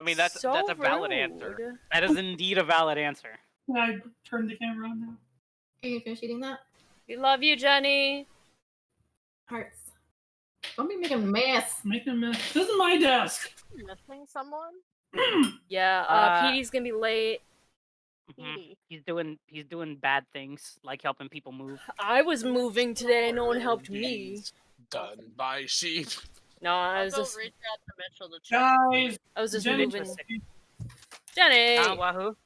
I mean, that's a valid answer. That is indeed a valid answer. Can I turn the camera on now? Are you finished eating that? We love you, Jenny. Hearts. Don't be making a mess. Making a mess. This is my desk. Missing someone? Yeah, Pedi's gonna be late. Pedi. He's doing bad things, like helping people move. I was moving today, no one helped me. Done by sheep. No, I was I'll just... go reach out to Mitchell to check. Guys, I was just Jenny, moving. Jenny! Wahoo!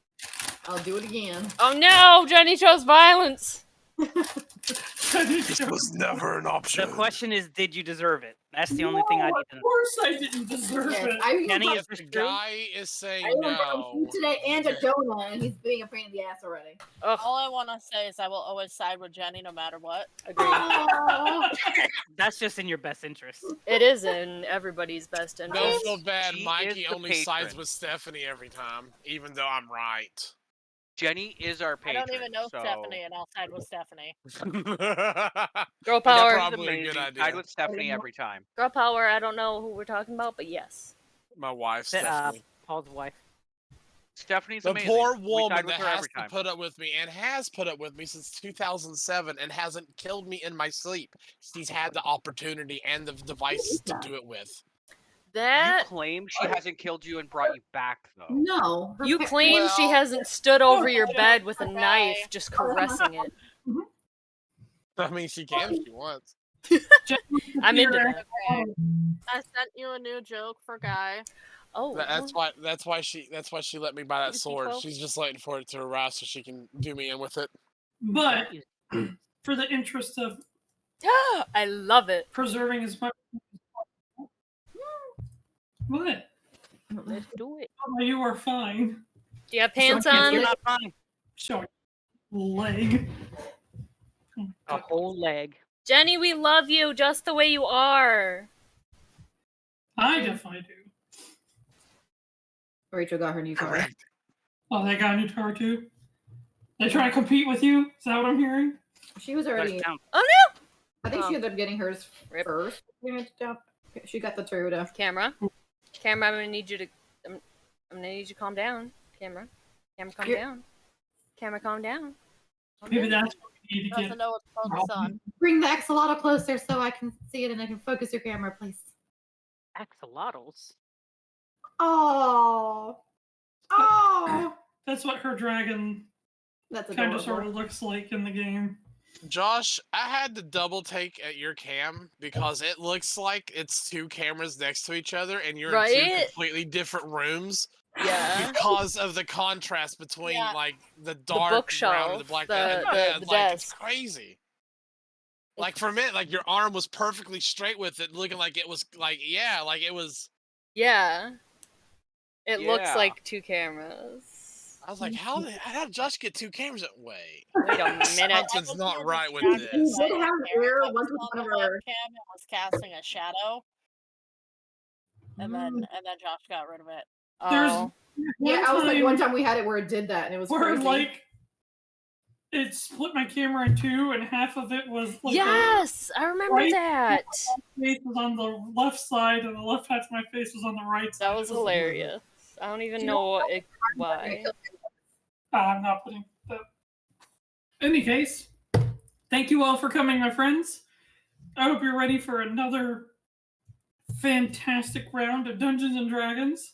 I'll do it again. Oh no! Jenny chose violence! This was never an option. The question is, did you deserve it? That's the only thing I need to know. Of course I didn't deserve it. Jenny, If the guy is saying I even got no, food today and a donut, and he's being a pain in the ass already. Ugh, All I want to say is I will always side with Jenny no matter what. agreed. Oh. That's just in your best interest. It is in everybody's best don't interest. feel bad. She Mikey is the only sides patron. with Stephanie every time, even though I'm right. Jenny is our I patron. don't even know so... Stephanie, and I'll side with Stephanie. Girl power. Probably a good idea. Side with Stephanie every time. Girl power, I don't know who we're talking about, but yes. My wife, Stephanie. Paul's wife. Stephanie's The amazing. poor We woman side with that her has every to time. put up with me and has put up with me since 2007 and hasn't killed me in my sleep. She's had the opportunity and the devices to do it with. You That... claim she hasn't killed you and brought you back, though. No. her You pa- claim she Well- hasn't stood over your Okay. bed with a Okay. knife, just caressing it. I mean, she can if she wants. I'm into that. Okay. I sent you a new joke for Guy. Oh, That's why she let me buy that Is he sword. 12? She's just waiting for it to arrive so she can do me in with it. But for the interest of I love it. preserving as much. What? Let's do it. Oh, you are fine. Do you have pants So I can't on? get Not fine. Show leg. A whole leg. Jenny, we love you just the way you are. I definitely do. Rachel got her new car. Correct. Oh, they got a new car too? They trying to compete with you? Is that what I'm hearing? She was Let's already. count. Oh no! I think Oh. she ended up getting hers Rip. first. She got the Toyota. Camera. Camera, I'm gonna need you to... I'm gonna need you to calm down. Camera. Camera, calm You're- down. Camera, calm down. Calm Maybe down. that's what we need to Doesn't get. know what to focus on. Bring the axolotl closer so I can see it and I can focus your camera, please. Axolotls. Oh. Oh. That's what her dragon That's kind of adorable. sort of looks like in the game. Josh, I had to double take at your cam because it looks like it's two cameras next to each other and you're in two Right? completely different rooms Yeah. because of the contrast between Yeah. like the dark brown and the bookshelf, black. the Yeah, like, it's desk. crazy. Like for a minute, like your arm was perfectly straight with it, looking like it was like like it was. Yeah. It looks Yeah. like two cameras. I was like, how did Josh get two cameras at way? Wait a minute. Something's not right with We this. did have an error That once was with on one the of our. webcam and was casting a shadow, and then Josh got rid of it. There's Oh. Yeah, I was like, time one time we had it where it did that and it was where crazy. like it split my camera in two, and half of it was like Yes! I remember Right? that. my face was on the left side, and the left half of my face was on the right side. That was It hilarious. I don't even know why. I'm not putting that. In any case, thank you all for coming, my friends. I hope you're ready for another fantastic round of Dungeons and Dragons.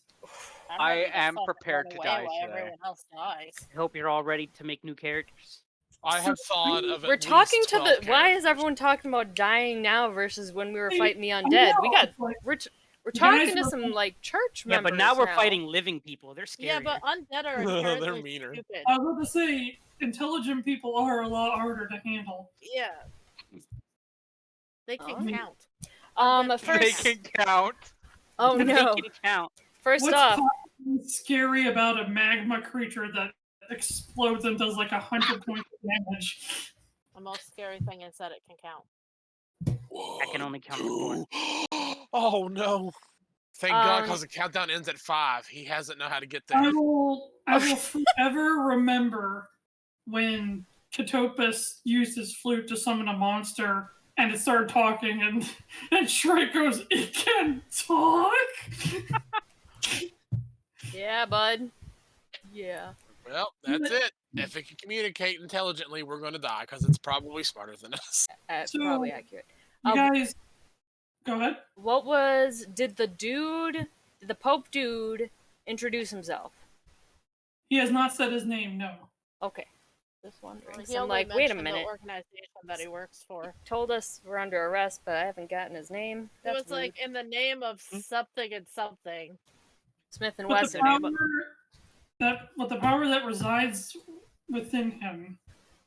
I'm I ready to am fucking prepared run to away die while today. everyone else dies. I hope you're all ready to make new characters. I have thought of. We're at talking least to 12 the. Why is characters. everyone talking about dying now versus when we were Hey, fighting the I undead? We know, got. it's like- We're You talking guys to were- some like church Yeah, members. but now we're fighting living people. They're scary. Yeah, but undead are They're inherently meaner. stupid. I was about to say, intelligent people are a lot harder to handle. Yeah. They can Oh. count. They First. can count. Oh They no! can count. First What's off, scary about a magma creature that explodes and does like 100 points of damage? The most scary thing is that it can count. I can only count to four. Oh no! Thank God, Um, because the countdown ends at 5. He hasn't know how to get I there. will forever remember when Katopus used his flute to summon a monster and it started talking, and Shrike goes, "It can talk?" Yeah, bud. Yeah. Well, that's it. If it can communicate intelligently, we're going to die because it's probably smarter than us. That's So, probably accurate. You guys, go ahead. What was... Did the Pope dude introduce himself? He has not said his name, no. Okay. Just wondering. He So I'm only like, wait a mentioned minute. The organization that he works for. Told us we're under arrest, but I haven't gotten his name. It That's was like in the name of something and something. Smith and But Wesson. the power that resides within him,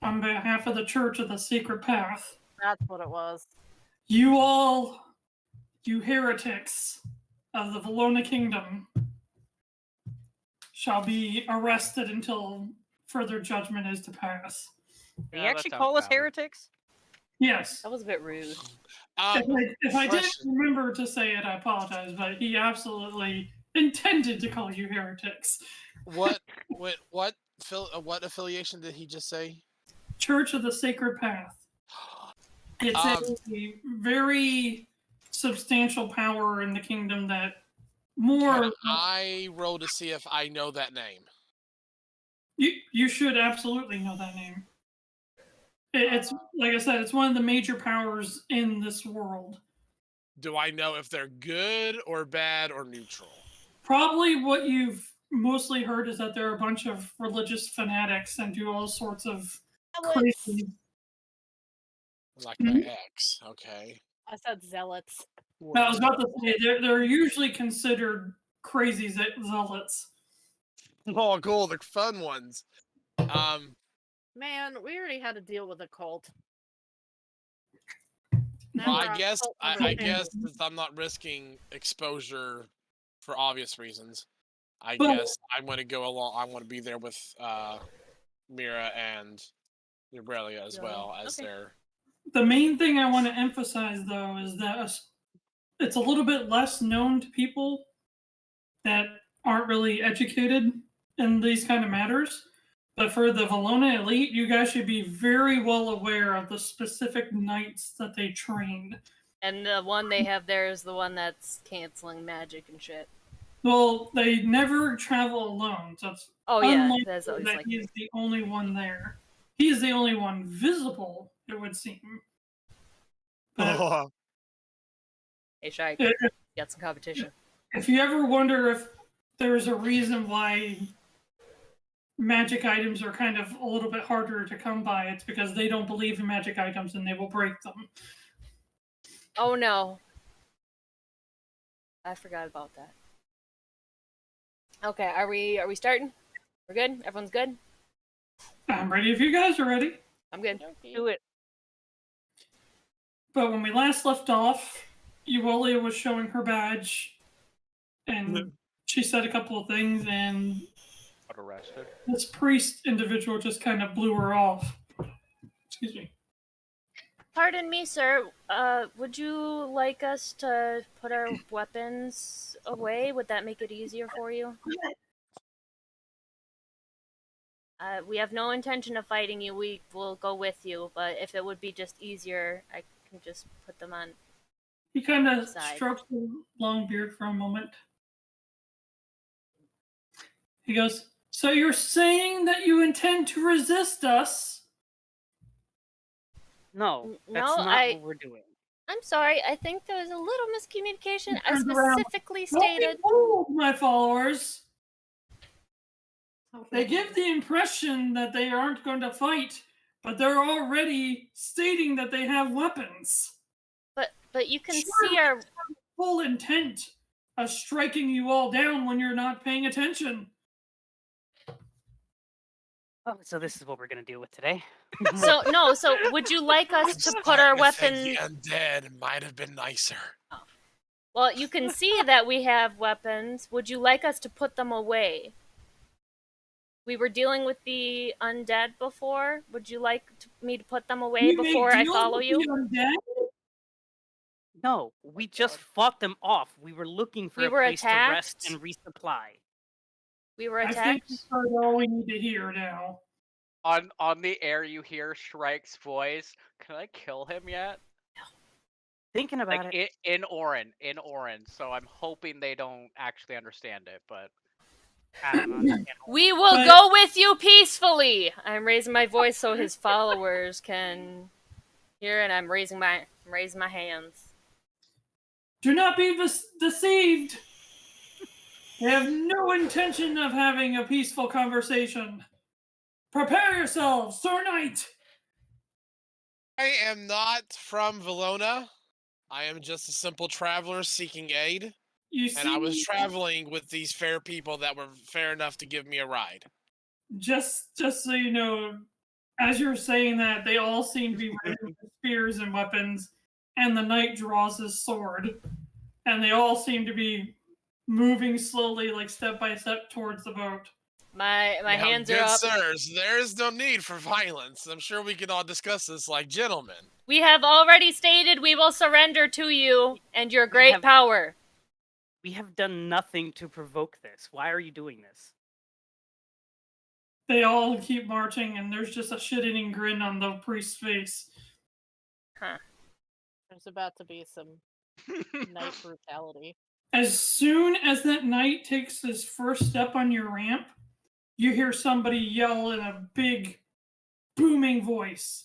on behalf of the Church of the Sacred Path, That's what it was. you heretics of the Valona Kingdom, shall be arrested until further judgment is to pass. They Yeah, that actually sounds call us valid. heretics? Yes. That was a bit rude. If I didn't question. remember to say it, I apologize, but he absolutely intended to call you heretics. What affiliation did he just say? Church of the Sacred Path. It's a very substantial power in the kingdom that Can I roll to see if I know that name? you should absolutely know that name. It's like I said, it's one of the major powers in this world. Do I know if they're good or bad or neutral? Probably what you've mostly heard is that there are a bunch of religious fanatics and do all sorts of crazy. Like my ex, okay. I said zealots. I was about to say they're usually considered crazy zealots. Oh, cool, the fun ones. Man, we already had to deal with a cult. Well, Now we're I on guess cult I number guess 10. since I'm not risking exposure for obvious reasons, I Well- guess I'm going to go along. I want to be there with Mirra and Yuelia as well as their. The main thing I want to emphasize, though, is that it's a little bit less known to people that aren't really educated in these kind of matters. But for the Valona elite, you guys should be very well aware of the specific knights that they trained. And the one they have there is the one that's canceling magic and shit. Well, they never travel alone, so it's Oh yeah, unlikely that's always that like. he's the only one there. He's the only one visible, it would seem. But Hey, Shrike, got some competition. if you ever wonder if there's a reason why magic items are kind of a little bit harder to come by, it's because they don't believe in magic items and they will break them. Oh no. I forgot about that. Okay, are we starting? We're good? Everyone's good? I'm ready if you guys are ready. I'm good. Do it. But when we last left off, Yuelia was showing her badge, and she said a couple of things, and Got arrested. this priest individual just kind of blew her off. Excuse me. Pardon me, sir. Would you like us to put our weapons away? Would that make it easier for you? We have no intention of fighting you. We will go with you, but if it would be just easier, I can just put them on. He kind of Side. stroked the long beard for a moment. He goes, "So you're saying that you intend to resist us?" No, that's No, not what we're doing. I'm sorry. I think there was a little miscommunication. I Turned around. specifically Don't be stated. fooled, my followers. They give the impression that they aren't going to fight, but they're already stating that they have weapons. But you can Sure. see our. Full intent of striking you all down when you're not paying attention. Oh, so this is what we're gonna deal with today. So no. So would you like us to put our weapons? The undead might have been nicer. Well, you can see that we have weapons. Would you like us to put them away? We were dealing with the undead before. Would you like me to put them away You may before I deal follow with you? the undead. No, we just fought them off. We were looking for We a were place to rest attacked? and resupply. We were I think attacked. we've heard all we need to hear now. On the air, you hear Shrike's voice. Can I kill him yet? Thinking about Like it. in Orin. So I'm hoping they don't actually understand it, but I don't know. We will But- go with you peacefully. I'm raising my voice so his followers can hear, and I'm raising my hands. Do not be deceived. They have no intention of having a peaceful conversation. Prepare yourselves, Sir Knight. I am not from Valona. I am just a simple traveler seeking aid. You And I was see, traveling with these fair people that were fair enough to give me a ride. just so you know, as you're saying that, they all seem to be ready with spears and weapons, and the knight draws his sword, and they all seem to be moving slowly, like step by step, towards the boat. My Now, hands good are up. sirs, there is no need for violence. I'm sure we can all discuss this like gentlemen. We have already stated we will surrender to you and your great have- power. We have done nothing to provoke this. Why are you doing this? They all keep marching, and there's just a shit-eating grin on the priest's face. There's about to be some night brutality. As soon as that knight takes his first step on your ramp, you hear somebody yell in a big, booming voice.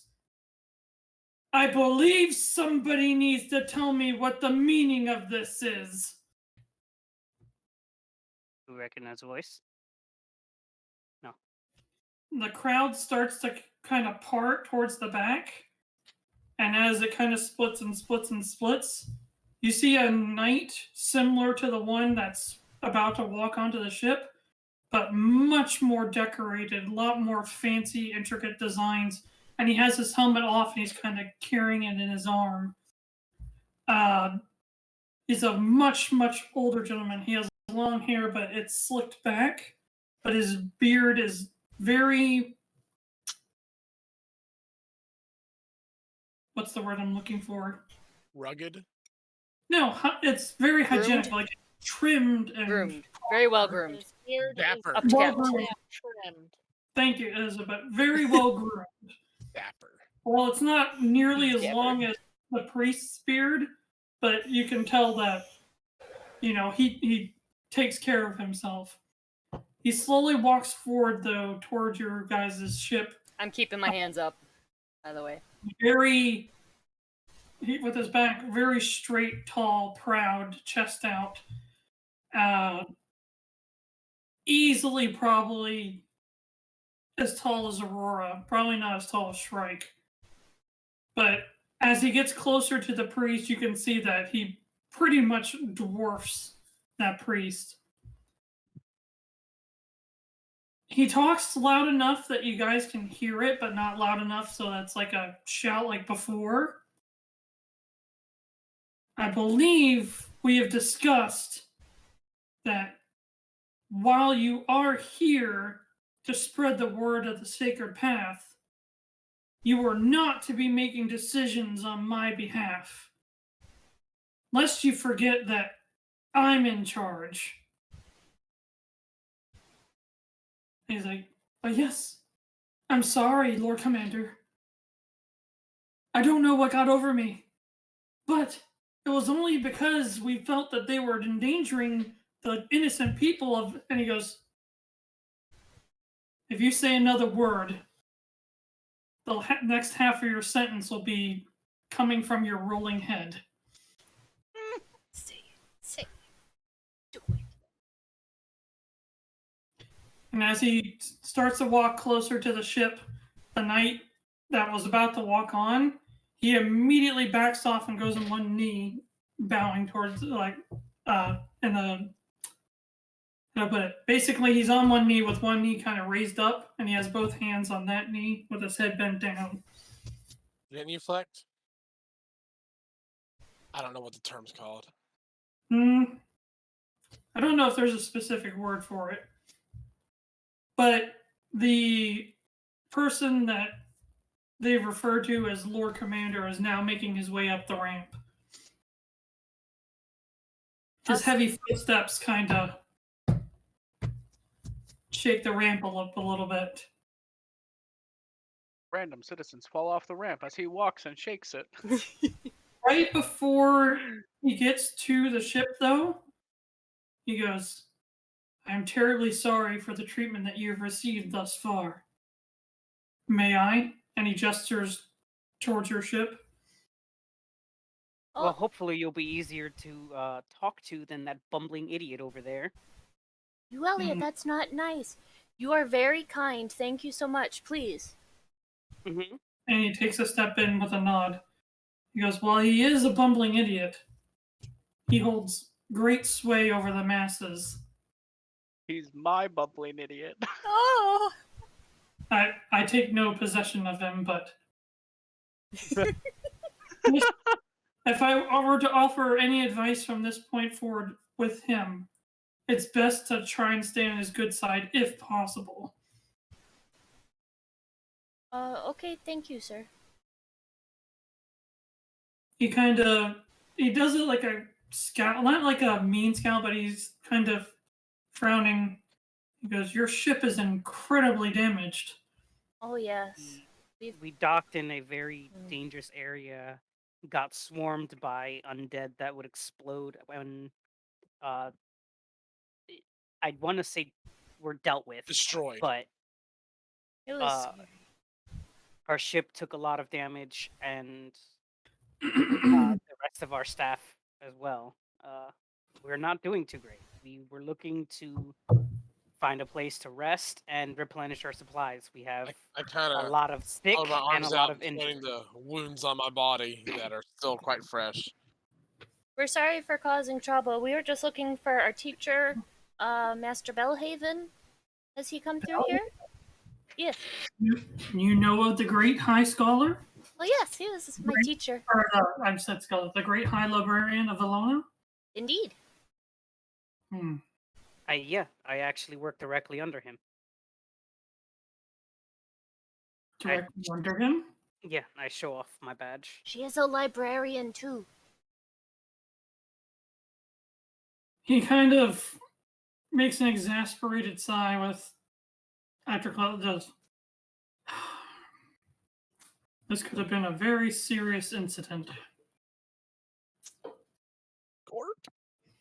I believe somebody needs to tell me what the meaning of this is. Who recognize the voice? The crowd starts to kind of part towards the back, and as it kind of splits and splits and splits, you see a knight similar to the one that's about to walk onto the ship, but much more decorated, a lot more fancy, intricate designs. And he has his helmet off, and he's kind of carrying it in his arm. He's a much, much older gentleman. He has long hair, but it's slicked back. But his beard is very... What's the word I'm looking for? Rugged? No, it's very Groomed? hygienic, like trimmed and Groomed. Very well groomed. His beard is Dapper. Up to well kept. groomed. trimmed. Thank you, Elizabeth. Very well groomed. Dapper. Well, it's not nearly as Dapper. long as the priest's beard, but you can tell that, you know, he takes care of himself. He slowly walks forward, though, towards your guys' ship. I'm keeping my hands up, by the way. With his back very straight, tall, proud, chest out. Easily, probably as tall as Aurora. Probably not as tall as Shrike. But as he gets closer to the priest, you can see that he pretty much dwarfs that priest. He talks loud enough that you guys can hear it, but not loud enough so that's like a shout like before. I believe we have discussed that while you are here to spread the word of the sacred path, you are not to be making decisions on my behalf. Lest you forget that I'm in charge. He's like, oh, yes. I'm sorry, Lord Commander. I don't know what got over me. But it was only because we felt that they were endangering the innocent people of... And he goes, if you say another word, the next half of your sentence will be coming from your rolling head. Say it. Do it. And as he starts to walk closer to the ship, the knight that was about to walk on, he immediately backs off and goes on one knee, bowing towards, like, in the... How do I put it? Basically, he's on one knee with one knee kind of raised up, and he has both hands on that knee with his head bent down. Didn't you flex? I don't know what the term's called. I don't know if there's a specific word for it. But the person that they've referred to as Lord Commander is now making his way up the ramp. His heavy footsteps kind of shake the ramp up a little bit. Random citizens fall off the ramp as he walks and shakes it. Right before he gets to the ship, though, he goes, I am terribly sorry for the treatment that you have received thus far. May I? And he gestures towards your ship. Well, Oh, hopefully you'll be easier to talk to than that bumbling idiot over there. Yuelia, that's not nice. You are very kind. Thank you so much. Please. Mm-hmm. And he takes a step in with a nod. He goes, while he is a bumbling idiot, he holds great sway over the masses. He's my bubbling idiot. Oh. I take no possession of him, but if I were to offer any advice from this point forward with him, it's best to try and stay on his good side if possible. Okay. Thank you, sir. He does it like a scowl, not like a mean scowl, but he's kind of frowning. He goes, your ship is incredibly damaged. Oh yes. We docked in a very dangerous area, got swarmed by undead that would explode when I'd want to say were dealt with, Destroyed. but It was. our ship took a lot of damage, and the rest of our staff as well. We're not doing too great. We were looking to find a place to rest and replenish our supplies. We have I kind a of lot of sick hold my and a arms lot out, of injured. pointing the wounds on my body that are still quite fresh. We're sorry for causing trouble. We were just looking for our teacher, Master Bellhaven. Has he come through here? Yes. You know of the great high scholar? Well, yes, he was my teacher. Or I've said scholar, the great high librarian of Valona? Indeed. I actually work directly under him. Directly under him? Yeah, I show off my badge. She is a librarian too. He kind of makes an exasperated sigh with after Cloud does. This could have been a very serious incident.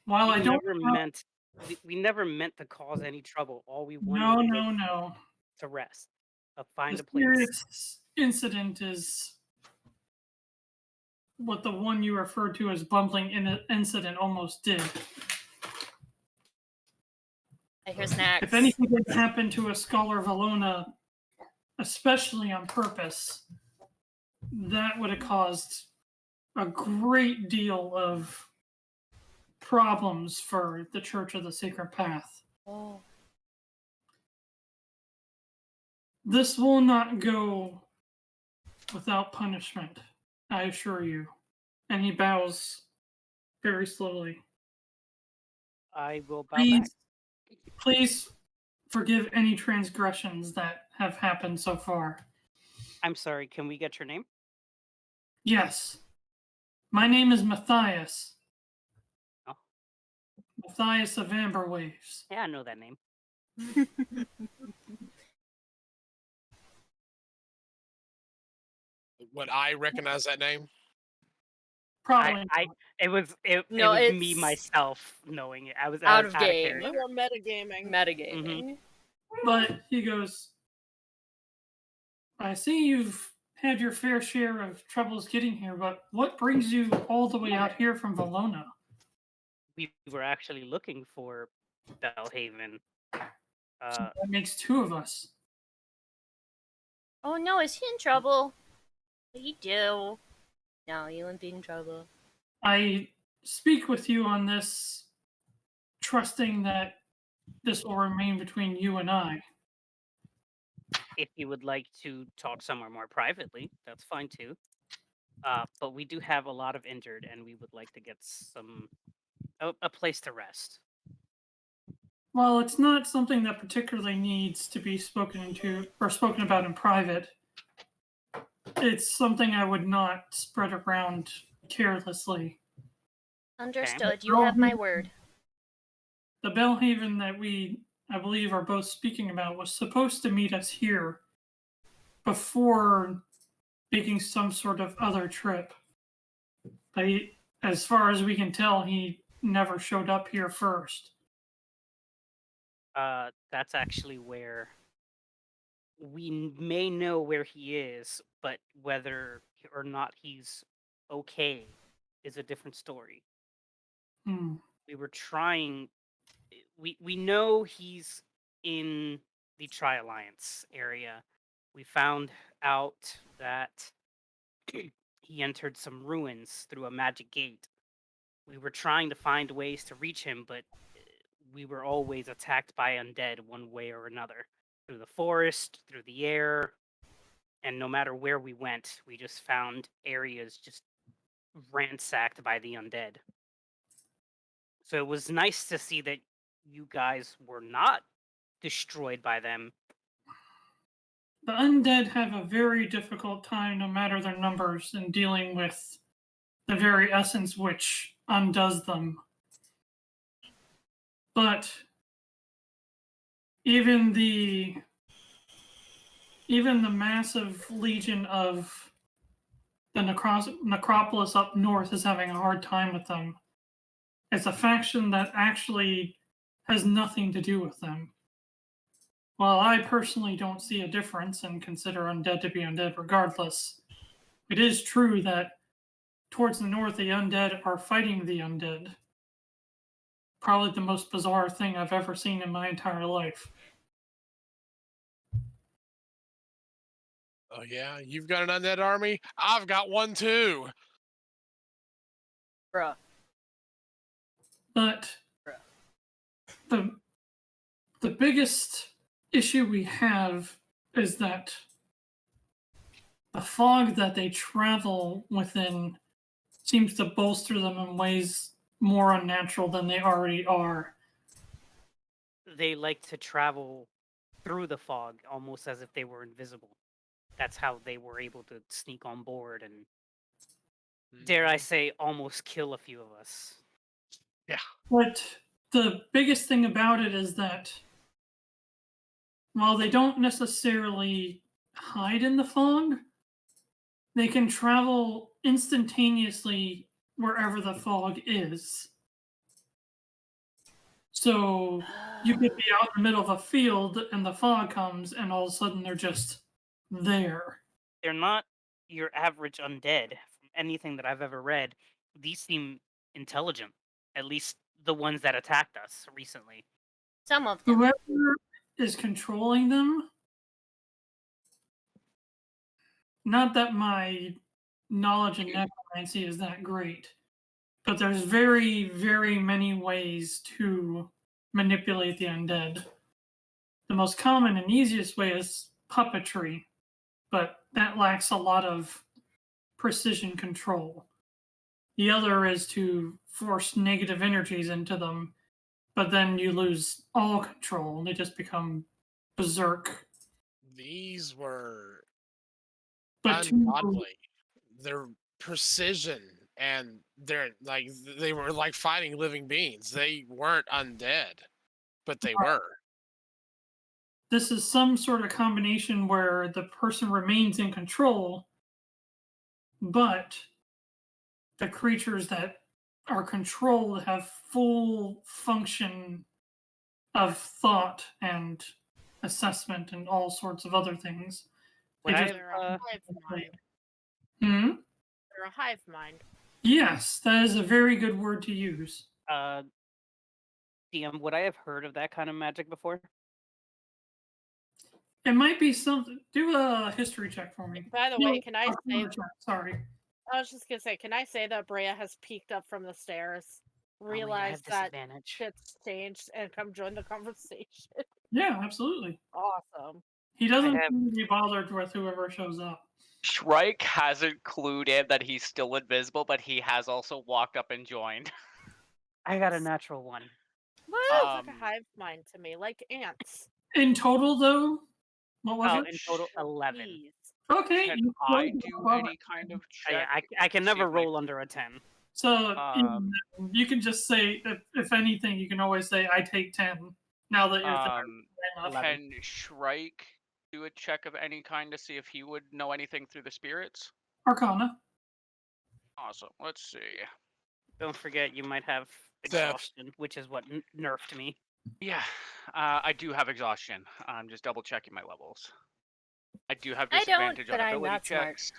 While I don't we never meant to cause any trouble. All we wanted no. to rest. Find The a place. serious incident is what the one you referred to as bumbling incident almost did. I hear snacks. If anything had happened to a scholar of Valona, especially on purpose, that would have caused a great deal of problems for the Church of the Sacred Path. Oh. This will not go without punishment, I assure you. And he bows very slowly. I will bow back. Please forgive any transgressions that have happened so far. I'm sorry, can we get your name? Yes. My name is Matthias. Oh. Matthias of Amber Waves. Yeah, I know that name. Would I recognize that name? Probably. It was No, me it's myself knowing it. I was out of of game. character. You're metagaming. Metagaming. But he goes, I see you've had your fair share of troubles getting here, but what brings you all the way out here from Valona? We were actually looking for Bellhaven. So that makes two of us. Oh no, is he in trouble? What do you do? No, you wouldn't be in trouble. I speak with you on this, trusting that this will remain between you and I. If you would like to talk somewhere more privately, that's fine too. But we do have a lot of injured, and we would like to get a place to rest. Well, it's not something that particularly needs to be spoken about in private. It's something I would not spread around carelessly. Understood. You have my word. The Bellhaven that I believe, are both speaking about was supposed to meet us here before making some sort of other trip. But as far as we can tell, he never showed up here first. That's actually where may know where he is, but whether or not he's okay is a different story. Hmm. We were trying. We know he's in the Tri-Alliance area. We found out that he entered some ruins through a magic gate. We were trying to find ways to reach him, but we were always attacked by undead one way or another. Through the forest, through the air, and no matter where we went, we just found areas just ransacked by the undead. So it was nice to see that you guys were not destroyed by them. The undead have a very difficult time, no matter their numbers, in dealing with the very essence which undoes them. But even the massive legion of the necropolis up north is having a hard time with them. It's a faction that actually has nothing to do with them. While I personally don't see a difference and consider undead to be undead regardless, it is true that towards the north, the undead are fighting the undead. Probably the most bizarre thing I've ever seen in my entire life. Oh yeah, you've got an undead army. I've got one too. Bruh. But the biggest issue we have is that the fog that they travel within seems to bolster them in ways more unnatural than they already are. They like to travel through the fog almost as if they were invisible. That's how they were able to sneak on board and, dare I say, almost kill a few of us. Yeah. But the biggest thing about it is that while they don't necessarily hide in the fog, they can travel instantaneously wherever the fog is. So you could be out in the middle of a field and the fog comes and all of a sudden they're just there. They're not your average undead. From anything that I've ever read, these seem intelligent. At least the ones that attacked us recently. Some of them. Whoever is controlling them, not that my knowledge in necromancy is that great, but there's very, very many ways to manipulate the undead. The most common and easiest way is puppetry, but that lacks a lot of precision control. The other is to force negative energies into them, but then you lose all control. They just become berserk. These were But ungodly. Their precision and they were like fighting living beings. They weren't undead, but they were. this is some sort of combination where the person remains in control, but the creatures that are controlled have full function of thought and assessment and all sorts of other things. What They I just- They're a hive mind. Hmm? They're a hive mind. Yes, that is a very good word to use. DM, would I have heard of that kind of magic before? It might be something. Do a history check for me. By the No, way, can I say? Sorry. I was just gonna say, can I say that Breya has peeked up from the stairs, Oh, yeah, I realized have that disadvantage. shit's changed, and come join the conversation? Yeah, absolutely. Awesome. He doesn't have- seem to be bothered with whoever shows up. Shrike hasn't clued in that he's still invisible, but he has also walked up and joined. I got a natural one. Sounds like a hive mind to me, like ants. In total, though, what was Oh, it? in total 11. Bees. Okay. Can you I rolled do above any it. kind of Yeah, check? I can See never if my- roll under a 10. So Um, you can just say, if anything, you can always say, "I take 10." Now that you're there. Can Shrike do a check of any kind to see if he would know anything through the spirits? Arcana. Awesome. Let's see. Don't forget, you might have Steph. exhaustion, which is what nerfed me. Yeah, I do have exhaustion. I'm just double checking my levels. I do have I don't, disadvantage but on I'm ability not smart. checks.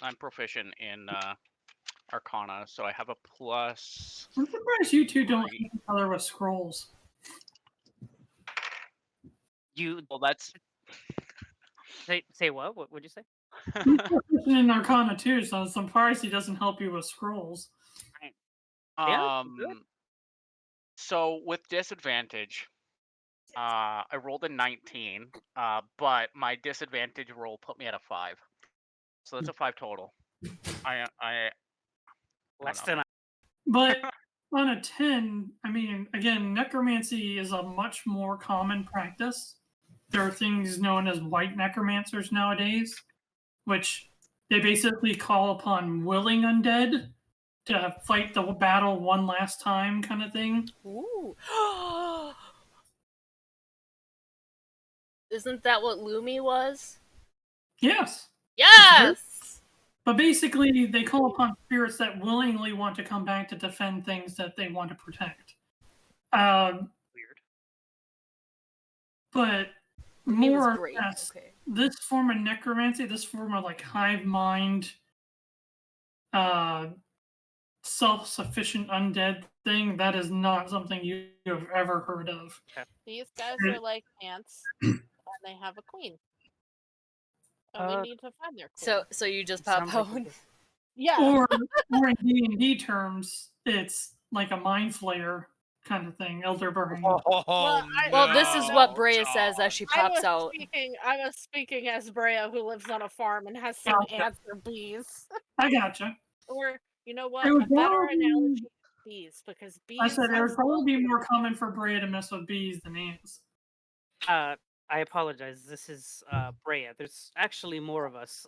I'm proficient in Arcana, so I have a plus. I'm surprised you two don't Three. hate each other with scrolls. Well, that's Say what? What would you say? He's proficient in Arcana too, so I'm surprised he doesn't help you with scrolls. Yeah, good. So with disadvantage, I rolled a 19, but my disadvantage roll put me at a 5. So that's a 5 total. I Less know. than But on a 10, I mean, again, necromancy is a much more common practice. There are things known as white necromancers nowadays, which they basically call upon willing undead to fight the battle one last time, kind of thing. Ooh. Isn't that what Lumi was? Yes. Yes! But basically, they call upon spirits that willingly want to come back to defend things that they want to protect. weird. Lumi But was more or great. less, Okay. this form of necromancy, this form of like hive mind, self-sufficient undead thing, that is not something you have ever heard of. These guys are like ants, and they have a queen. And we need to find their queen. So you just Sounds pop like out. Yeah. Or in D&D terms, it's like a mind flayer kind of thing, elder burning. Oh, Well, this is what no, Breya says as she pops out. I was speaking as Breya, who lives on a farm and has some Gotcha. ants or bees. I gotcha. Or, you know what? It A would better probably- analogy is bees, because bees. I said it would has probably be more common for Breya to mess with bees than ants. I apologize. This is Breya. There's actually more of us.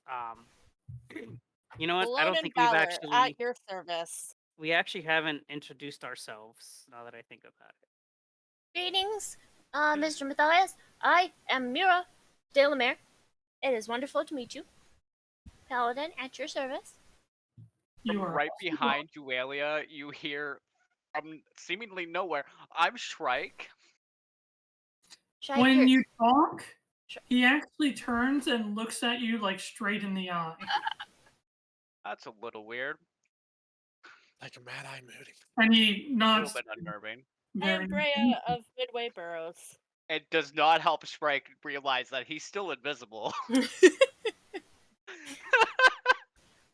You know what? I don't Bloated think we've valor actually at your service. we actually haven't introduced ourselves. Now that I think about it. Greetings, Mr. Matthias. I am Mirra de la Mer. It is wonderful to meet you. Paladin at your service. You From are right behind Yuelia, you hear from seemingly nowhere, I'm Shrike. Shrike, When you're- you talk, he actually turns and looks at you like straight in the eye. That's a little weird. like a mad eye moody. And he A nods little bit unnerving. I very am Breya of Midway Burrows. It does not help Shrike realize that he's still invisible.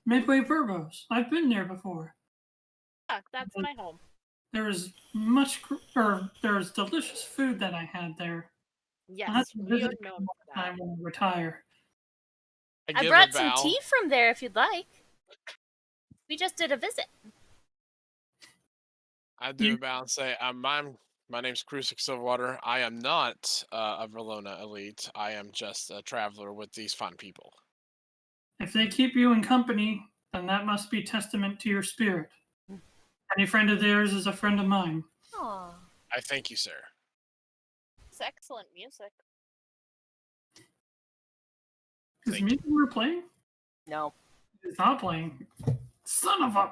Midway Burgos. I've been there before. Yeah, that's my home. There's there's delicious food that I had there. I'll have Yes, to we visit are known for that. time when I retire. I give brought a some bow. tea from there if you'd like. We just did a visit. I do a bow and say, my name's Crusix Silverwater. I am not a Verlona elite. I am just a traveler with these fine people. If they keep you in company, then that must be testament to your spirit. Any friend of theirs is a friend of mine. Aww. I thank you, sir. It's excellent music. Is Thank music we're playing? No. It's not playing. Son of a...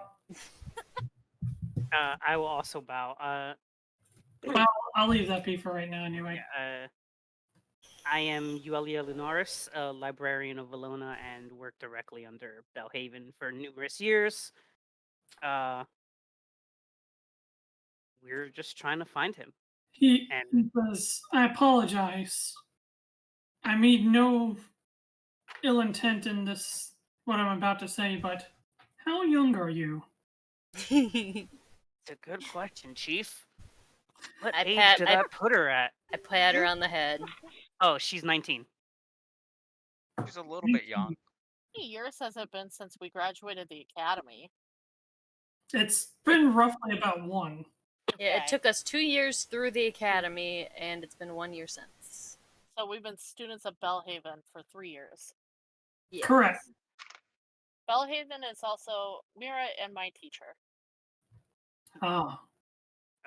I will also bow. Well, I'll leave that be for right now anyway. I am Yuelia Lunaris, a librarian of Valona, and work directly under Belhaven for numerous years. We're just trying to find him. He And- says, I apologize. I mean no ill intent in this, what I'm about to say, but how young are you? It's a good question, Chief. What I age pat- did I- I put her at? I pat her on the head. Oh, she's 19. He's a little bit young. How many years has it been since we graduated the academy? It's been roughly about one. Yeah, it Okay. took us 2 years through the academy, and it's been 1 year since. So we've been students of Belhaven for 3 years. Yes. Correct. Belhaven is also Mirra and my teacher. Ah,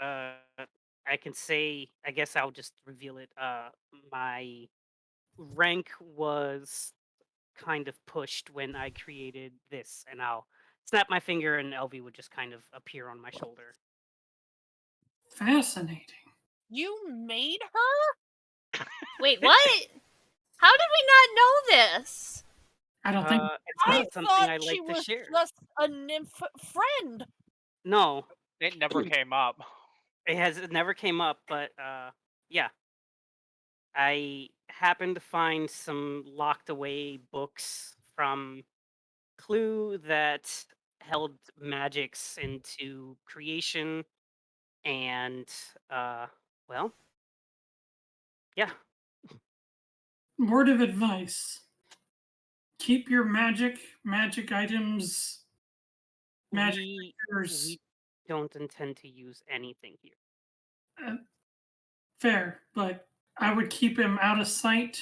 I can say, I guess I'll just reveal it. My rank was kind of pushed when I created this, and I'll snap my finger and Elvie would just kind of appear on my shoulder. Fascinating. You made her? Wait, what? How did we not know this? I don't think It's I not something thought I she like to was share. just a nymph friend. No, It never came up. it never came up, but yeah. I happened to find some locked away books from Clue that held magics into creation and well, yeah. word of advice. Keep your magic items, magic we creatures don't intend to use anything here. fair, but I would keep him out of sight,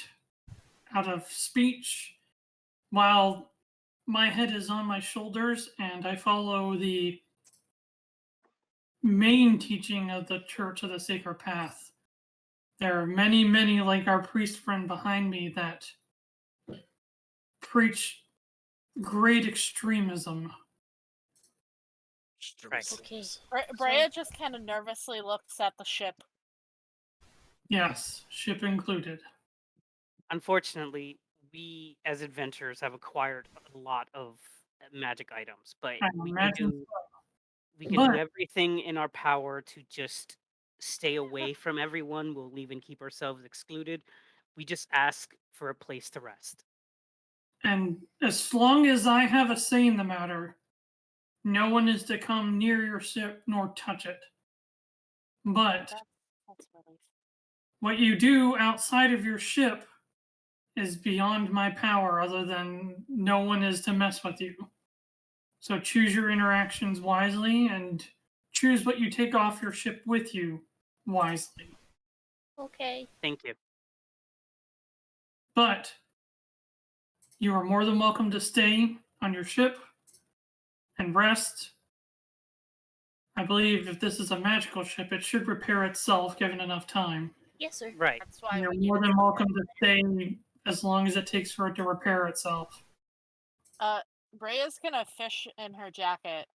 out of speech, while my head is on my shoulders and I follow the main teaching of the Church of the Sacred Path. There are many, many like our priest friend behind me that preach great extremism. Okay. Breya just kind of nervously looks at the ship. Yes, ship included. Unfortunately, we as adventurers have acquired a lot of magic items, but I we can imagine do But- everything in our power to just stay away from everyone. We'll even keep ourselves excluded. We just ask for a place to rest. And as long as I have a say in the matter, no one is to come near your ship nor touch it. But That's relief. what you do outside of your ship is beyond my power, other than no one is to mess with you. So choose your interactions wisely and choose what you take off your ship with you wisely. Okay. Thank you. But you are more than welcome to stay on your ship and rest. I believe if this is a magical ship, it should repair itself given enough time. Yes, sir. Right. That's why You're we more needed than to- welcome to stay as long as it takes for it to repair itself. Breya's gonna fish in her jacket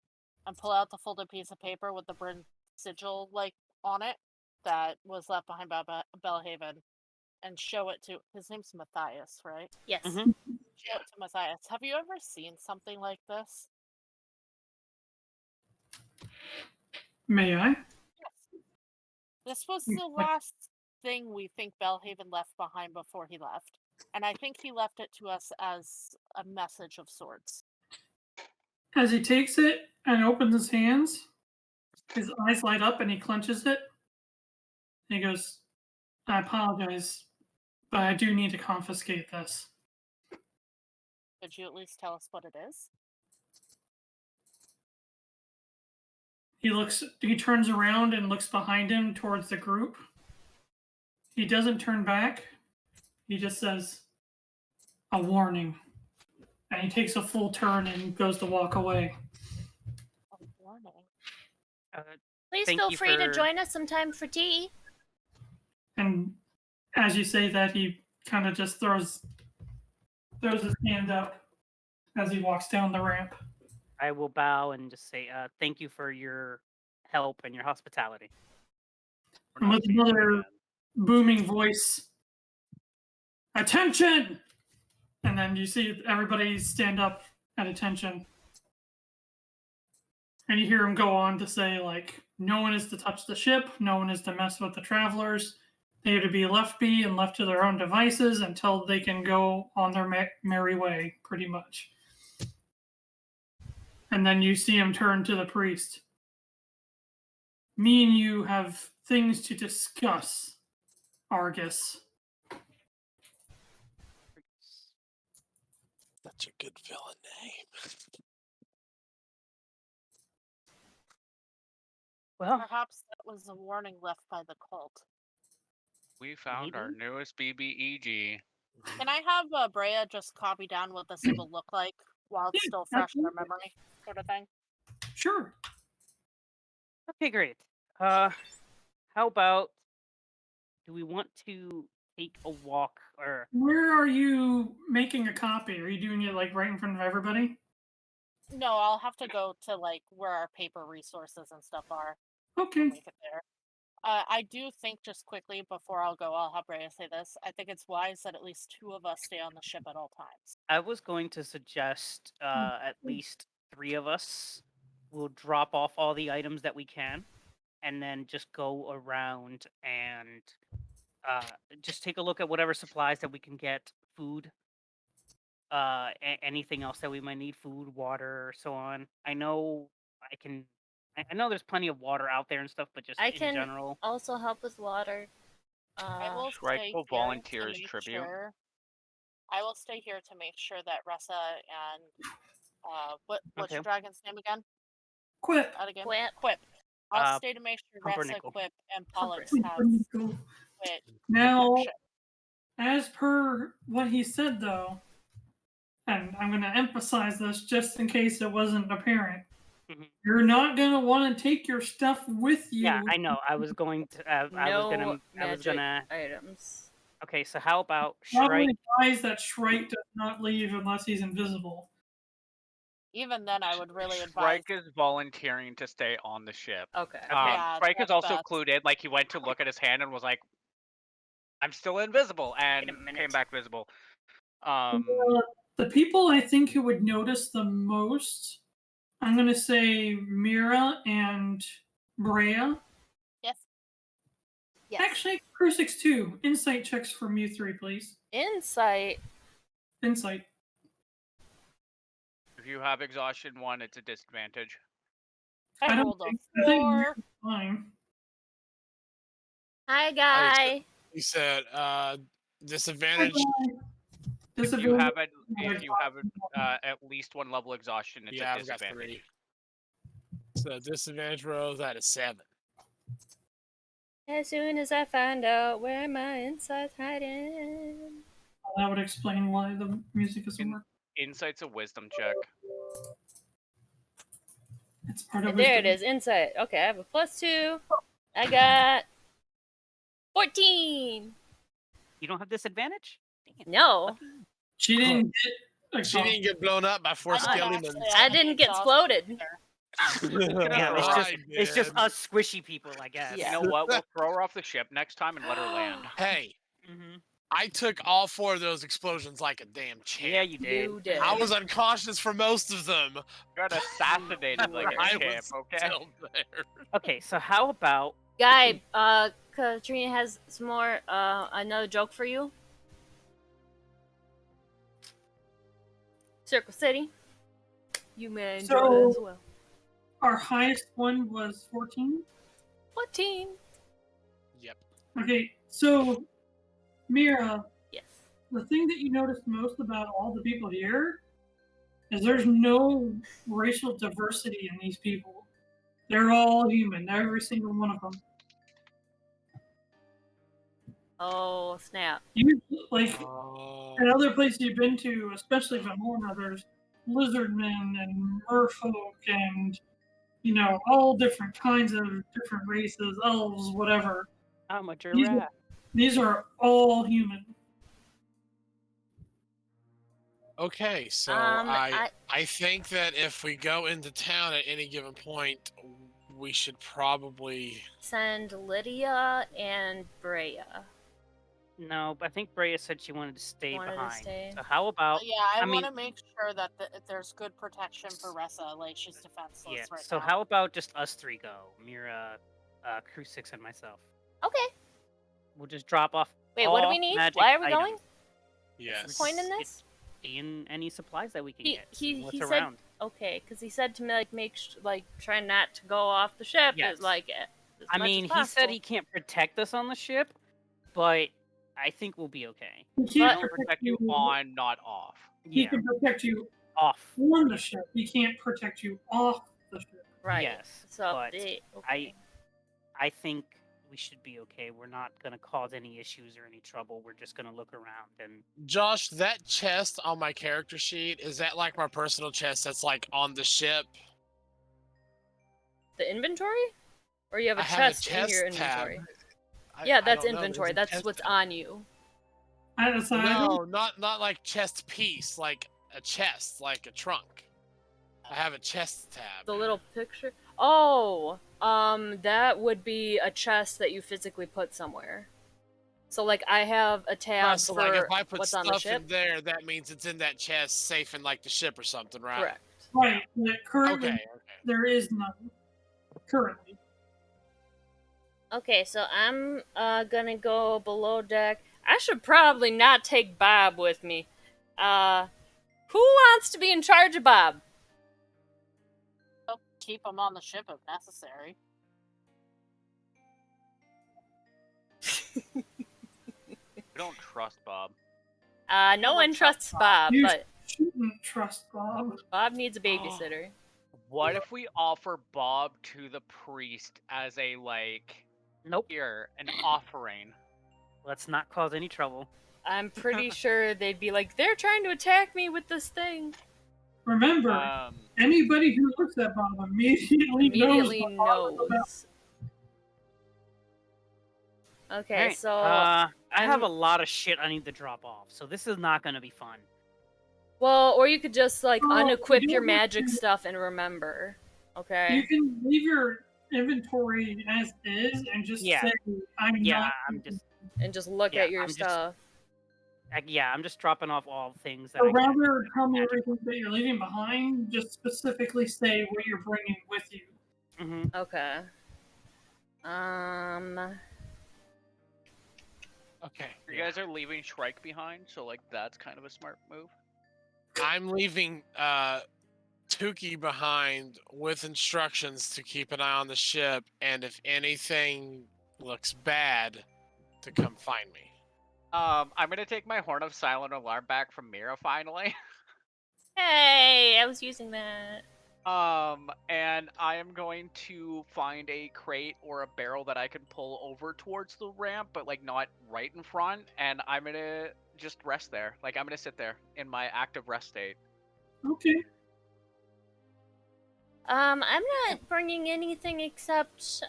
and pull out the folded piece of paper with the Bryn sigil on it that was left behind by Belhaven, and show it to his name's Matthias, right? Yes. Mhm. Show it to Matthias. Have you ever seen something like this? May I? Yes. This was the last thing we think Belhaven left behind before he left. And I think he left it to us as a message of sorts. As he takes it and opens his hands, his eyes light up and he clenches it. He goes, I apologize, but I do need to confiscate this. Could you at least tell us what it is? He turns around and looks behind him towards the group. He doesn't turn back. He just says, a warning. And he takes a full turn and goes to walk away. A warning. Please Thank feel you free to for- join us sometime for tea. And as you say that, he kind of just throws his hand up as he walks down the ramp. I will bow and just say thank you for your help and your hospitality. And with another booming voice, attention! And then you see everybody stand up at attention. And you hear him go on to say, no one is to touch the ship, no one is to mess with the travelers. They are to be left be and left to their own devices until they can go on their merry way, pretty much. And then you see him turn to the priest. Me and you have things to discuss, Argus. Such a good villain name. Well, Perhaps that was a warning left by the cult. We found our Maybe. newest BBEG. Can I have Breya just copy down what this will look like while it's Yeah, still fresh in our absolutely. memory, sort of thing? Sure. okay, great. How about do we want to take a walk or Where are you making a copy? Are you doing it right in front of everybody? No, I'll have to go to where our paper resources and stuff are. Okay. Make it there. I do think, just quickly before I'll have Breya say this. I think it's wise that at least 2 of us stay on the ship at all times. I was going to suggest at least 3 of us will drop off all the items that we can, and then just go around and just take a look at whatever supplies that we can get, food, anything else that we might need, food, water, so on. I know I know there's plenty of water out there and stuff, but just I in can general. also help with water. I will Shrike stay will here volunteer to as make tribute. sure. I will stay here to make sure that Ressa and what's Okay. your dragon's name again? Quip. Out again. Quip. Quip. I'll Uh, stay to make sure Ressa, Pumpernickel. Quip, and Pollux Pumpernickel. have Pumpernickel. quit Now, protection. as per what he said, though, and I'm going to emphasize this just in case it wasn't apparent, Mhm. you're not going to want to take your stuff with you. Yeah, I know. I was going to. I No was gonna. items. Okay, so how about Probably Shrike? advise that Shrike does not leave unless he's invisible. Even then, I would really advise. Shrike is volunteering to stay on the ship. Okay. Yeah, Shrike is that's also best. clued in. Like he went to look at his hand and was like, "I'm still invisible," and Wait a minute. came back visible. The people I think who would notice the most, I'm going to say Mirra and Breya. Yes. Yes. Actually, Crusix 2. Insight checks from you 3, please. Insight. Insight. If you have exhaustion 1, it's a disadvantage. I I don't rolled a think- I think 4. Fine. Hi, guy. He said, disadvantage. If you have at least 1 level exhaustion, it's Yeah, a I've got 3. disadvantage. So disadvantage rolls at a 7. As soon as I find out where my insight's hiding. That would explain why the music doesn't work. Insight's a wisdom check. It's part of There it wisdom. is, insight. Okay, I have a +2. I got 14. You don't have disadvantage? Dang it. No, She didn't get She didn't get blown up by 4 I don't skeletons. actually I have didn't any get exhaustion exploded. either. Yeah, I it's just did. us squishy people, I guess. Yeah. You know what? We'll throw her off the ship next time and let her land. Hey, Mm-hmm. I took all 4 of those explosions like a damn champ. Yeah, you did. You did. I was unconscious for most of them. You got assassinated like a I champ, was okay? still there. Okay, so how about Guy, Katrina has some more, another joke for you. Circle City. You may enjoy So- it as well. our highest one was 14. 14. Yep. Okay, so Mirra, Yes. the thing that you notice most about all the people here is there's no racial diversity in these people. They're all human, every single one of them. Oh, snap. You like Oh. in other places you've been to, especially Valhalla, there's lizardmen and merfolk and all different kinds of different races, elves, whatever. I'm a These giraffe? These are all human. Okay, so I I think that if we go into town at any given point, we should probably. send Lydia and Breya. No, but I think Breya said she wanted to stay Wanted to behind. stay. So how about Yeah, I, I want to mean- make sure that there's good protection for Ressa. Like, she's defenseless yeah? right So now. how about just us 3 go? Mirra, Crusix, and myself. Okay. We'll just drop off. Wait, what do all we need? magic Why are we items. going? Yes. Point in this? In any supplies that we can He- get. he- What's he said- around? Okay, because he said to me, like, try not to go off the ship. Yes. As, like, as I much mean, as he said possible. he can't protect us on the ship, but I think we'll be okay. He He can't can protect you on, not off. He Yeah, can protect you off. on the ship. He can't protect you off the ship. Right. Yes, So but okay. I think we should be okay. We're not gonna cause any issues or any trouble. We're just gonna look around and Josh, that chest on my character sheet, is that like my personal chest that's like on the ship? The inventory? Or you have a I have chest, a chest in your tab. inventory? I- Yeah, I that's don't know, there's inventory. a That's chest what's tab. on you. I don't- No, not like chest piece, like a chest, like a trunk. I have a chest tab. The little picture. Oh, That would be a chest that you physically put somewhere. So, like, I have a tab So, for like, if I put what's on the stuff ship. in there, that means it's in that chest, safe in like the ship or something, right? Correct. Right. But currently, Okay. there is none. Currently. Okay, so I'm gonna go below deck. I should probably not take Bob with me. Who wants to be in charge of Bob? I'll keep him on the ship if necessary. We don't trust Bob. No one trusts Bob, You but shouldn't trust Bob. Bob needs a babysitter. What if we offer Bob to the priest as a, like, Nope. here, an offering? Let's not cause any trouble. I'm pretty sure they'd be like, they're trying to attack me with this thing. Remember, anybody who looks at Bob immediately Immediately knows. What Bob is about. knows. Okay, Alright, so I have a lot of shit I need to drop off, so this is not gonna be fun. well, or you could just like Oh, unequip you your don't have magic to- stuff and remember. Okay. You can leave your inventory as is and just Yeah. say, "I'm Yeah, not." I'm just And just look yeah, at your I'm just- stuff. I'm just dropping off all things that Or I can. rather, tell me everything that you're leaving behind. Just specifically say what you're bringing with you. Mm-hmm. Okay. Okay. You guys are leaving Shrike behind, so, like, that's kind of a smart move. I'm leaving Tuki behind with instructions to keep an eye on the ship, and if anything looks bad, to come find me. I'm gonna take my Horn of Silent Alarm back from Mirra finally. Hey, I was using that. And I am going to find a crate or a barrel that I can pull over towards the ramp, but like not right in front, and I'm gonna just rest there. Like I'm gonna sit there in my active rest state. Okay. I'm not bringing anything except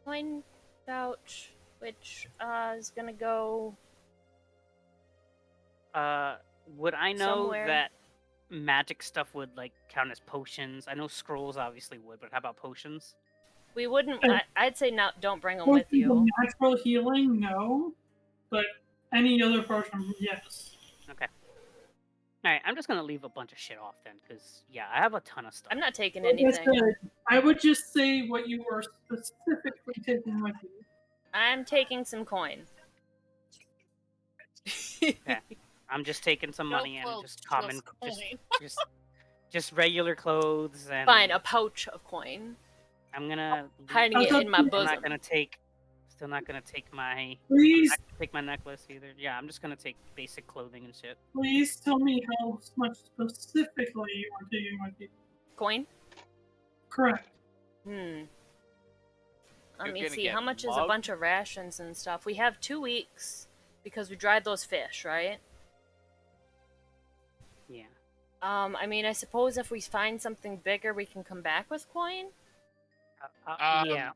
coin pouch, which is gonna go. Would I know Somewhere. that magic stuff would like count as potions? I know scrolls obviously would, but how about potions? We wouldn't. I'd say not. Don't bring them Potions with you. of natural healing, no. But any other potion, yes. Okay. All right, I'm just gonna leave a bunch of shit off then, because yeah, I have a ton of stuff. I'm not taking Like I anything. said, I would just say what you are specifically taking with you. I'm taking some coin. I'm just taking some No money and clothes, just common, just just, just regular clothes and. Fine, a pouch of coin. I'm gonna Hiding I it thought in my you- I'm bosom. not gonna take. Still not gonna take my. Please, Not gonna take my necklace either. Yeah, I'm just gonna take basic clothing and shit. please tell me how much specifically you are taking with you. Coin? Correct. Let You're me gonna see. get How much is a mugged? bunch of rations and stuff? We have 2 weeks because we dried those fish, right? Yeah. I mean, I suppose if we find something bigger, we can come back with coin. Yeah.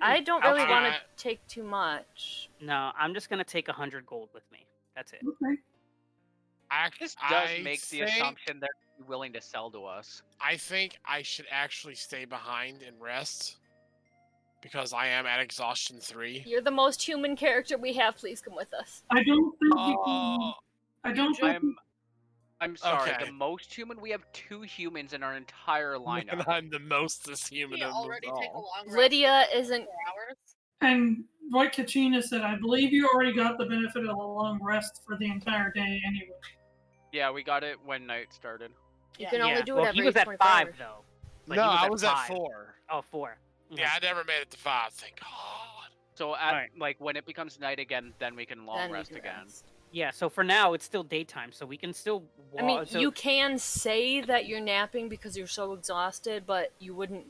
I don't really Okay. want to take too much. No, I'm just gonna take 100 gold with me. That's it. Okay. This does I make the think- assumption they're willing to sell to us. I think I should actually stay behind and rest because I am at exhaustion 3. You're the most human character we have. Please come with us. I don't think you can. Oh, I don't think. I'm sorry. Okay. The most human. We have 2 humans in our entire and lineup. I'm the mostest human We of already them take a all. long rest Lydia for isn't. 4 hours. And what Kachina said, I believe you already got the benefit of a long rest for the entire day anyway. Yeah, we got it when night started. You Yeah. can only yeah. do it well, every he was at 24 5 hours. though. But No, he I was at 5. 4. Oh, 4. Okay. Yeah, I never made it to 5. Thank God. So at Alright. like when it becomes night again, then we can long Then we rest can again. rest. Yeah. So for now, it's still daytime, so we can still. I mean, so, you can say that you're napping because you're so exhausted, but you wouldn't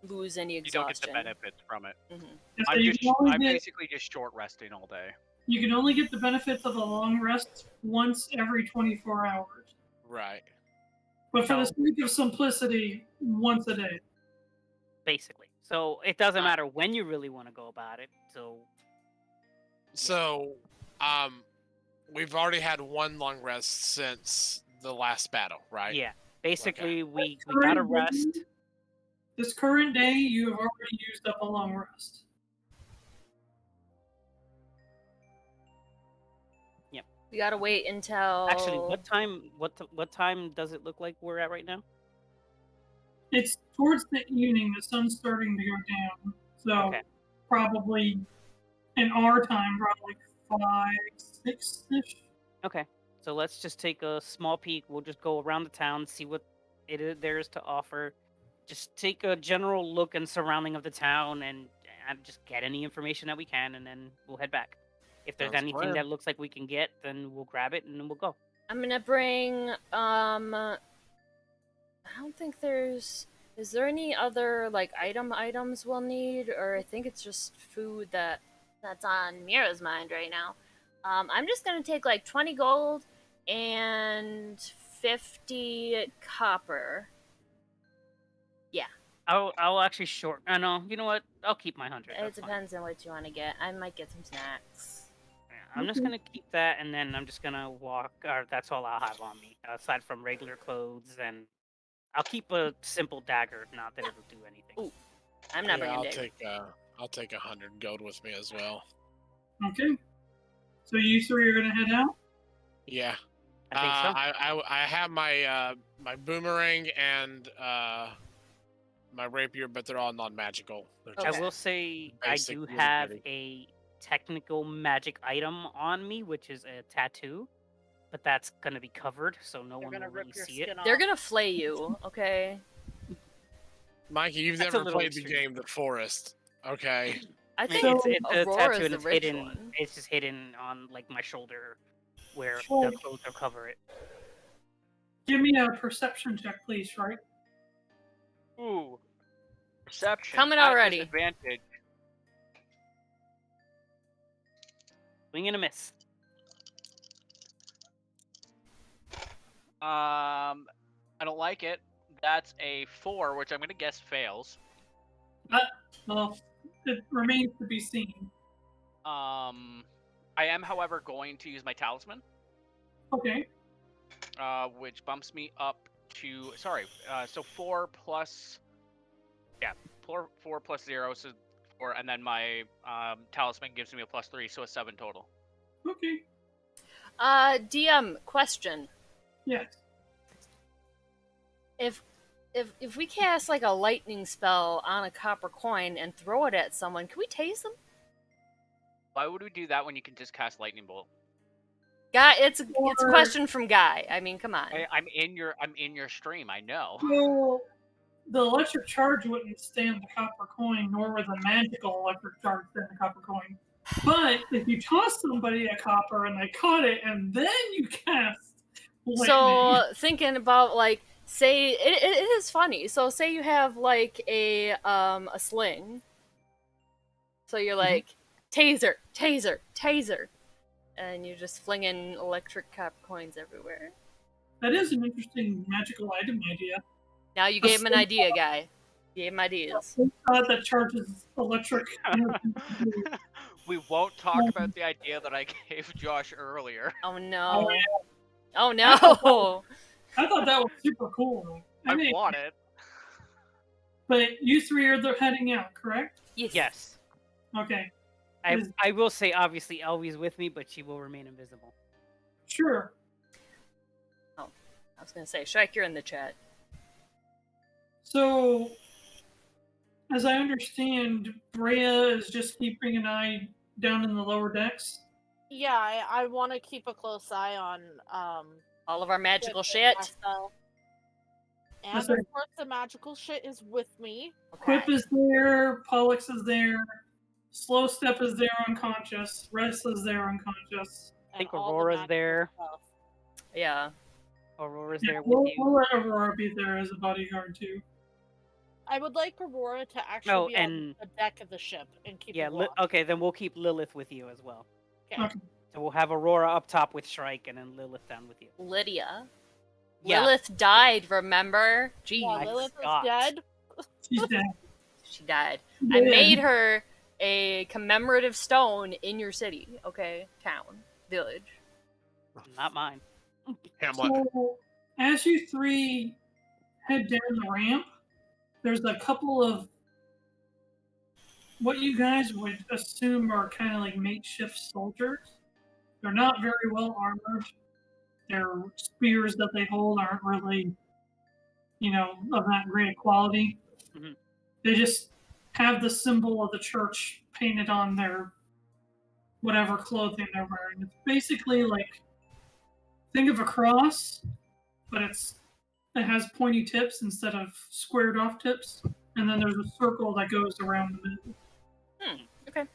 lose any You don't get exhaustion. the benefits from it. Mhm. So I'm you just, can only I'm get- basically just short resting all day. You can only get the benefits of a long rest once every 24 hours. Right. But for No. the sake of simplicity, once a day. basically. So it doesn't Alright. matter when you really want to go about it. So So, we've already had 1 long rest since the last battle, right? yeah, basically we Sorry, got a Brittany. rest. This current day, you have already used up a long rest. We gotta wait until. Actually, what time? What time does it look like we're at right now? It's towards the evening. The sun's starting to go down. So Okay. probably in our time, probably 5, 6-ish. Okay. So let's just take a small peek. We'll just go around the town, see what there is to offer. Just take a general look and surrounding of the town, and just get any information that we can, and then we'll head back. If there's Sounds anything plan. that looks like we can get, then we'll grab it and then we'll go. I'm gonna bring. I don't think there's. Is there any other like items we'll need, or I think it's just food that's on Mirra's mind right now. I'm just gonna take like 20 gold and 50 copper. I'll actually short. I know. You know what? I'll keep my 100. It That's fine. depends on what you want to get. I might get some snacks. Yeah, I'm just gonna keep that, and then I'm just gonna walk. Or that's all I'll have on me, aside from regular clothes, and I'll keep a simple dagger. Not that it'll do anything. Ooh. I'm not bringing I'll dagger. I'll take 100 gold with me as well. Okay. So you three are going to head out? Yeah. I think so. I have my my boomerang and my rapier, but they're all non-magical. They're Okay. I will say I basic, do really have pretty. a technical magic item on me, which is a tattoo, but that's gonna be covered, so no They're one gonna will rip really your see it. skin off. They're gonna flay you, okay? Mikey, you've That's a never little played the extreme. game The Forest, okay? I think So- It's a Aurora tattoo is and the it's rich hidden. one. It's just hidden on like my shoulder, where Sure. the clothes will cover it. Give me a perception check, please, right? Ooh. Perception. Coming at already. Disadvantage. Swing and a miss. I don't like it. That's a 4, which I'm gonna guess fails. Well, it remains to be seen. I am, however, going to use my talisman, Okay. which bumps me up to so 4 plus 4 plus 0, so 4, and then my talisman gives me a +3, so a 7 total. Okay. DM question. Yes. If we cast like a lightning spell on a copper coin and throw it at someone, can we tase them? Why would we do that when you can just cast lightning bolt? Guy, it's a Or- question from Guy. I mean, come on. I'm in your stream. I know. Well, the electric charge wouldn't stand the copper coin, nor would the magical electric charge stand the copper coin. But if you toss somebody a copper and they caught it, and then you cast lightning, So thinking about like, say it is funny. So say you have like a sling. So you're like taser, taser, taser, and you're just flinging electric copper coins everywhere. that is an interesting magical item idea. Now you gave him an idea, Guy. You gave him ideas. That charges electric energy. We won't talk about the idea that I gave Josh earlier. Oh no! Oh, yeah. Oh no! I thought that was super cool. I mean, want it. but you three are heading out, correct? Yes. Okay. I will say, obviously, Elvie's with me, but she will remain invisible. Sure. I was gonna say, Shrike, you're in the chat. So, as I understand, Breya is just keeping an eye down in the lower decks. Yeah, I want to keep a close eye on All of our magical Quip shit. and Marcel. And That's of right. course, the magical shit is with me. Quip is there, Pollux is there, Slow Step is there unconscious, Rest is there unconscious. I think and all the Aurora's magical there. stuff. Yeah. Aurora's Yeah, there we'll, with you. we'll let Aurora be there as a bodyguard too. I would like Aurora to actually Oh, be on and- the deck of the ship and keep Yeah, a watch. okay, then we'll keep Lilith with you as well. Okay. Okay. So we'll have Aurora up top with Shrike, and then Lilith down with you. Lydia. Yeah. Lilith died, remember? Jeez. Yeah, I Lilith forgot. is dead. She's dead. She died. I Yeah. made her a commemorative stone in your city, okay? Town. Village. Not mine. Hamlet. So, as you three head down the ramp, there's a couple of what you guys would assume are kind of like makeshift soldiers. They're not very well armored. Their spears that they hold aren't really, of that great quality. Mhm. They just have the symbol of the church painted on their whatever clothing they're wearing. It's basically like, think of a cross, but it has pointy tips instead of squared off tips, and then there's a circle that goes around the middle. Okay.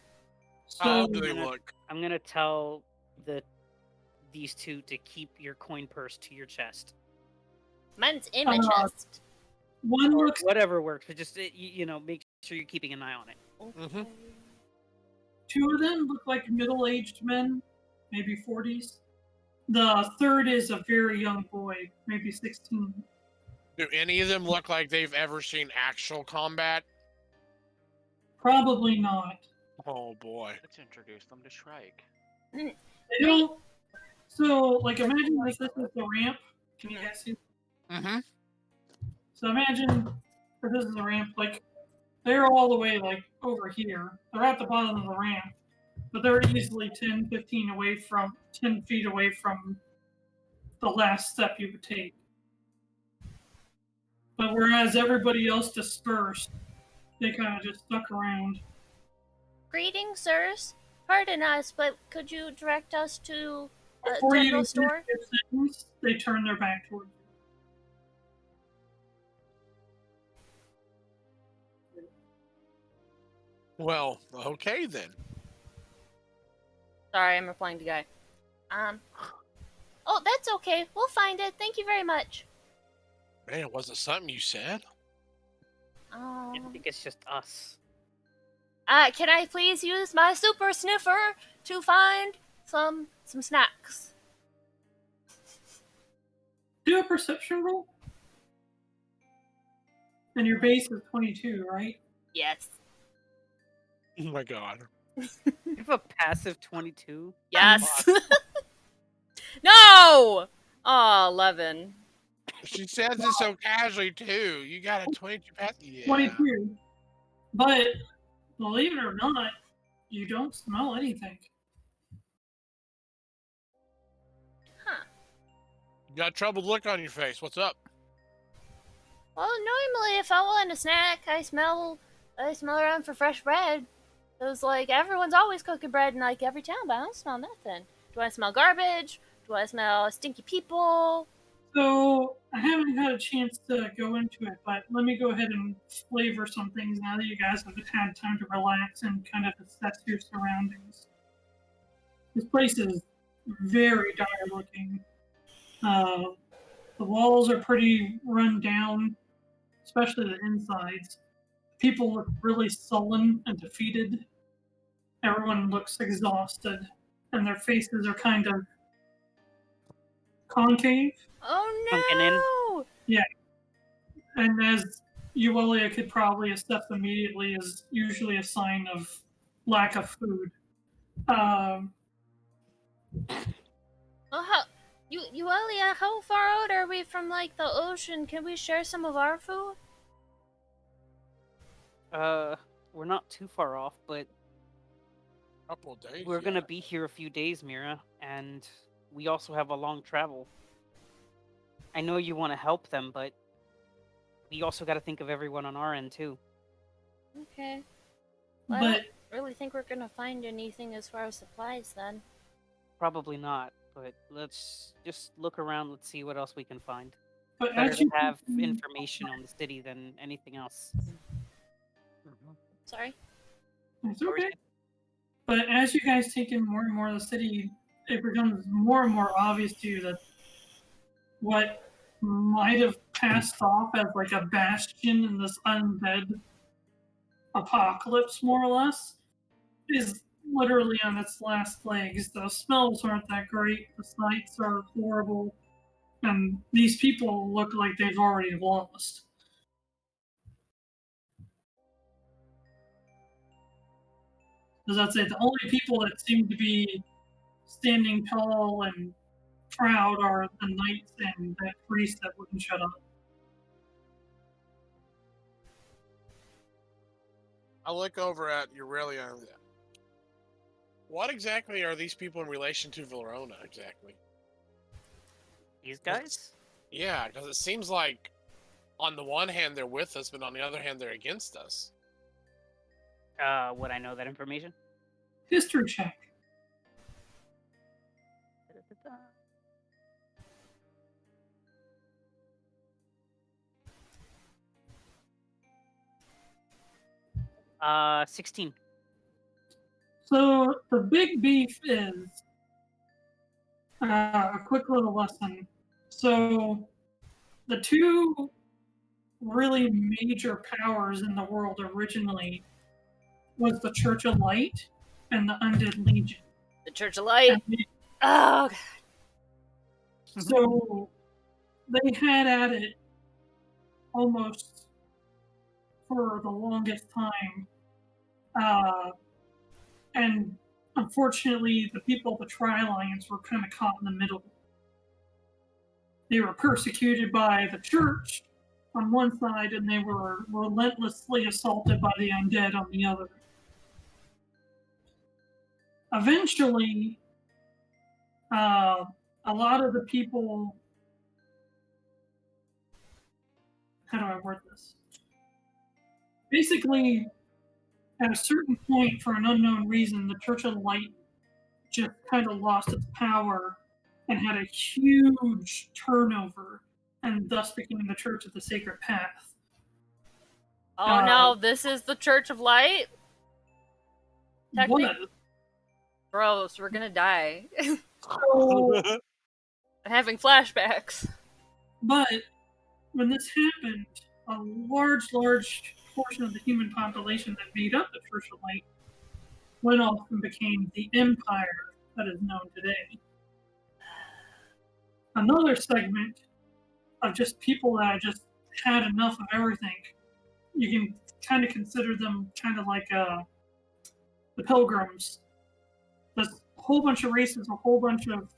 How So do they gonna- look? I'm gonna tell these two to keep your coin purse to your chest. Mine's in my Uh, chest. one Or looks, whatever works, but just make sure you're keeping an eye on it. Mhm. two of them look like middle-aged men, maybe 40s. The third is a very young boy, maybe 16. Do any of them look like they've ever seen actual combat? Probably not. Oh boy. Let's introduce them to Shrike. They don't. So, like, imagine this is the ramp. Can you guys see? Mm-hmm. So imagine that this is a ramp. Like, they're all the way like over here. They're at the bottom of the ramp, but they're easily 10 feet away from the last step you would take. But whereas everybody else dispersed, they kind of just stuck around. Greetings, sirs. Pardon us, but could you direct us to a Before you general finish store? your sentence, they turn their back towards you. Well, okay then. Sorry, I'm replying to Guy. Oh, that's okay. We'll find it. Thank you very much. Man, was it something you said? I think it's just us. Can I please use my super sniffer to find some snacks? Do a perception roll. And your base is 22, right? Yes. Oh my god. You have a passive 22. Yes. No! Oh, 11. She says it so casually too. You got a 22 pass? Yeah. 22. But believe it or not, you don't smell anything. Huh. You got a troubled look on your face. What's up? Well, normally if I want a snack, I smell around for fresh bread. It was like everyone's always cooking bread in like every town, but I don't smell nothing. Do I smell garbage? Do I smell stinky people? So I haven't had a chance to go into it, but let me go ahead and flavor some things now that you guys have had time to relax and kind of assess your surroundings. This place is very dire looking. The walls are pretty run down, especially the insides. People look really sullen and defeated. Everyone looks exhausted, and their faces are kind of concave. Sunken in. Oh no! And as Yuelia could probably assess immediately, is usually a sign of lack of food. Well, Yuelia, how far out are we from like the ocean? Can we share some of our food? We're not too far off, but Couple of days. we're gonna be here a few days, Mirra, and we also have a long travel. I know you want to help them, but we also got to think of everyone on our end too. Okay. Well, I But don't really think we're gonna find anything as far as supplies then. Probably not, but let's just look around. Let's see what else we can find. but Better as to you have information on the city than anything else. Sorry. it's okay. But as you guys take in more and more of the city, it becomes more and more obvious to you that what might have passed off as like a bastion in this undead apocalypse, more or less, is literally on its last legs. The smells aren't that great, the sights are horrible, and these people look like they've already lost. As I'd say, the only people that seem to be standing tall and proud are the knights and that priest that wouldn't shut up. I look over at Yuelia. What exactly are these people in relation to Verona, exactly? These guys? Yeah, because it seems like on the one hand they're with us, but on the other hand they're against us. Would I know that information? History check. 16. So the big beef is a quick little lesson. So the two really major powers in the world originally was the Church of Light and the Undead Legion. The Church of Light. And they- Oh, so they had at it almost for the longest time. And unfortunately, the people of the Tri-Alliance were kind of caught in the middle. They were persecuted by the church on one side, and they were relentlessly assaulted by the undead on the other. Eventually, a lot of the people... How do I word this? Basically, at a certain point, for an unknown reason, the Church of Light just kind of lost its power and had a huge turnover, and thus became the Church of the Sacred Path. oh no, this is the Church of Light? One Technically, of gross, we're gonna die. so, I'm having flashbacks. but when this happened, a large portion of the human population that made up the Church of Light went off and became the Empire that is known today. Another segment of just people that just had enough of everything. You can kind of consider them kind of like the Pilgrims. There's a whole bunch of races, a whole bunch of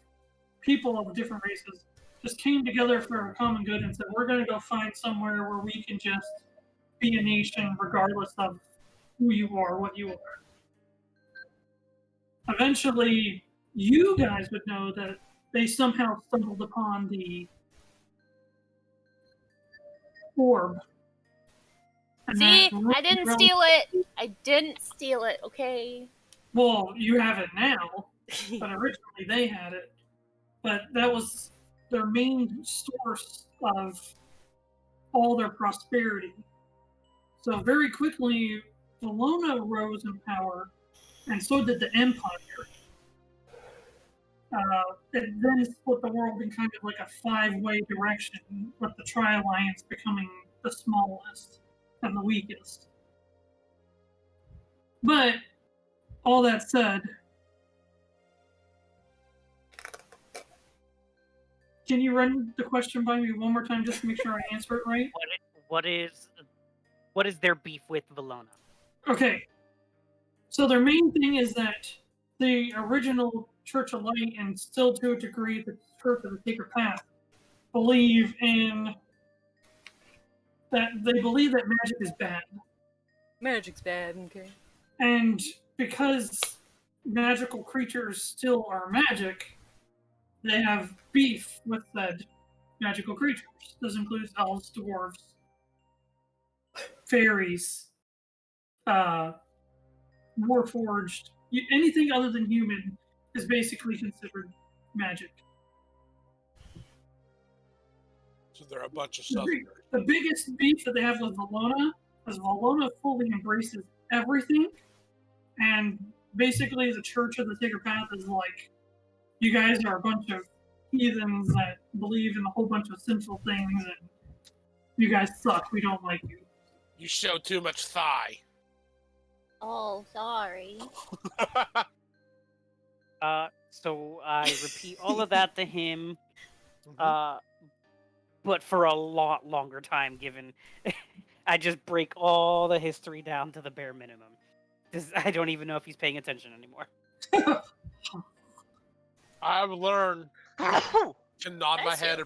people of different races just came together for a common good and said, we're going to go find somewhere where we can just be a nation regardless of who you are, what you are. Eventually, you guys would know that they somehow stumbled upon the orb. And See, that really I didn't really- steal it. I didn't steal it, okay? Well, you have it now, but originally they had it. But that was their main source of all their prosperity. So very quickly, Verona rose in power, and so did the Empire. It then split the world in kind of like a five-way direction, with the Tri-Alliance becoming the smallest and the weakest. But, all that said, can you run the question by me one more time just to make sure I answer it right? What is their beef with Valona? Okay. So their main thing is that the original Church of Light, and still to a degree the Church of the Sacred Path, believe in that they believe that magic is bad. Magic's bad, okay. And because magical creatures still are magic, they have beef with said magical creatures. This includes elves, dwarves, fairies, warforged. Anything other than human is basically considered magic. So they're a bunch of The, southerners. the biggest beef that they have with Valona is Valona fully embraces everything, and basically the Church of the Sacred Path is like, you guys are a bunch of heathens that believe in a whole bunch of sinful things, and you guys suck. We don't like you. You show too much thigh. Oh, sorry. So I repeat all of that to him, but for a lot longer time, given I just break all the history down to the bare minimum. I don't even know if he's paying attention anymore. I've learned to nod my Bless head you.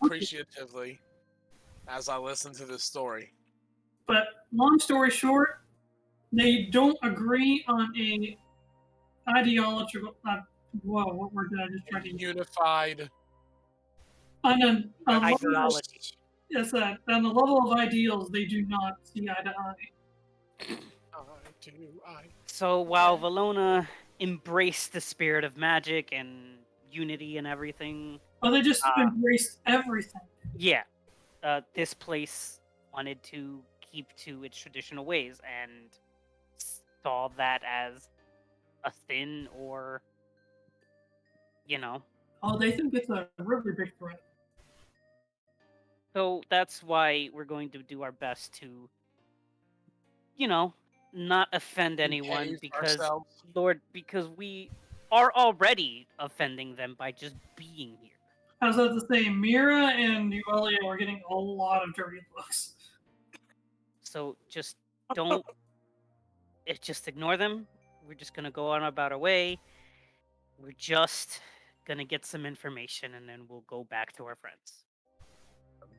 They don't agree on a ideological. Whoa, what word did I just try to use? Unified. On a level, Ideology. yes, on the level of ideals, they do not see eye to eye. So while Valona embraced the spirit of magic and unity and everything, Oh, they just embraced everything. yeah, this place wanted to keep to its traditional ways and saw that as a sin or, you know. Oh, they think it's a really big threat. So that's why we're going to do our best to, you know, not offend anyone Behave because, ourselves. Lord, because we are already offending them by just being here. I was about to say, Mirra and Yuelia are getting a lot of dirty looks. So just don't, just ignore them. We're just gonna go on about our way. We're just gonna get some information and then we'll go back to our friends.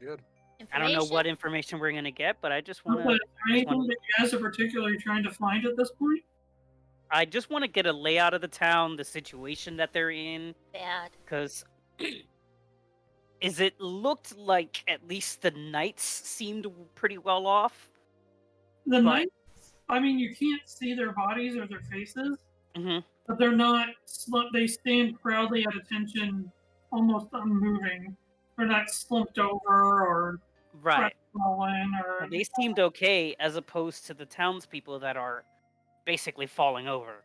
Good. I don't know what information we're gonna get, but I just want Is there to. anything that you guys are particularly trying to find at this point? I just want to get a layout of the town, the situation that they're in, Bad. because it looked like at least the knights seemed pretty well off. The But- knights, I mean, you can't see their bodies or their faces, Mm-hmm. but they're not. They stand proudly at attention, almost unmoving. They're not slumped over or Right. crestfallen or. They seemed okay as opposed to the townspeople that are basically falling over.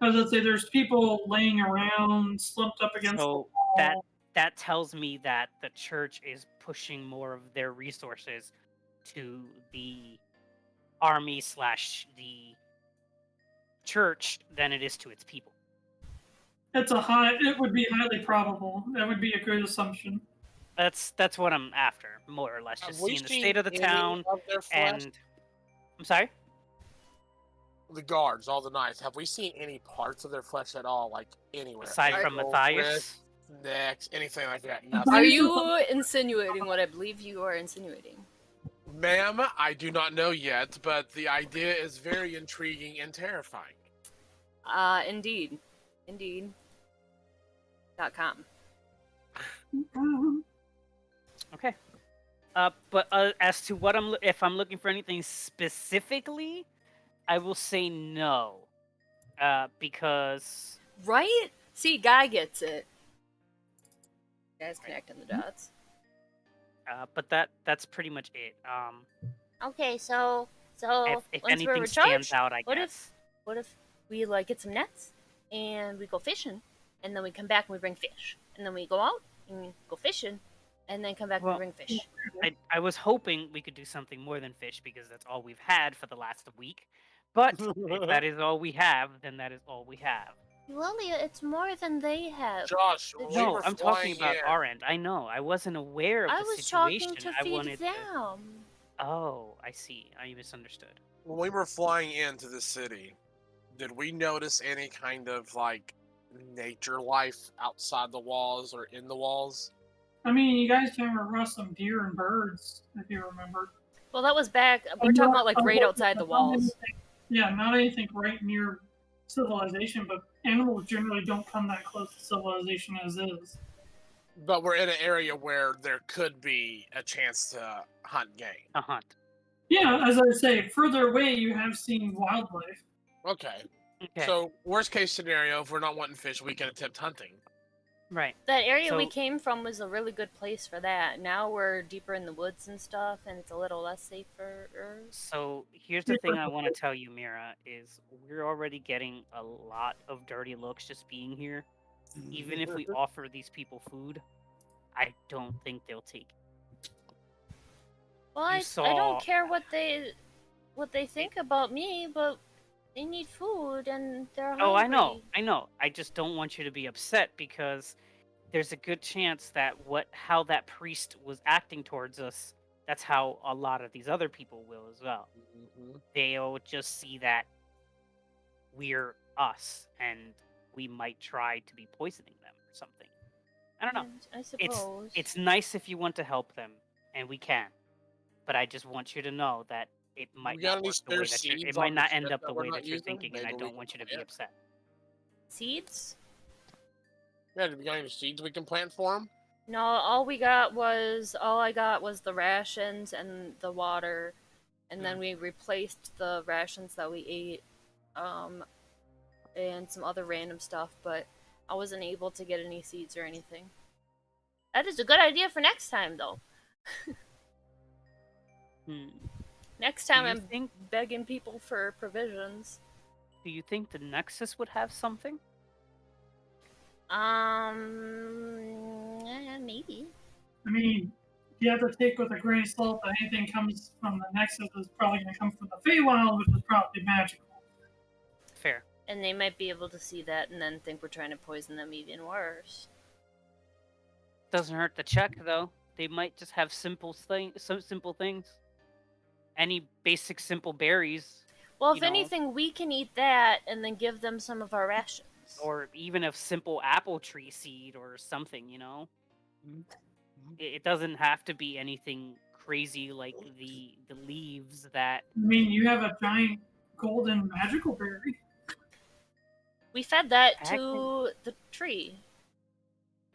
I was gonna say, there's people laying around, slumped up against the So wall. that tells me that the church is pushing more of their resources to the army / the church than it is to its people. It would be highly probable. That would be a good assumption. That's what I'm after, more or less. Just Have we seeing the seen state of the any town of their flesh? and I'm sorry? The guards, all the knights. Have we seen any parts of their flesh at all, like anywhere? Aside from Ankle, Matthias? wrist, necks, anything like that? Nothing. Are you insinuating what I believe you are insinuating? Ma'am, I do not know yet, but the idea is very intriguing and terrifying. Indeed. Indeed. .com. Okay. But as to what if I'm looking for anything specifically, I will say no. Because Right? See, Guy gets it. Guy's connecting the dots. but that's pretty much it. Okay, so If once we're anything stands recharged, out, I what guess. what if we like get some nets and we go fishing, and then we come back and we bring fish, and then we go out and go fishing, and then come back and Well, we bring fish. I was hoping we could do something more than fish because that's all we've had for the last week. But if that is all we have, then that is all we have. Yuelia, it's more than they have. Josh, when we No, were I'm talking flying about in, our end. I know. I wasn't aware of I the was situation. talking to I feed wanted them. Oh, I see. I misunderstood. when we were flying into the city, did we notice any kind of like nature life outside the walls or in the walls? I mean, you guys came across some deer and birds, if you remember. Well, that was back. We're talking about like right outside the walls. Yeah, not anything right near civilization, but animals generally don't come that close to civilization as is. But we're in an area where there could be a chance to hunt game. A hunt. Yeah, as I say, further away you have seen wildlife. Okay. Okay. So, worst case scenario, if we're not wanting fish, we can attempt hunting. Right. That area we So- came from was a really good place for that. Now we're deeper in the woods and stuff, and it's a little less safer. So here's the thing I want to tell you, Mirra, is we're already getting a lot of dirty looks just being here. Even if we offer these people food, I don't think they'll take it. Well, You I saw- don't care what they think about me, but they need food and they're hungry. Oh, I know. I just don't want you to be upset because there's a good chance that how that priest was acting towards us, that's how a lot of these other people will as well. They'll just see that we're us and we might try to be poisoning them or something. I don't know. I suppose. It's nice if you want to help them, and we can. But I just want you to know that it might got not any work the way spare that you're, seeds it on might the not end ship up that the we're way not that you're using? thinking, and I Maybe we don't can want you to be plant? upset. Seeds? Yeah, do we got any seeds we can plant for them? No, all I got was the rations and the water, and then we replaced the rations that we ate, and some other random stuff. But I wasn't able to get any seeds or anything. That is a good idea for next time, though. Next time you I'm think- begging people for provisions. Do you think the Nexus would have something? Maybe. I mean, you have to take with a grain of salt that anything comes from the Nexus is probably going to come from the Feywild, which is probably magical. Fair. And they might be able to see that and then think we're trying to poison them even worse. Doesn't hurt to check though. They might just have some simple things. Any basic simple berries, Well, you if know. anything, we can eat that and then give them some of our rations. or even a simple apple tree seed or something, you know. It doesn't have to be anything crazy like the leaves that. I mean, you have a giant golden magical berry. We fed that Heck, to the tree.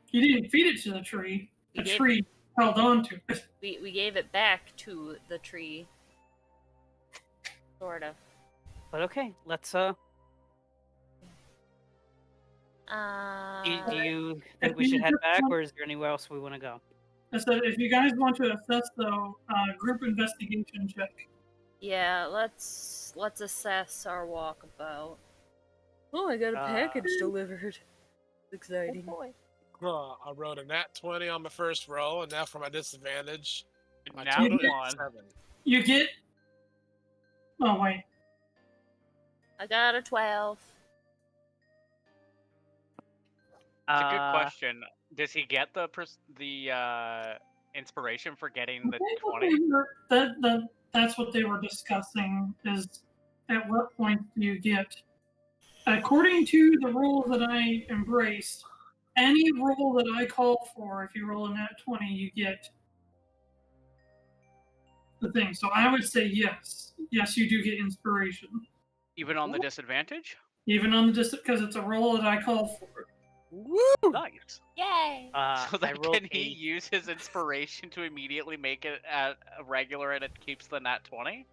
You didn't feed it to the tree. The We gave- tree held on to it. We gave it back to the tree. Sort of. But okay, let's Do you think we should head back, or is there anywhere else we want to go? I said, if you guys want to assess, though, group investigation check. Yeah, let's assess our walkabout. Oh, I got a package delivered. Exciting. Oh boy. I rolled a nat 20 on my first roll, and now for my disadvantage. My Nat total is 1. 7. You get. Oh, wait. I got a 12. It's a good question. Does he get the inspiration for getting the 20? That's what they were discussing, is at what point do you get. According to the rule that I embraced, any roll that I call for, if you roll a nat 20, you get the thing. So I would say yes. Yes, you do get inspiration. Even on the disadvantage? Even on the because it's a roll that I call for. Woo! Nice. Yay! So I then rolled can he use his inspiration to immediately make it at a regular and it keeps the nat 20?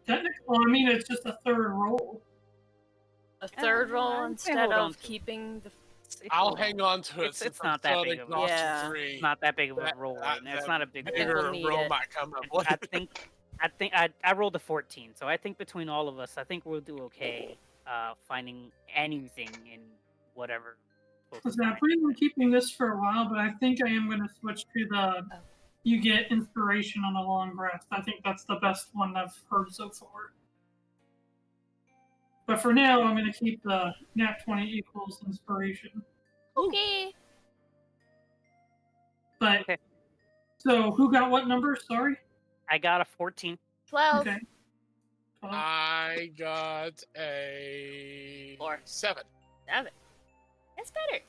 Technically, well, I mean, it's just a third roll. A third roll I'd say instead hold on of to it. keeping the. I'll hang on to it. It's since not I'm that still big of a exhausted Yeah. three. It's not that big of a That- roll right now. It's that not a big roll. bigger we'll need roll it. might come up I later. think I rolled a 14, so I think between all of us, I think we'll do okay finding anything in whatever. So I plan on keeping this for a while, but I think I am going to switch to the you get inspiration on a long rest. I think that's the best one I've heard so far. But for now, I'm going to keep the nat 20 equals inspiration. Okay. But Okay. So who got what number? Sorry. I got a 14. 12. Okay. 12. I got a 4. 7. 7. That's better.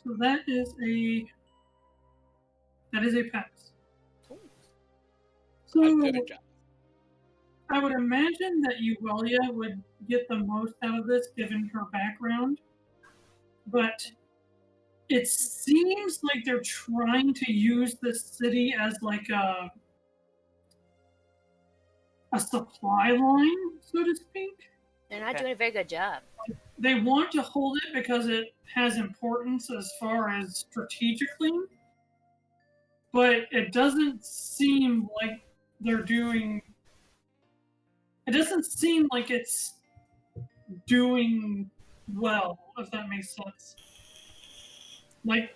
So that is a pass. Ooh. So I did it, guys. I would imagine that Yuelia would get the most out of this given her background, but it seems like they're trying to use this city as like a supply line, so to speak. They're not Okay. doing a very good job. They want to hold it because it has importance as far as strategically, but it doesn't seem like they're doing. It doesn't seem like it's doing well, if that makes sense. Like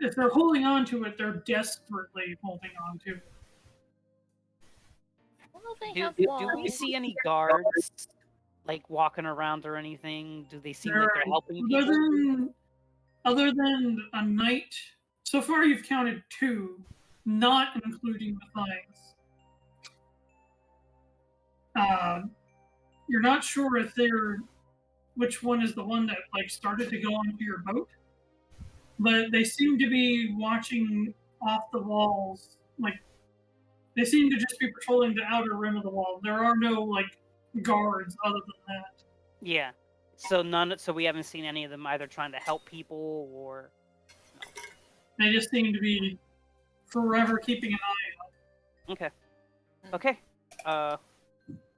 if they're holding on to it, they're desperately holding on to it. Well, they Do have we walls. see any guards like walking around or anything? Do they seem like they're helping Other people? other than a knight, so far you've counted 2, not including the things. You're not sure if which one is the one that like started to go onto your boat, but they seem to be watching off the walls. Like They seem to just be patrolling the outer rim of the wall. There are no like guards other than that. Yeah. So we haven't seen any of them either trying to help people or. They just seem to be forever keeping an eye out. Okay. Okay.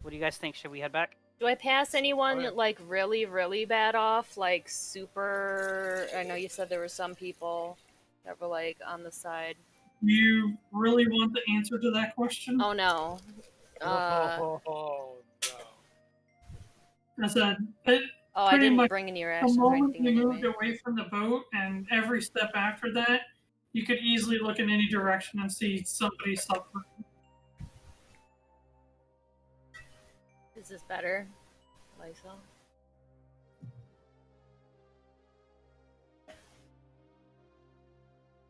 What do you guys think? Should we head back? Do I pass anyone yeah. like really, really bad off? Like super. I know you said there were some people that were like on the side. You really want the answer to that question? Oh no. Oh, no. I said, it, Oh, I pretty didn't much bring any the rations or moment anything you moved anyway. away from the boat, and every step after that, you could easily look in any direction and see somebody suffering. Is this better? Lysol?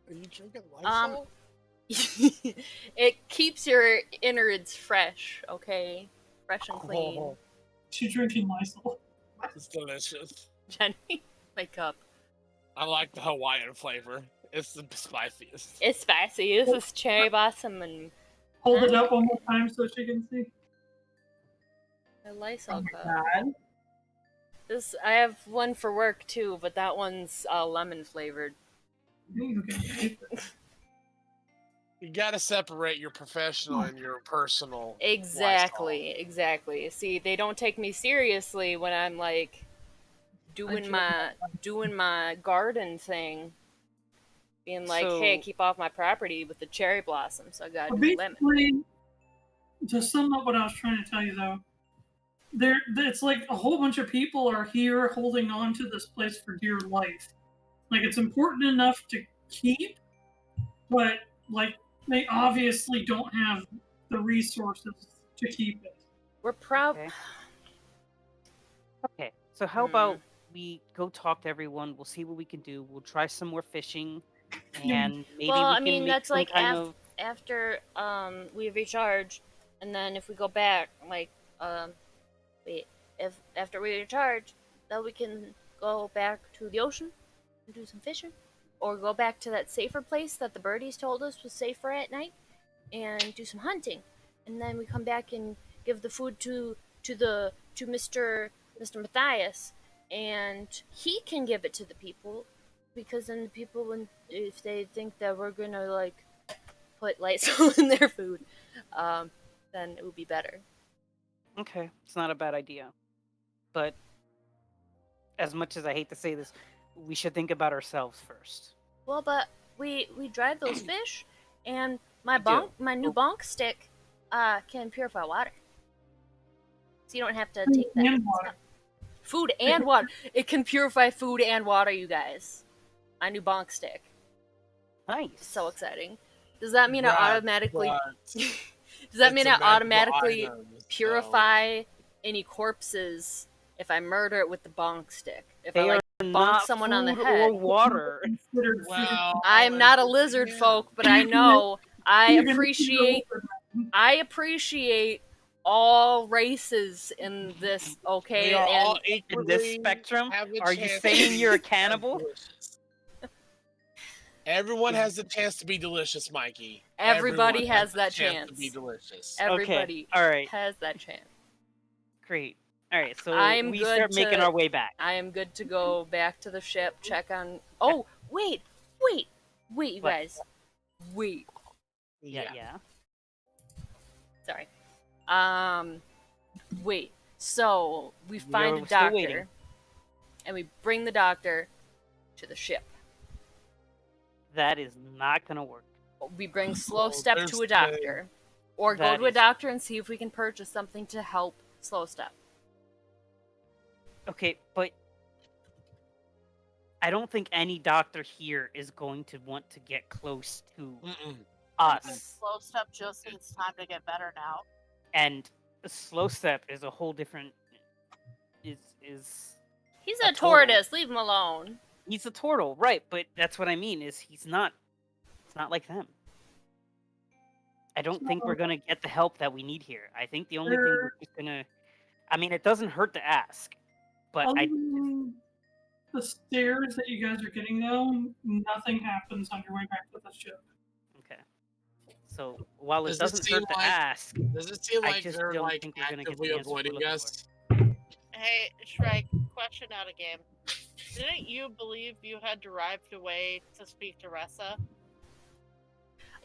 Are you drinking Lysol? It keeps your innards fresh, okay? Fresh and clean. Oh, She's drinking Lysol. it's delicious. Jenny, my cup. I like the Hawaiian flavor. It's the spiciest. It's spicy. This is cherry blossom and Hold it up one more time so she can see. a Lysol cup. God. This I have one for work too, but that one's lemon flavored. Okay. You gotta separate your professional and your personal. Exactly, exactly. See, they don't take me seriously when I'm like doing my garden thing, being like, "Hey, So- keep off my property with the cherry blossoms." So I gotta Well, do lemon. basically, to sum up what I was trying to tell you, though, it's like a whole bunch of people are here holding on to this place for dear life. Like, it's important enough to keep, but, like, they obviously don't have the resources to keep it. We're proud. Okay. Okay. So how about we go talk to everyone? We'll see what we can do. We'll try some more fishing, and maybe Well, we I can mean, make that's some like kind of. after we recharge, and then if we go back, like if after we recharge, then we can go back to the ocean and do some fishing, or go back to that safer place that the birdies told us was safer at night, and do some hunting, and then we come back and give the food to Mr. Matthias, and he can give it to the people, because then the people, if they think that we're gonna like put Lysol in their food, then it would be better. Okay, it's not a bad idea, but as much as I hate to say this, we should think about ourselves first. Well, but we dried those fish, and my do. new bonk stick can purify water, so you don't have to take that And water. stuff. Food and water. It can purify food and water, you guys. My new bonk stick. Nice. So exciting. Does that mean I Right, automatically? but Does that it's mean a I magical automatically item, so- purify any corpses if I murder it with the bonk stick? If They I like are bonk not someone on the food head? or water. Considered Well, I'm not a it's- lizard yeah. folk, but I know I Even if you appreciate go- I appreciate all races in this, okay? We are all And In equally this spectrum, have a are you chance saying to you're a be cannibal? delicious. Everyone has the chance to be delicious, Mikey. Everybody Everyone has the that chance chance. to be delicious. everybody all right. has that chance. Great. All right, so I'm we good start making to- our way back. I am good to go back to the ship, check on. Oh, wait, you What? guys. Wait. Yeah. Sorry. Wait. So we find are a still waiting. doctor, and we bring the doctor to the ship. That is not gonna work. We bring Slow Oh, Step there's to a the- doctor, or go That to a is- doctor and see if we can purchase something to help Slow Step. Okay, but I don't think any doctor here is going to want to get close to Mm-mm. us. Slow Step just needs time to get better now. And a slow step is a whole different. Is He's A a turtle. tortoise. Leave him alone. he's a turtle, right? But that's what I mean. Is he's not. It's not like them. I don't think we're gonna get the help that we need here. I think the only thing we're just gonna. I mean, it doesn't hurt to ask, but Other I. than the stairs that you guys are getting, though, nothing happens on your way back to the ship. Okay. So while it Does it doesn't seem hurt to like- ask, Does it seem I like just they're don't like think we're gonna get actively the answer we're avoiding looking us? Hey, Shrike, question out of game. Didn't you believe you had derived a way to speak to Ressa?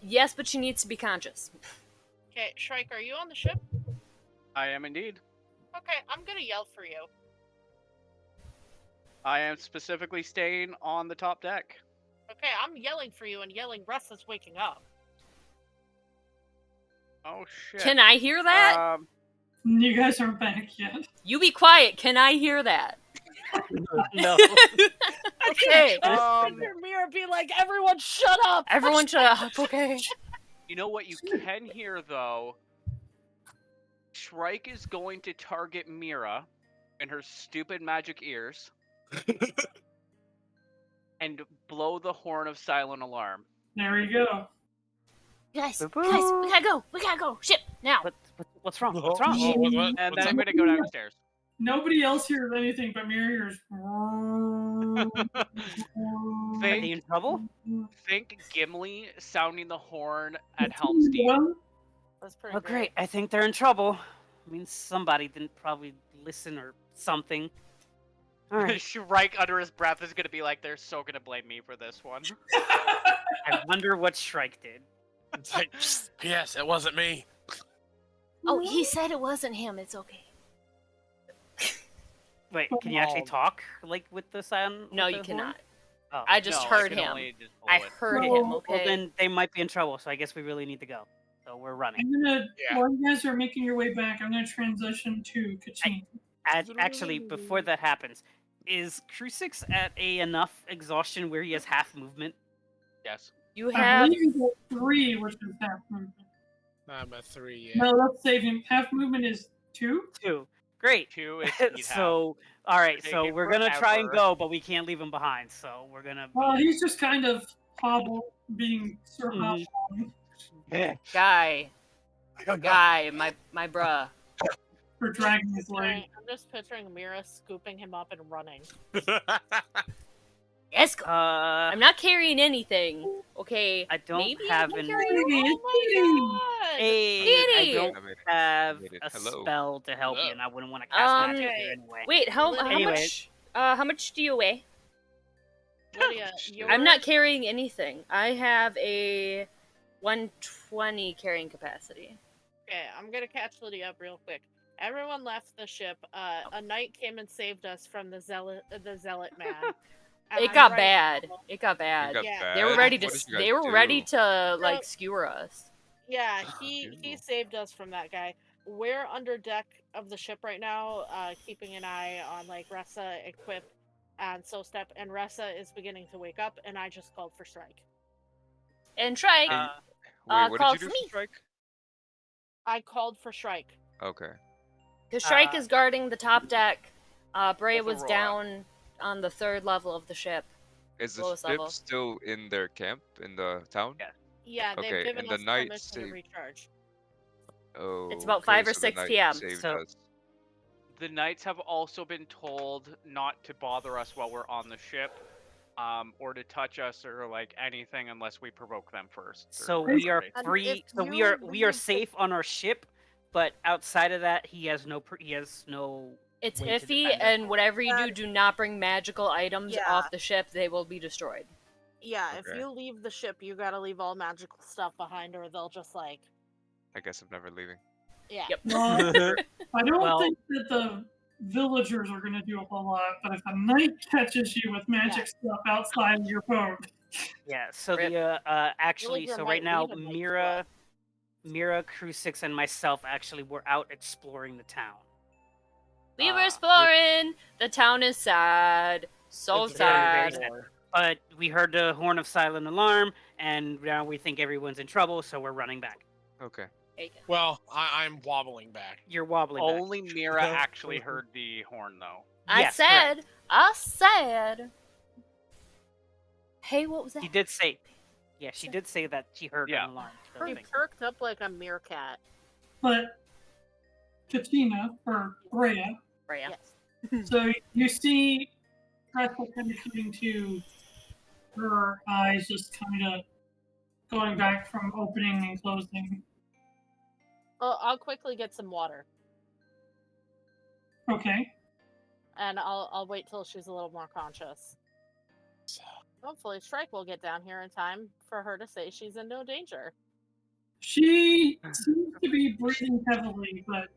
Yes, but she needs to be conscious. Okay, Shrike, are you on the ship? I am indeed. Okay, I'm gonna yell for you. I am specifically staying on the top deck. Okay, I'm yelling for you and yelling Ressa's waking up. Oh shit. Can I hear that? You guys aren't back yet. You be quiet. Can I hear that? no. Okay. Picture Mirra be like, everyone shut up! Everyone shut up, okay? You know what you can hear though? Shrike is going to target Mirra in her stupid magic ears and blow the horn of silent alarm. There you go. Guys, Boo-boo. we gotta go. We gotta go. Ship, now. What's wrong? What's wrong? Oh, And what's then I'm up? gonna go downstairs. Nobody else hears anything, but Mirra hears. Are they in trouble? Think Gimli sounding the horn at Helm's Deep. Well, That's pretty Oh, great. I think they're in trouble. I mean, somebody didn't probably listen or something. All right. Shrike under his breath is gonna be like, they're so gonna blame me for this one. I wonder what Shrike did. It's like, "Psst, P.S. It wasn't me. Oh, he said it wasn't him. It's okay. Wait, can you actually Oh. talk like with the sound? No, with you the horn? cannot. Oh. I just No, heard I can him. only just blow I it. heard Well, him, Well, okay? then they might be in trouble, so I guess we really need to go. So we're running. I'm gonna, Yeah. while you guys are making your way back, I'm gonna transition to Kachina. Actually, before that happens, is Crusix at a enough exhaustion where he has half movement? Yes. You I have... believe he's at 3, which is half movement. I'm a 3, yeah. No, let's save him. Half movement is 2. 2. Great. 2 is speed half. So, all right. So Taking we're gonna try and forever. go, but we can't leave him behind. So we're gonna. Well, he's just kind of hobble, being Sir Mhm. Hobble Guy. Guy, my bruh. for dragging his leg. I'm just picturing Mirra scooping him up and running. Yes, go. Uh, I'm not carrying anything, okay? I don't Maybe have I'm an. carrying- Oh my god! I Pedi! don't have made it. a Hello. spell to help you, Hello. and I wouldn't want to cast magic Okay. here anyway. Wait, how Anyway. much do you weigh? Lydia, I'm not carrying anything. I have a 120 carrying capacity. Okay, I'm gonna catch Lydia up real quick. Everyone left the ship. A knight came and saved us from the zealot man. And It I'm got ready- bad. It got It bad. got Yeah. They were bad? ready to. What did you guys They were ready do? to like skewer us. Yeah, Oh, he dude. saved us from that guy. We're under deck of the ship right now, keeping an eye on like Ressa, Equip, and So Step. And Ressa is beginning to wake up, and I just called for Shrike. And Shrike, Uh, Wait, what called did you for do, me. Strike? I called for Shrike. Okay. because Shrike uh, is guarding the top deck. Breya With was Aurora. down on the 3rd level of the ship. Is the Lowest ship level. still in their camp in the town? Yeah. Yeah, they've Okay, given and the us knight permission to saved- recharge. Oh. about okay, 5 or so the 6 knight p.m., saved so- us. The knights have also been told not to bother us while we're on the ship, or to touch us or like anything unless we provoke them first. or So we are something. And free. if So we you are leave the- safe on our ship, but outside of that, he has no. It's way to iffy, defend and us. whatever you do, do not bring magical items Yeah. off the ship. They will be destroyed. Yeah, if Okay. you leave the ship, you gotta leave all magical stuff behind, or they'll just like, I guess I'm never leaving. yeah. Yep. Well, I don't Well- think that the villagers are going to do a whole lot, but if a knight catches you with magic stuff outside of your boat, Yeah. So Rip. the actually, Villager so right might now, lead a knight to Mirra, Crusix, and myself actually were out exploring the town. We were Uh, exploring. The town is sad. So It's very, very sad. sad. But we heard the horn of silent alarm, and now we think everyone's in trouble, so we're running back. Okay. Well, I'm wobbling back. You're wobbling back. Only Mirra actually heard the horn though. Yes, correct. I said. Hey, what was that? She did say. Yeah, she did say that she heard Yeah. an alarm. so Pretty thank you. perked up like a meerkat. but Kachina or Breya. Breya. Yes. So you see Ressa kind of coming to her eyes, just kind of going back from opening and closing. I'll quickly get some water, Okay. and I'll wait till she's a little more conscious. Hopefully, Shrike will get down here in time for her to say she's in no danger. She seems to be breathing heavily, but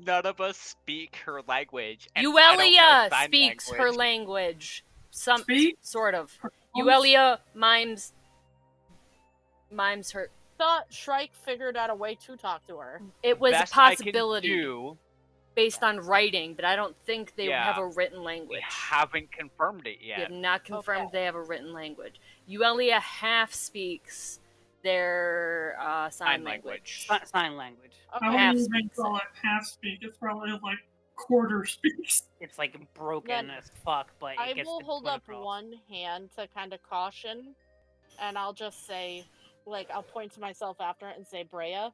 None of us speak her language. And I don't know Yuelia sign speaks her language. Some Speak? sort of. her Yuelia mimes her. Thought Shrike figured out a way to talk to her. It was Best a possibility I can do, based on writing, but I don't think they Yeah. have a written we language. haven't confirmed it We yet. have not confirmed Okay. they have a written language. Yuelia half speaks their sign language. Sign language. I Okay. wouldn't Half even speaks call it half speak. It's probably like quarter speaks. It's like broken Then as fuck, but I it gets will the hold point up across. one hand to kind of caution, and I'll just say, like, I'll point to myself after it and say, Breya.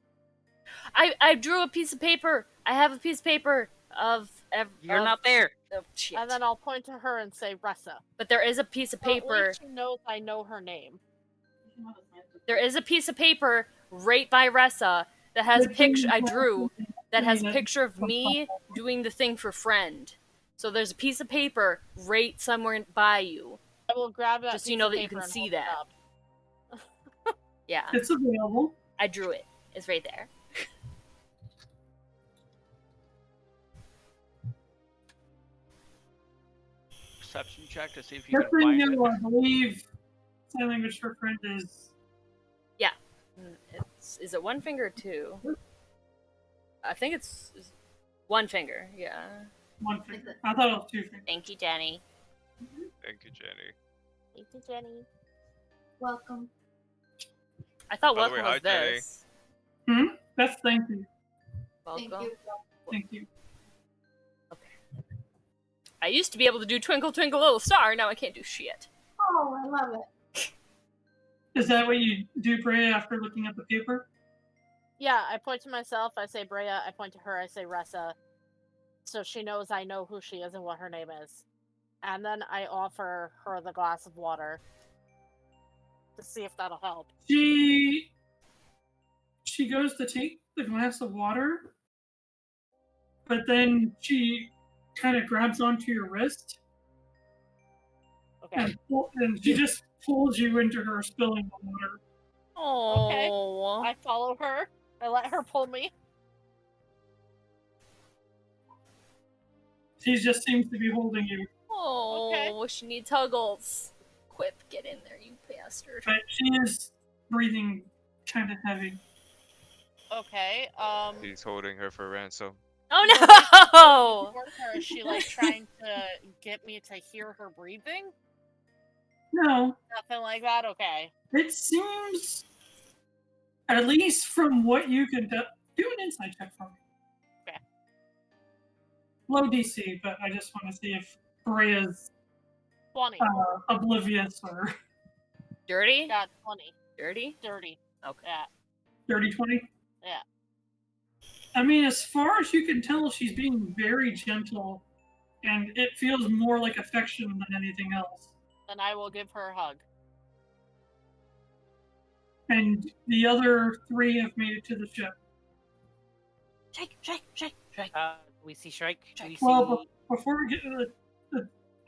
I drew a piece of paper. I have a piece of paper of. You're not there. Oh, shit. And then I'll point to her and say, Ressa. But there is a piece of So at paper. least she knows I know her name. There is a piece of paper right by Ressa that has a picture I drew that has a picture of me doing the thing for friend. So there's a piece of paper right somewhere by you. I will grab that Just so you piece know of that you paper can and see hold it that. up. Yeah, It's available. I drew it. It's right there. Perception check to see if you Just can so find you it. know, I believe sign language for friend is Is it one finger or two? I think it's one finger. Yeah. one finger. I thought it was two fingers. Thank you, Jenny. Thank you, Jenny. Thank you, Jenny. Welcome. I thought By the welcome way, was hi, Jenny. this. That's thank you. Welcome. Thank you. Thank you. I used to be able to do Twinkle Twinkle Little Star. Now I can't do shit. Oh, I love it. Is that what you do, Breya, after looking at the paper? Yeah, I point to myself, I say Breya, I point to her, I say Ressa. So she knows I know who she is and what her name is. And then I offer her the glass of water to see if that'll help. She goes to take the glass of water, but then she kind of grabs onto your wrist Okay. and she just pulls you into her, spilling the water. Oh. I follow her. I let her pull me. She just seems to be holding you, Oh, she needs huggles. Quip, get in there, you bastard. but she is breathing kind of heavy. Okay, He's holding her for ransom. Oh no! Or is she like trying to get me to hear her breathing? No, Nothing like that? Okay. it seems, at least from what you can do an insight check for me. Okay. Low DC, but I just want to see if Breya's 20. oblivious or Dirty? Got 20. Dirty? Dirty. Okay. Yeah. dirty 20. Yeah. I mean, as far as you can tell, she's being very gentle, and it feels more like affection than anything else. Then I will give her a hug. And the other three have made it to the ship. Shrike, Shrike, Shrike, Shrike. We see Shrike. Do we see? Well, before we get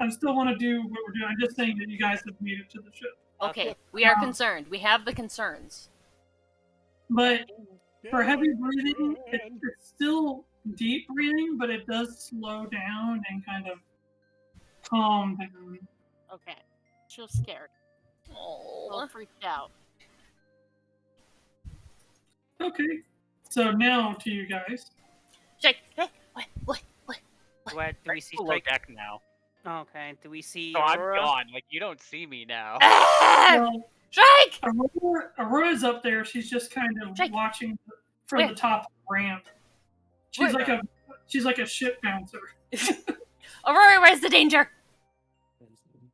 I still want to do what we're doing. I'm just saying that you guys have made it to the ship. Okay, we are concerned. We have the concerns. But for heavy breathing, it's still deep breathing, but it does slow down and kind of calm down. Okay. She was scared. A Oh. little freaked out. Okay. So now to you guys. Shrike, Shrike, what? Do we see Below Shrike? deck now. Okay. Do we see So I'm Aurora? gone. Like, you don't see me now. Ah! Well, Shrike! Aurora's up there. She's just kind of Shrike. watching from Where? the top of the ramp. She's Where? like a ship bouncer. Aurora, where's the danger?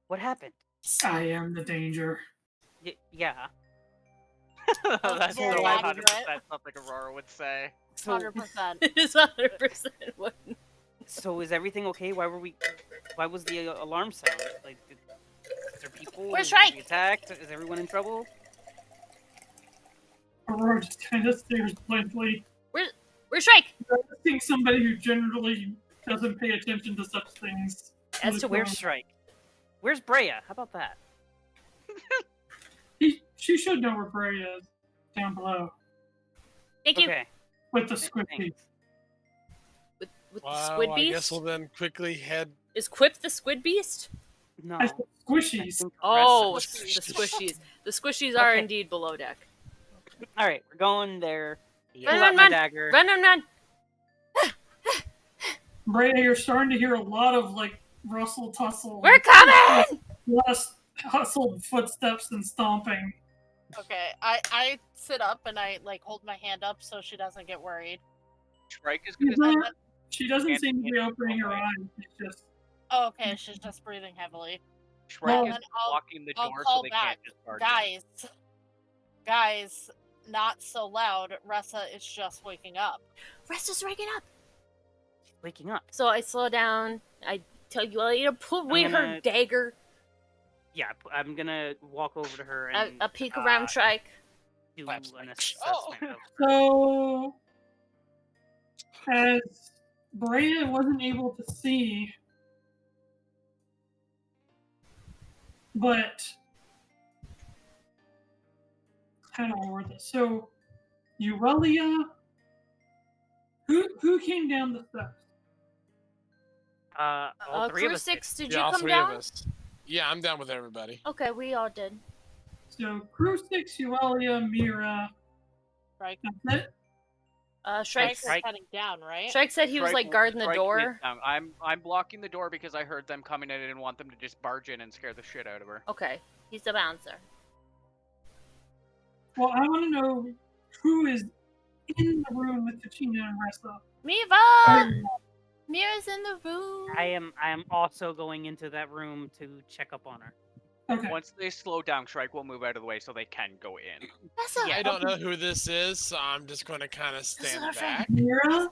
What happened? I am the danger. Yeah. That's very so 100% accurate. something Aurora would say. So, 100%. It is 100% what. so is everything okay? Why was the alarm sound? Like, is there people? Where's Were we Shrike? attacked? Is everyone in trouble? Aurora just kind of stares blankly. Where's Shrike? Seeing somebody who generally doesn't pay attention to such things. As to where's Shrike? Where's Breya? How about that? She should know where Breya is. Down below. Thank you. Okay. With the squid Thanks. beast. With the Wow, squid I beast? guess we'll then quickly head. Is Quip the squid beast? No. I said squishies. Oh, the Squishies. squishies. The squishies are Okay. indeed below deck. All right, we're going there. Yeah. Pull Run, out my run, dagger. Run. Breya, you're starting to hear a lot of like rustle tussle. We're coming! Less hustled footsteps and stomping. Okay, I sit up and I like hold my hand up so she doesn't get worried. Shrike is She's gonna. not- She doesn't seem to be opening her eyes. She's just Oh, okay, she's just breathing heavily. Shrike Well, is then I'll- blocking the I'll door call so they back. can't just barge in. Guys, not so loud. Ressa is just waking up. Resta's waking up. Waking up. So I slow down. I tell Yuelia to put away her gonna- dagger. Yeah, I'm gonna walk over to her A and peek around Shrike. do Flaps an like, assessment of her. so. As Breya wasn't able to see, but how do I word this? So, Yuelia, who came down the steps? All three of us did. Crusix, did Yeah, you all come three down? of us. Yeah, I'm down with everybody. Okay, we all did. So, Crusix, Yuelia, Mirra. Right? That's it. Shrike. Shrike's heading down, right? Shrike said he was Shrike like w- guarding the Shrike door. is down. I'm blocking the door because I heard them coming in and didn't want them to just barge in and scare the shit out of her. Okay, he's the bouncer. Well, I want to know who is in the room with Kachina and Ressa. Miva! Mirra's in the room. I am also going into that room to check up on her. Okay. Once they slow down, Shrike will move out of the way so they can go in. Ressa! Yeah. I don't know who this is, so I'm just going to kind of our stand friend. back. Mirra,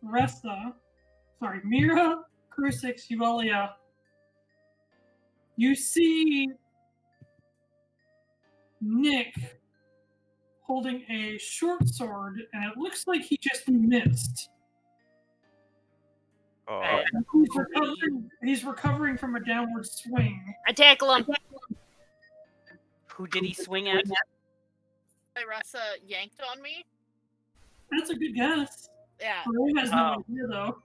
Ressa. Mirra, Crusix, Yuelia. You see Nick holding a short sword, and it looks like he just missed. Oh, Uh, He's recovering from a downward swing. I tackle him. Who did he swing at? Hey, Ressa yanked on me. That's a good guess. Yeah. Ray has no Oh. idea, though.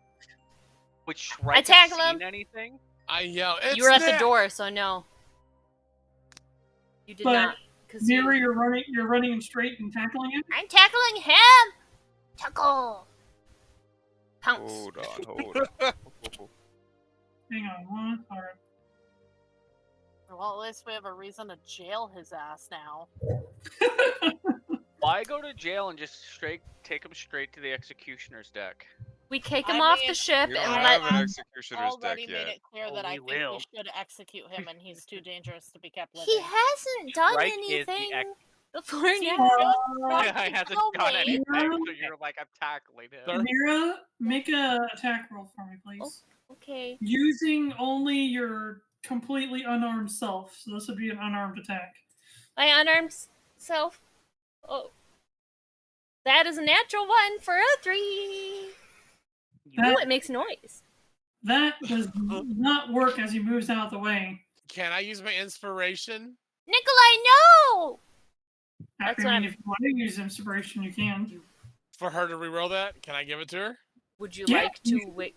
Would Shrike tackle have him. seen anything? I yell, it's You were at the Nick!" door, so no. You did But not. Cause Mirra, you're running straight and tackling him. I'm tackling him! Tackle! Pounce. hold on. Hang on, one. All right. Well, at least we have a reason to jail his ass now. Why go to jail and just take him straight to the executioner's deck? We kick him I off mean, the ship We don't and have let. an executioner's deck Already made yet. it clear Oh, that I we think will. we should execute him, and he's too dangerous to be kept living. He hasn't done Shrike is the anything before See, now. Yeah, I hasn't kill done me. anything, Yeah. so you're like, I'm tackling him. Sir? Mirra, make a attack roll for me, please. Okay. Using only your completely unarmed self. So this would be an unarmed attack. My unarmed self. Oh. That is a natural one for a 3. That- Ooh, it makes noise. That does not work as he moves out of the way. Can I use my inspiration? Nikolai, no! That's I what mean, I'm- if you want to use inspiration, you can. For her to reroll that? Can I give it to her? Would you Yeah, like to wait?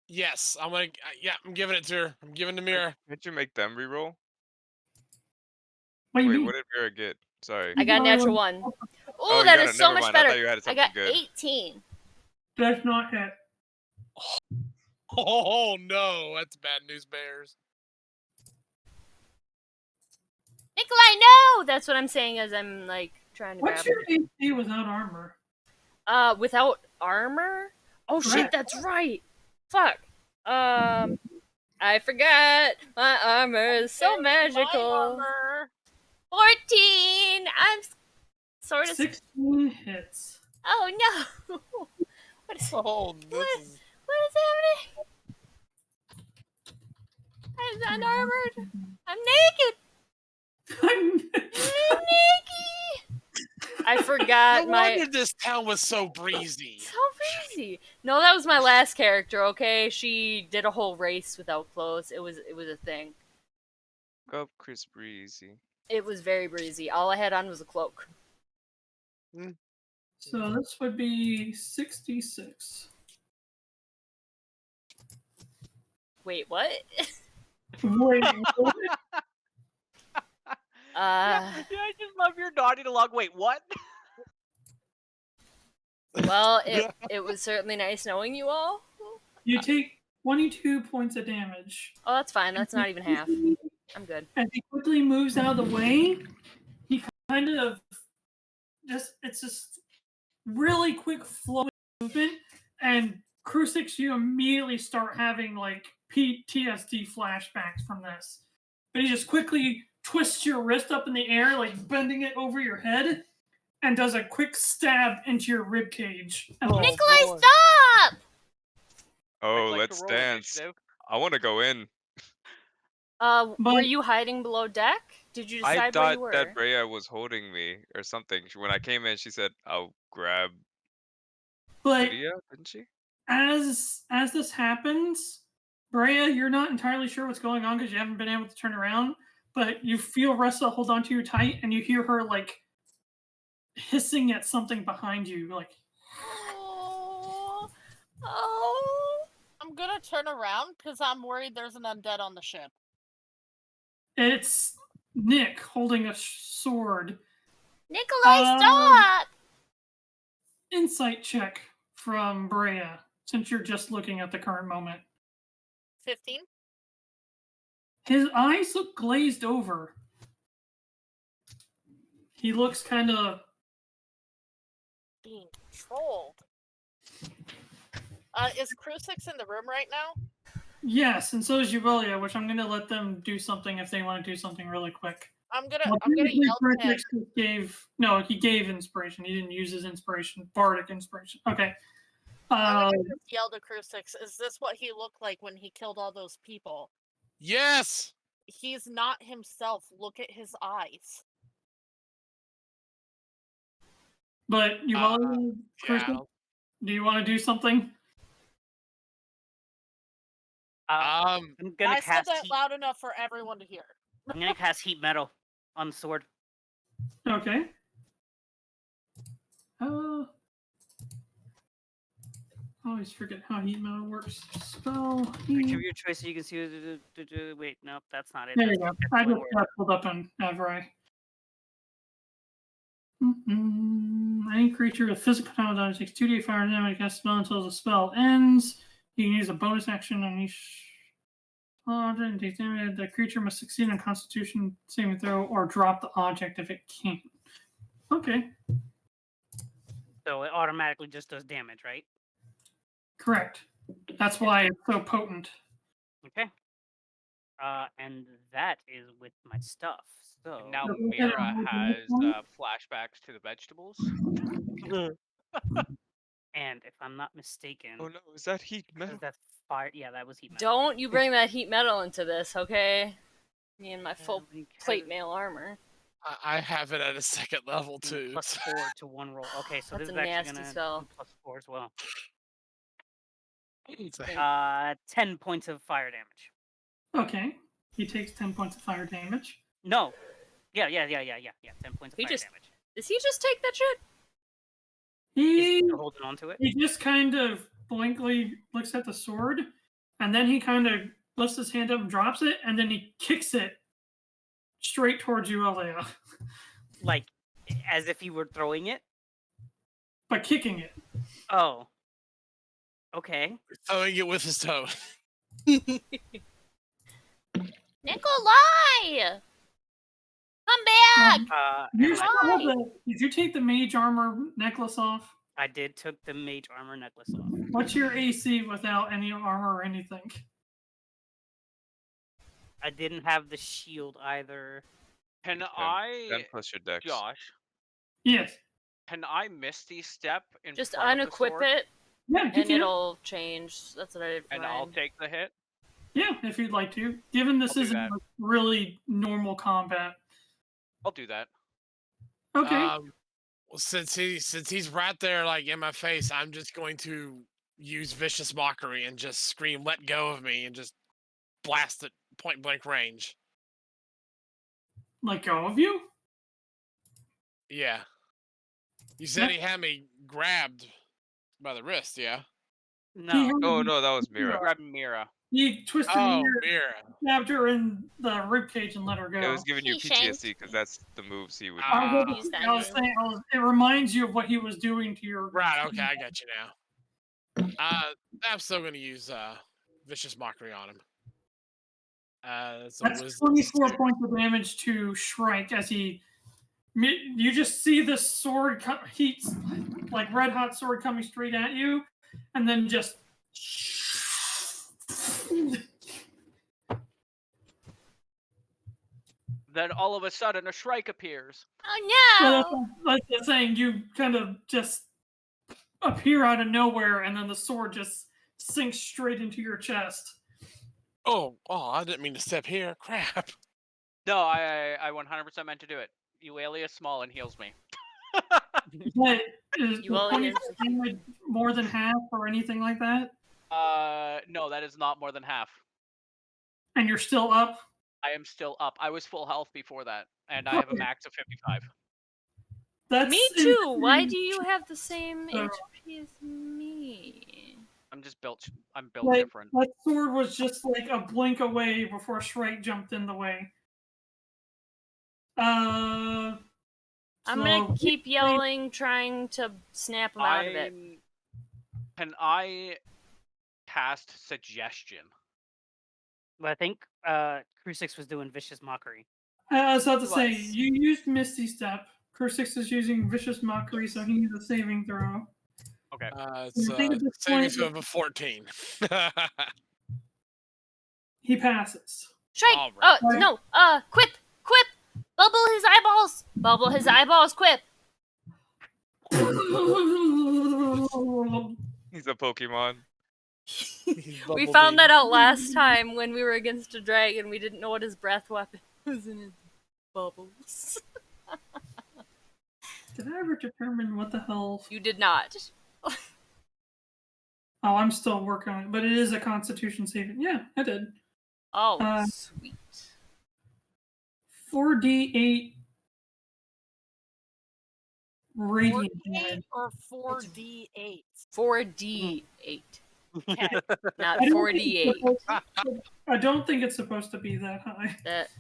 Yes, I'm giving it to her. I'm giving it to Mirra. Can't you make them reroll? What do you Wait, mean? what did Mirra get? Sorry. I got a natural 1. Oh, Ooh, you that got is it. so Never much mind. I better. thought you had I something got good. 18. Does not hit. Oh no, that's bad news bears. Nikolai, no! That's what I'm saying as I'm like trying to What's grab your AC without armor? him. Without armor? Oh shit, Correct. that's right. Fuck. I forgot. My armor is so There's my magical. armor. 14. I'm sort of. 16 hits. Oh no. What is Oh, this is... What is happening? I'm unarmored. I'm naked. I forgot No my. wonder this town was so breezy. So breezy. No, that was my last character. Okay, she did a whole race without clothes. It was a thing. Go up, Chris Breezy. It was very breezy. All I had on was a cloak. So this would be 66. Wait, what? Wait, what? Yeah, I just love your nodding along. Wait, what? Well, it was certainly nice knowing you all. You take 22 points of damage. Oh, that's fine. That's not even half. I'm good. As he quickly moves out of the way, he kind of it's just really quick flowing movement, and Crusix, you immediately start having like PTSD flashbacks from this. But he just quickly twists your wrist up in the air, like bending it over your head, and does a quick stab into your rib cage. Nikolai, stop! Oh, I'd like to let's roll dance. initiative. I want to go in. Were But- you hiding below deck? Did you decide I where thought you were? that Breya was holding me or something. When I came in, she said, "I'll grab But Lydia," didn't she? as this happens, Breya, you're not entirely sure what's going on because you haven't been able to turn around, but you feel Ressa hold onto you tight, and you hear her like hissing at something behind you, like. Oh. I'm gonna turn around because I'm worried there's an undead on the ship. It's Nick holding a sword. Nikolai, stop! Insight check from Breya, since you're just looking at the current moment. 15. His eyes look glazed over. He looks kind of. Being trolled. Is Crusix in the room right now? Yes, and so is Yuelia, which I'm going to let them do something if they want to do something really quick. I'm gonna Technically, yell to him. Crusix he gave inspiration. He didn't use his inspiration. Bardic inspiration. Okay. I'm gonna just yell to Crusix. Is this what he looked like when he killed all those people? Yes. He's not himself. Look at his eyes. But Yuelia, Yeah. Crusix, do you want to do something? I'm gonna I said cast that heat. loud enough for everyone to hear. I'm gonna cast heat metal on the sword. Okay. Always forget how heat metal works. Spell. Creature Heat. of your choice, so you can see. Wait, nope, that's not it. There you That's go. I one just word. got pulled up on Avrai. Any creature with physical power damage takes 2d fire damage against spell until the spell ends. You can use a bonus action on each object and take damage. The creature must succeed on Constitution saving throw or drop the object if it can. Okay, So it automatically just does damage, right? correct. That's why it's so potent. Okay. And that is with my stuff. So And now Okay. Mirra has flashbacks to the vegetables. and if I'm not mistaken, Oh no, is that heat because metal? that's fire. Yeah, that was heat metal. Don't you bring that heat metal into this, okay? Me and my full We plate have mail armor. I have it at a second level too. plus 4 to 1 roll. Okay, so That's this a is actually nasty gonna spell. do plus 4 as well. It's a 10 points of fire damage. Okay, he takes 10 points of fire damage. No. Yeah. 10 points of He fire just- damage. Does he just take that shit? He You're holding on to it. He just kind of blankly looks at the sword, and then he kind of lifts his hand up and drops it, and then he kicks it straight towards Yuelia. Like, as if he were throwing it. By kicking it. Oh. Okay. throwing it with his toe. Nikolai! Come back! You and still have did you take the mage armor necklace off? I did took the mage armor necklace off. What's your AC without any armor or anything? I didn't have the shield either. Can 10 I, plus your dex. Josh? Yes. Can I Misty Step in Just front of the unequip sword, it, Yeah, you and can. it'll change. That's what I did for and I'll mine. take the hit? Yeah, if you'd like to. Given this I'll do isn't that. like really normal combat. I'll do that. Okay. since he's right there, like in my face, I'm just going to use vicious mockery and just scream, "Let go of me!" and just blast it point blank range. Let go of you? Yeah. You said he had me grabbed by the wrist, yeah? No. Oh no, that was Mirra. Grab Mirra. He twisted Oh, Mirra, Mirra. stabbed her in the ribcage and let her go. It was giving you He shanked PTSD because that's the moves he would. Ah. Use that I was name. saying, it reminds you of what he was doing to your. Right, okay, I got you now. I'm still going to use vicious mockery on him. So That's 24 points of damage to Shrike as he. You just see this sword heat, like red hot sword coming straight at you, and then just. Then all of a sudden, a Shrike appears. Oh So no! that's the saying. You kind of just appear out of nowhere, and then the sword just sinks straight into your chest. Oh, I didn't mean to step here. Crap. No, I 100% meant to do it. Yuelia is small and heals me. But is You all 24 is- damage more than half or anything like that? No, that is not more than half. And you're still up? I am still up. I was full health before that, and I have a Okay. max of 55. That's Me too. Why insane. do you have the same Uh, HP as me? I'm just built. I'm built Like, different. that sword was just like a blink away before Shrike jumped in the way. I'm gonna So- keep yelling, trying to snap him out of it. Can I cast suggestion? But I think Crusix was doing vicious mockery. I was about to He say, was. you used Misty Step. Crusix is using Vicious Mockery, so he needs a saving throw. Okay. It's I think at this saving point- throw of a 14. He passes. Strike! All Oh right. no! Quip! Bubble his eyeballs! Bubble his eyeballs! Quip! He's a Pokemon. We found that out last time when we were against a dragon. We didn't know what his breath weapon was in his bubbles. Did I ever determine what the hell? You did not. Oh, I'm still working on it, but it is a Constitution saving. Yeah, I did. Oh, sweet. 4d8 radiant 4D8 damage. or 4D8? 4d8, Okay. not I don't think 4d8. I don't think it's supposed to be that high.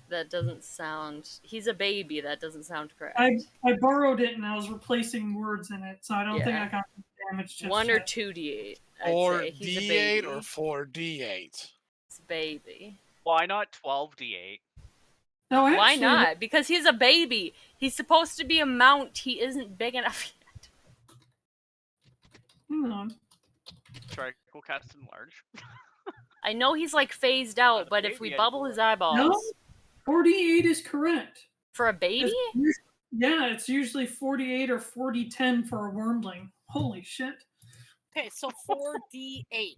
That doesn't sound. He's a baby. That doesn't sound correct. I borrowed it and I was replacing words in it, so I don't think Yeah. I got the damage just 1 or yet. 2d8. I'd Or say he's a D8 baby. or 4D8. He's a baby. Why not 12d8? No, actually, Why not? Because he's a baby. He's supposed to be a mount. He isn't big enough yet. Hang on. Shrike will cast enlarge. I know he's like phased out, Not a but if baby we bubble his anymore. eyeballs No, 48 is correct. for a baby, Yeah, it's usually 48 or 40-10 for a wormling. Holy shit. Okay, so 4D8.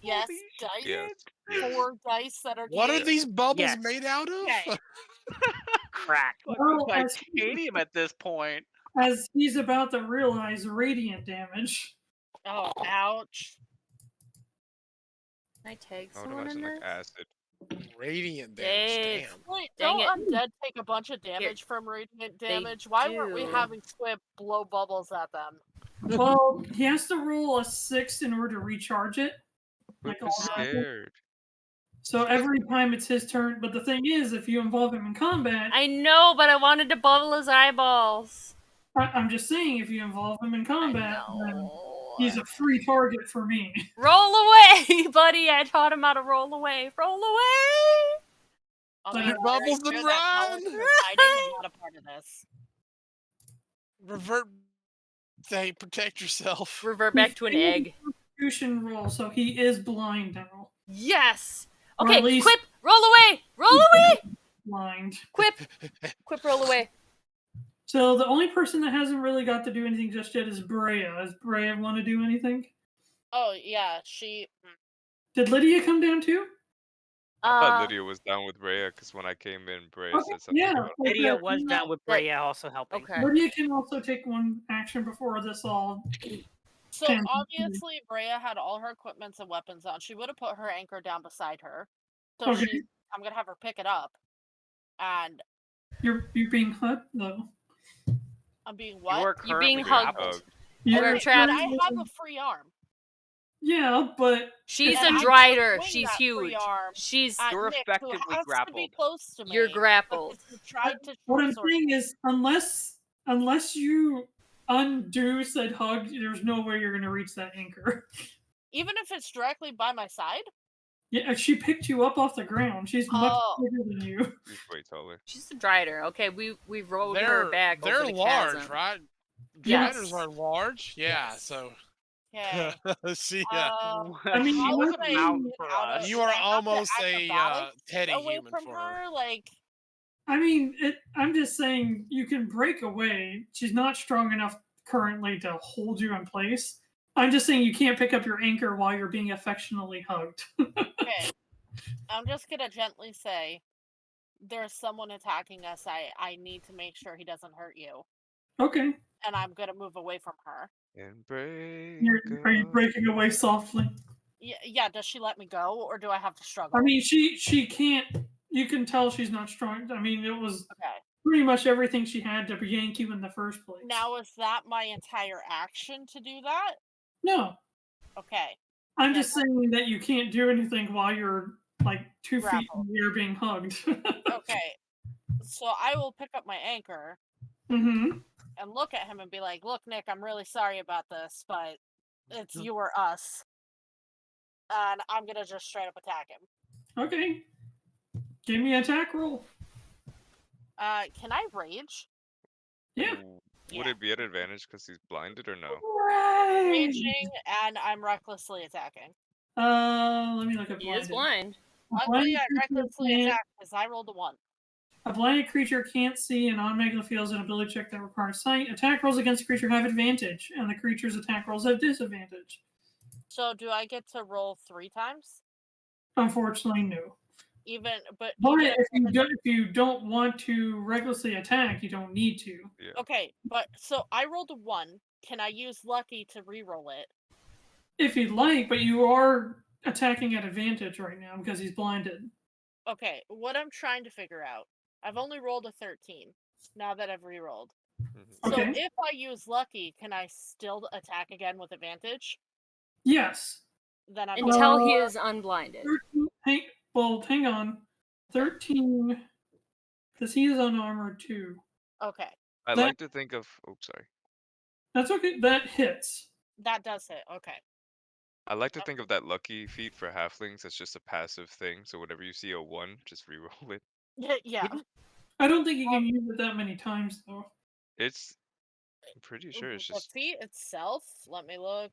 Yes, Holy dice. Yes. 4 dice that are What are D8. these bubbles Yes. made out of? Okay. Crack. Well, as, Titanium at this point. as he's about to realize, radiant damage. Oh, ouch. can I tag I would someone in imagine like this? acid. Radiant damage. Dave. Damn. Wait, Dang don't it. undead take a bunch of damage from radiant They damage? Why weren't we do. having Squib blow bubbles at them? Well, he has to roll a 6 in order to recharge it. Like Who's all magic. scared? So every time it's his turn. But the thing is, if you involve him in combat, I know, but I wanted to bubble his eyeballs. I'm just saying, if you involve him in I combat, then know. he's a free target for me. Roll away, buddy. I taught him how to roll away. Roll away. Although But I'm bubbles very and sure that run! Paladin is hiding and not a part of this. Revert. Hey, protect yourself. Revert back to an egg. Constitution roll, so he is blind now. Yes. Or Okay, at least- Quip, roll away. Roll away. Blind. Quip. Quip, roll away. So the only person that hasn't really got to do anything just yet is Breya. Does Breya want to do anything? Oh, yeah, she. Did Lydia come down too? I thought Uh, Lydia was down with Breya because when I came in, Breya Okay, said something yeah. about like Lydia that, was down with that- Breya also helping. okay. Lydia can also take one action before this all. So Can- obviously, Breya had all her equipments and weapons on. She would have put her anchor down beside her. So Okay. I'm gonna have her pick it up, and You're being hurt though. I'm being You what? are You're being currently hugged. grappled. You're We're Okay, trapped. but I have a free arm. Yeah, but She's And a I can drider. swing She's that free huge. arm She's at You're Nick, who effectively has to be grappled. close to me. you're grappled. Because he tried to what I'm short saying me. is, unless you undo said hug, there's no way you're gonna reach that anchor. Even if it's directly by my side. Yeah, she picked you up off the ground. She's much Oh. bigger than you. She's way taller. She's a drider. Okay, we rode her They're back they're over the large, chasm. right? Yes. Driders are large. Yeah. Yes. So. Okay. See, I mean, How you can I Mount get for out of? us. you do are I have to almost a acrobatics Teddy away human from for her. her. Like, I mean, I'm just saying you can break away. She's not strong enough currently to hold you in place. I'm just saying you can't pick up your anchor while you're being affectionately hugged. okay, I'm just gonna gently say, there's someone attacking us. I need to make sure he doesn't hurt you, Okay. and I'm gonna move away from her. And break. Are you breaking away softly? Yeah. Does she let me go, or do I have to struggle? I mean, she can't. You can tell she's not strong. I mean, it was okay. pretty much everything she had to yank you in the first place. Now is that my entire action to do that? No, Okay. I'm Yeah. just saying that you can't do anything while you're like 2 feet in Grappled. the air being hugged. Okay. So I will pick up my anchor Mm-hmm. and look at him and be like, "Look, Nick, I'm really sorry about this, but it's you or us." And I'm gonna just straight up attack him. Okay. Give me an attack roll. Can I rage? Yeah. Would Yeah. it be at advantage because he's blinded or no? Right. Raging, and I'm recklessly attacking. Let me look at He is blinded. blind. A Luckily, blinded I creature recklessly can't- attack because I rolled a 1. A blinded creature can't see and automatically fails an ability check that requires sight. Attack rolls against the creature have advantage, and the creature's attack rolls have disadvantage. So do I get to roll 3 times? Unfortunately, no. But But even if you don't want to recklessly attack, you don't need to. Yeah. okay, but so I rolled a 1. Can I use lucky to re-roll it? If you'd like, but you are attacking at advantage right now because he's blinded. Okay, what I'm trying to figure out. I've only rolled a 13 now that I've re-rolled. Mhm. Okay. So if I use lucky, can I still attack again with advantage? Yes. Then I'm Until he is unblinded. 13, hang on. 13, because he is unarmored too. okay. I That- like to think of. Oh, sorry. That's okay. That hits. That does hit. Okay. I like to think of that lucky feat for halflings as just a passive thing. So whenever you see a 1, just re-roll it. Yeah. I don't think you can use it that many times though. It's. I'm pretty sure it's The just. feat itself. Let me look.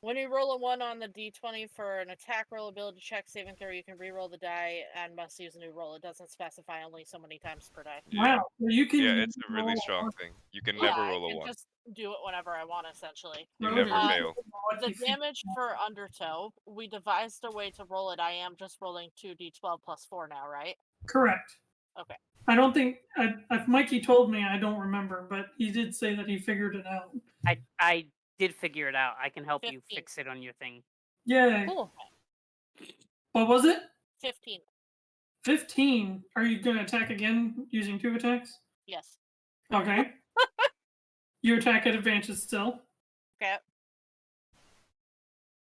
When you roll a 1 on the d20 for an attack roll, ability check, saving throw, you can re-roll the die and must use a new roll. It doesn't specify only so many times per die. Yeah. Wow. So you can. Yeah, it's a really roll strong thing. You can Yeah, never I roll a can 1. just do it whenever I want, essentially. You roll never it. fail. The damage for Undertow, we devised a way to roll it. I am just rolling 2d12 plus 4 now, right? Correct. Okay. I don't think if Mikey told me, I don't remember, but he did say that he figured it out. I did figure it out. I can help you 15. fix it on your thing. Yay. Cool. What was it? 15. 15. Are you going to attack again using 2 attacks? Yes. Okay. You attack at advantage still. Okay.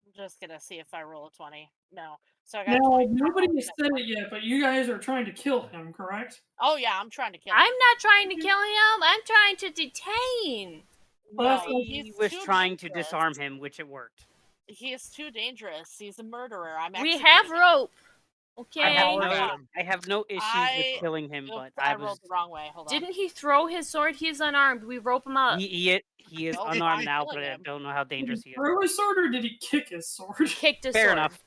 I'm just gonna see if I roll a 20. No. So I got Now, 20. nobody has said it yet, but you guys are trying to kill him, correct? Oh yeah, I'm trying to kill him. I'm not trying to kill him. I'm trying to detain. Well, that's No, what He he's was too trying to dangerous. disarm him, which it worked. He is too dangerous. He's a murderer. I'm We executing have him. rope. I Okay. have, Hollered at no, him. I have no issues I- with killing him, Oops, but I I was. rolled the wrong way. Hold on. Didn't he throw his sword? He's unarmed. We rope him up. He is Oh, unarmed I'm now, killing but I him. don't know how Did he dangerous he is. throw his sword or did he kick his sword? Kicked his Fair sword. enough.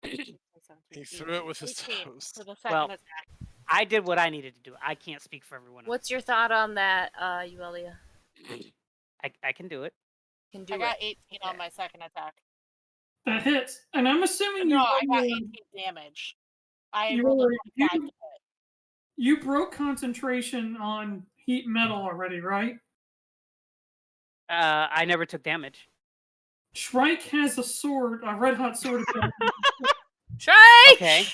He threw it with his 18 toes. for the second Well, attack. I did what I needed to do. I can't speak for everyone else. What's your thought on that, Yuelia? I can do it. Can do I got it. 18 on my second attack. That hits. And I'm assuming No, I got you 18 damage. I you rolled a already- 25 to you- hit. you broke concentration on heat metal already, right? I never took damage. Shrike has a sword, a red hot sword. Shrike! Okay.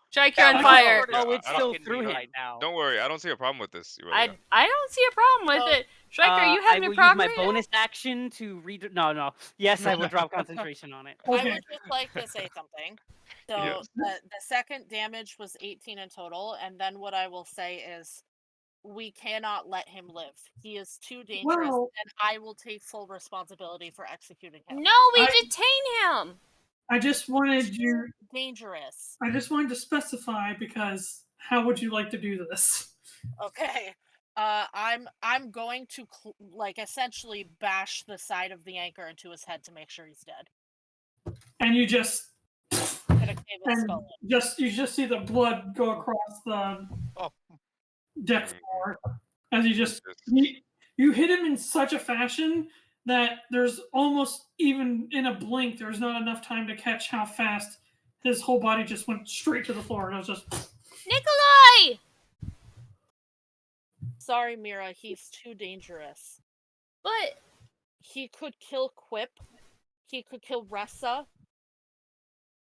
Shrike, you're on I fire. don't- Oh, it's I still Fucking through me him. right now. Don't worry, I don't see a problem with this. I Yuelia. don't see a problem with So, it. Shrike, are you I having will a problem? use my bonus action to read. No. Yes, I will drop concentration on it. I Okay. would just like to say something. So Yes. the second damage was 18 in total, and then what I will say is we cannot let him live. He is too dangerous, Well- and I will take full responsibility for executing him. No, we I- detain him. I just wanted you. Dangerous. I just wanted to specify because how would you like to do this? Okay. I'm going to like essentially bash the side of the anchor into his head to make sure he's dead. And you just Gonna cave his and skull in. you just see the blood go across the Oh. deck floor as you just Just- you hit him in such a fashion that there's almost even in a blink there's not enough time to catch how fast his whole body just went straight to the floor and it was just Nikolai! Sorry, Mirra, he's too dangerous. But He could kill Quip. He could kill Ressa.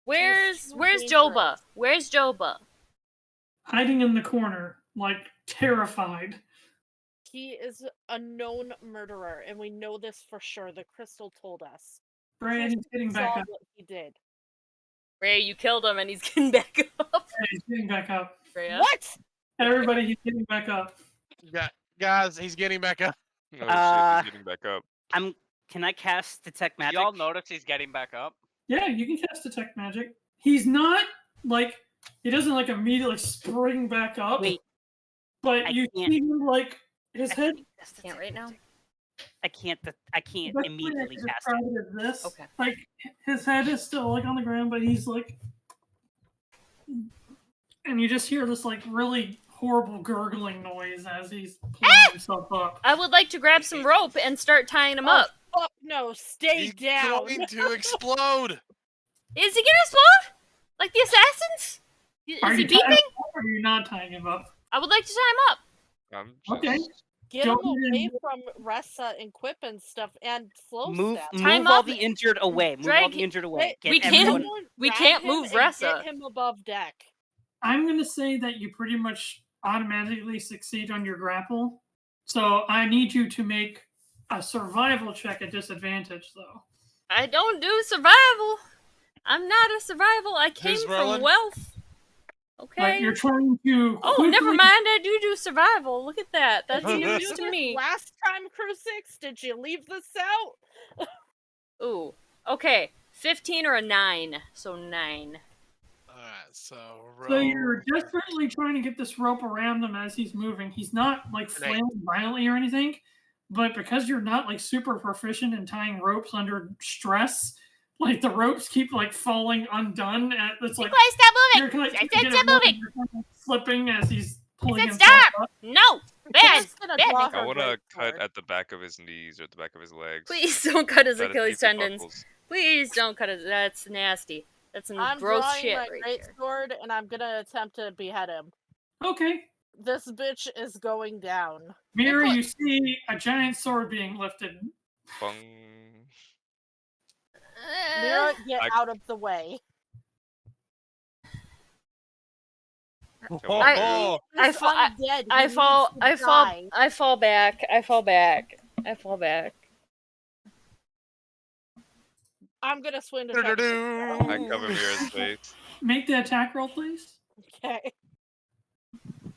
where's too Joba? dangerous. Where's Joba? hiding in the corner like terrified. He is a known murderer, and we know this for sure. The crystal told us. Brian, he's getting back Saw up. what he did. Ray, you killed him and he's getting back up. He's getting back up. Freya? What? Everybody, he's getting back up. Guys, he's getting back up. Oh shit, Uh, he's getting back up. Can I cast detect magic? Y'all notice he's getting back up? Yeah, you can cast detect magic. He's not like he doesn't like immediately spring back up. Wait, but I you can't. see him like his head. Can't right now. I can't. I can't best way I immediately can cast describe it. it as this. Okay. Like his head is still like on the ground, but he's like, and you just hear this like really horrible gurgling noise as he's pulling himself up. I would like to grab some rope and start tying him up. Fuck no, stay He's down. going to explode. Is he gonna explode? Like the assassins? Are Is he you tying beeping? him up or are you not tying him up? I would like to tie him up. I'm just... Okay. Get him Don't away even- from Ressa and Quip and stuff and slow Move step. Time all up. the injured away. Move all Drag- the injured away. Get we can't- everyone- Everyone we grab can't him move and Ressa. Get him above deck. I'm gonna say that you pretty much automatically succeed on your grapple. So I need you to make a survival check at disadvantage, though. I don't do survival. I'm not a survival. I came Who's from rolling? wealth. Okay. Like you're trying to. Oh, quickly- never mind. I do survival. Look at that. That's Did you news do to this me. last time, Crusix? Did you leave this out? Ooh. Okay. 15 or a 9. So 9. Alright, so So you're roll. desperately trying to get this rope around him as he's moving. He's not like An eight. flailing violently or anything, but because you're not like super proficient in tying ropes under stress, like the ropes keep like falling undone. It's like Nikolai, stop you're moving! kind of, I said stop moving! slipping as he's pulling said himself stop! up. No! Bad! Just gonna Bad, draw Nikolai. her I want to great cut sword. at the back of his knees or the back of his legs. Please don't cut his Try to Achilles see if it tendons. buckles. Please don't cut it. That's nasty. That's some I'm gross drawing shit my right great there. sword, and I'm gonna attempt to behead him. Okay. This bitch is going down. Mirror, Nikolai- you see a giant sword being lifted. Bung. Mirra, get I- out of the way. Come Oh, on, oh. I This fall- undead, he I needs fall to I fall die. I fall back. I fall back. I fall back. I'm gonna swing to try to Do-do-do. fix I cover Mirra's face. Make the attack roll, please. it. Okay.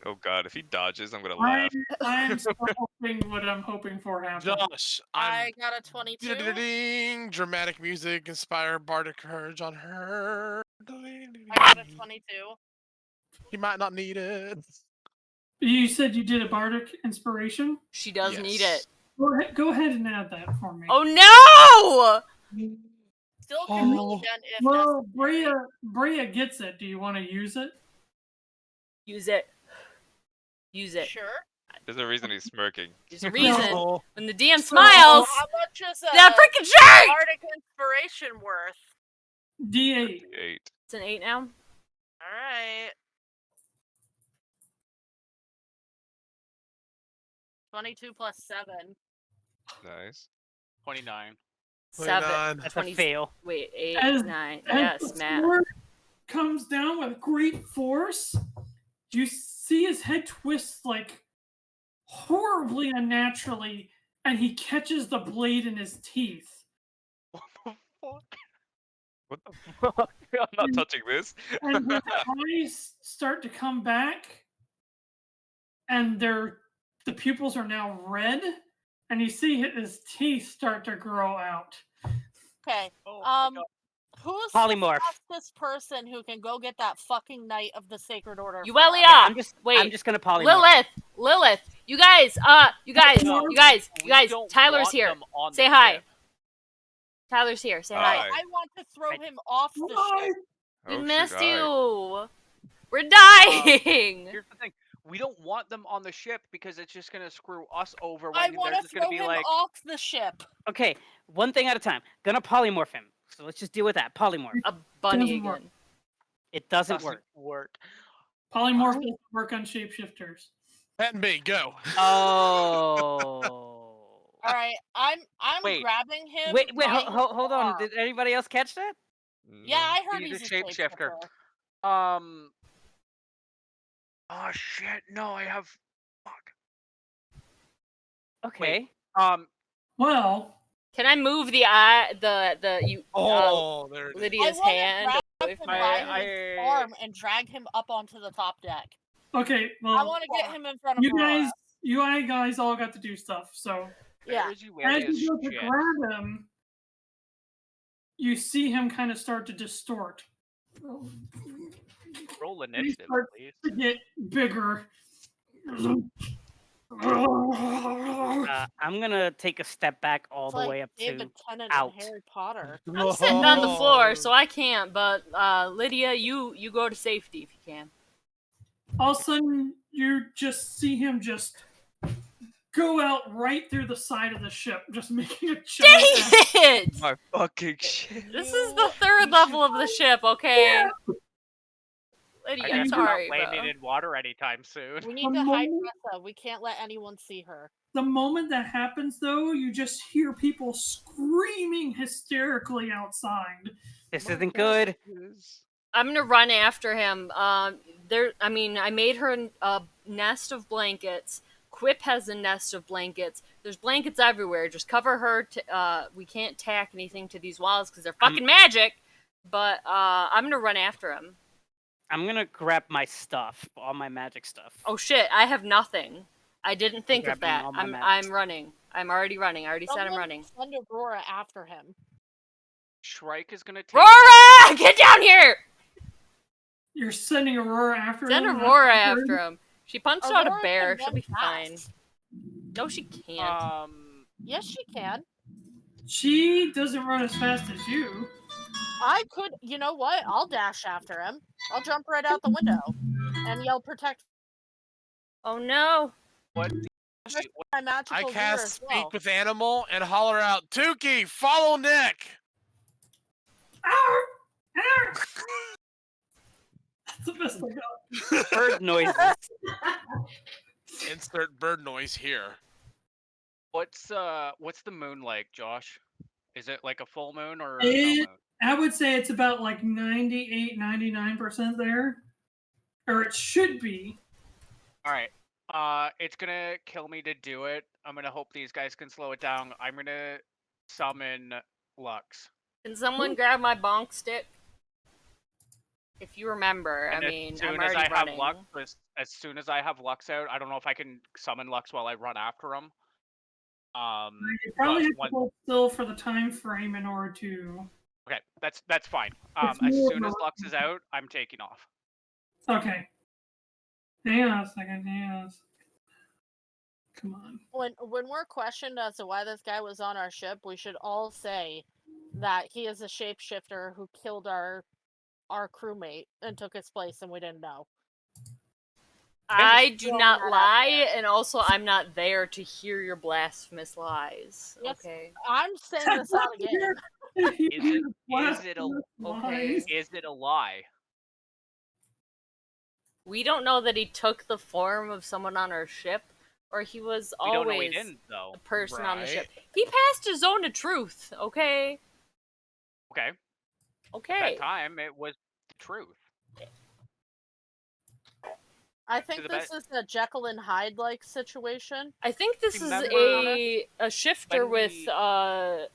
Oh god, if he dodges, I'm gonna I laugh. am still hoping what I'm hoping for happens. Josh, I I'm got a 22. ding, dramatic music, inspire bardic courage on her. I got a 22. He might not need it. You said you did a bardic inspiration. She does need Yes. it. Go ahead and add that for me. Oh no! Still can roll Oh. again if Well, necessary. Breya gets it. Do you want to use it? Use it. Use it. Sure. There's a reason he's smirking. There's a reason. No. When the DM smiles, How much is that freaking shark! Bardic inspiration worth? D8. 8. It's an 8 now. All right. 22 plus 7. Nice. 29. 7. 29. That's 20 a fail. Wait, 8, As- 9. As Yes, the math. sword comes down with great force, you see his head twist like horribly unnaturally, and he catches the blade in his teeth. What the fuck? What the fuck? I'm not touching this. And his eyes start to come back, and the pupils are now red, and you see his teeth start to grow out. Okay. Oh, my God. Who's Polymorph. the fastest person who can go get that fucking Knight of the Sacred Order? for Yuelia! us? I'm just gonna polymorph. Lilith! You guys, No, you guys, we don't Tyler's want here. them on Say the hi. ship. Tyler's here. Say No, hi. Hi. I want to throw him off the ship. We Oh, missed shoot, you. We're dying. Here's the thing. We don't want them on the ship because it's just gonna screw us over I when want they're to just gonna throw be him like, off the ship. Okay, one thing at a time. Gonna polymorph him. So let's just deal with that. Polymorph. A bunny Doesn't work. again. It doesn't doesn't work. work. Polymorph doesn't work on shapeshifters. Pet and B, go. Oh. All right, I'm Wait. grabbing him. Wait, by his hold on. arm. Did anybody else catch that? Yeah, I heard He's a he's shapeshifter. Oh shit! No, I have. Fuck. Okay. Well, Can I move the Oh, there it is. Lydia's I wanna hand grab away him from by her? his arm and drag him up onto the top deck. okay. I Well, want to get him in front of you Aurora. guys all got to do stuff. So Yeah. Where's as Yuelia's you go to shit? grab him, you see him kind of start to distort. Roll And he initiative, starts please. to get bigger. I'm gonna take a step back all It's the like way up David to Tennant out. and Harry Potter. I'm sitting on the floor, so I can't. But Lydia, you go to safety if you can. All of a sudden, you just see him just go out right through the side of the ship, just making a Dang giant. it! My fucking shit. This is the third level of the ship, okay? Lydia, I I'm guess I'm we're not sorry, landing bro. in water anytime soon. We need to hide Breya. We can't let anyone see her. The moment that happens, though, you just hear people screaming hysterically outside. This isn't good. I'm gonna run after him. I made her a nest of blankets. Quip has a nest of blankets. There's blankets everywhere. Just cover her. We can't tack anything to these walls because they're fucking magic. But I'm gonna run after him. I'm gonna grab my stuff, all my magic stuff. Oh shit! I have nothing. I didn't think of grabbing that. all my I'm magic running. I'm already running. I already said I'm Someone running. Send Aurora after him. Shrike is gonna take. Aurora, get down here! You're sending Aurora after Send him. Aurora after him. She punched out a Aurora bear. can She'll be run fine. fast. No, she can't. Yes, she can. She doesn't run as fast as you. I could. You know what? I'll dash after him. I'll jump right out the window and yell protect Oh no! What? my magical I gear cast as Speak well. with Animal and holler out, Tukey, follow Nick! Arr! Arr! That's the best I got. Bird noises. Insert bird noise here. What's the moon like, Josh? Is it like a full moon or? It- I would say it's about like 98, 99% there. Or it should be. All right. It's gonna kill me to do it. I'm gonna hope these guys can slow it down. I'm gonna summon Lux. Can someone grab my bonk stick? If you remember, And I mean, as soon I'm as already I have running. Lux, as soon as I have Lux out, I don't know if I can summon Lux while I run after him. You probably but have when- to hold still for the time frame in order to. Okay, that's fine. It's As more soon as of a- Lux is out, I'm taking off. Okay. Hang on a second. Hang on a second. Come on. When we're questioned as to why this guy was on our ship, we should all say that he is a shapeshifter who killed our crewmate and took his place, and we didn't know. I do throwing not that out lie, there. and also I'm not there to hear your blasphemous lies. Yes, Okay. I'm saying this out again. Is it a Okay. is it a lie? We don't know that he took the form of someone on our ship, or he was We don't know he always didn't though. a person on the ship. Right. He passed his zone of truth. Okay. Okay. Okay. That time it was the truth. I think the this be- is a Jekyll and Hyde like situation. I think this Remember is a shifter when with we- split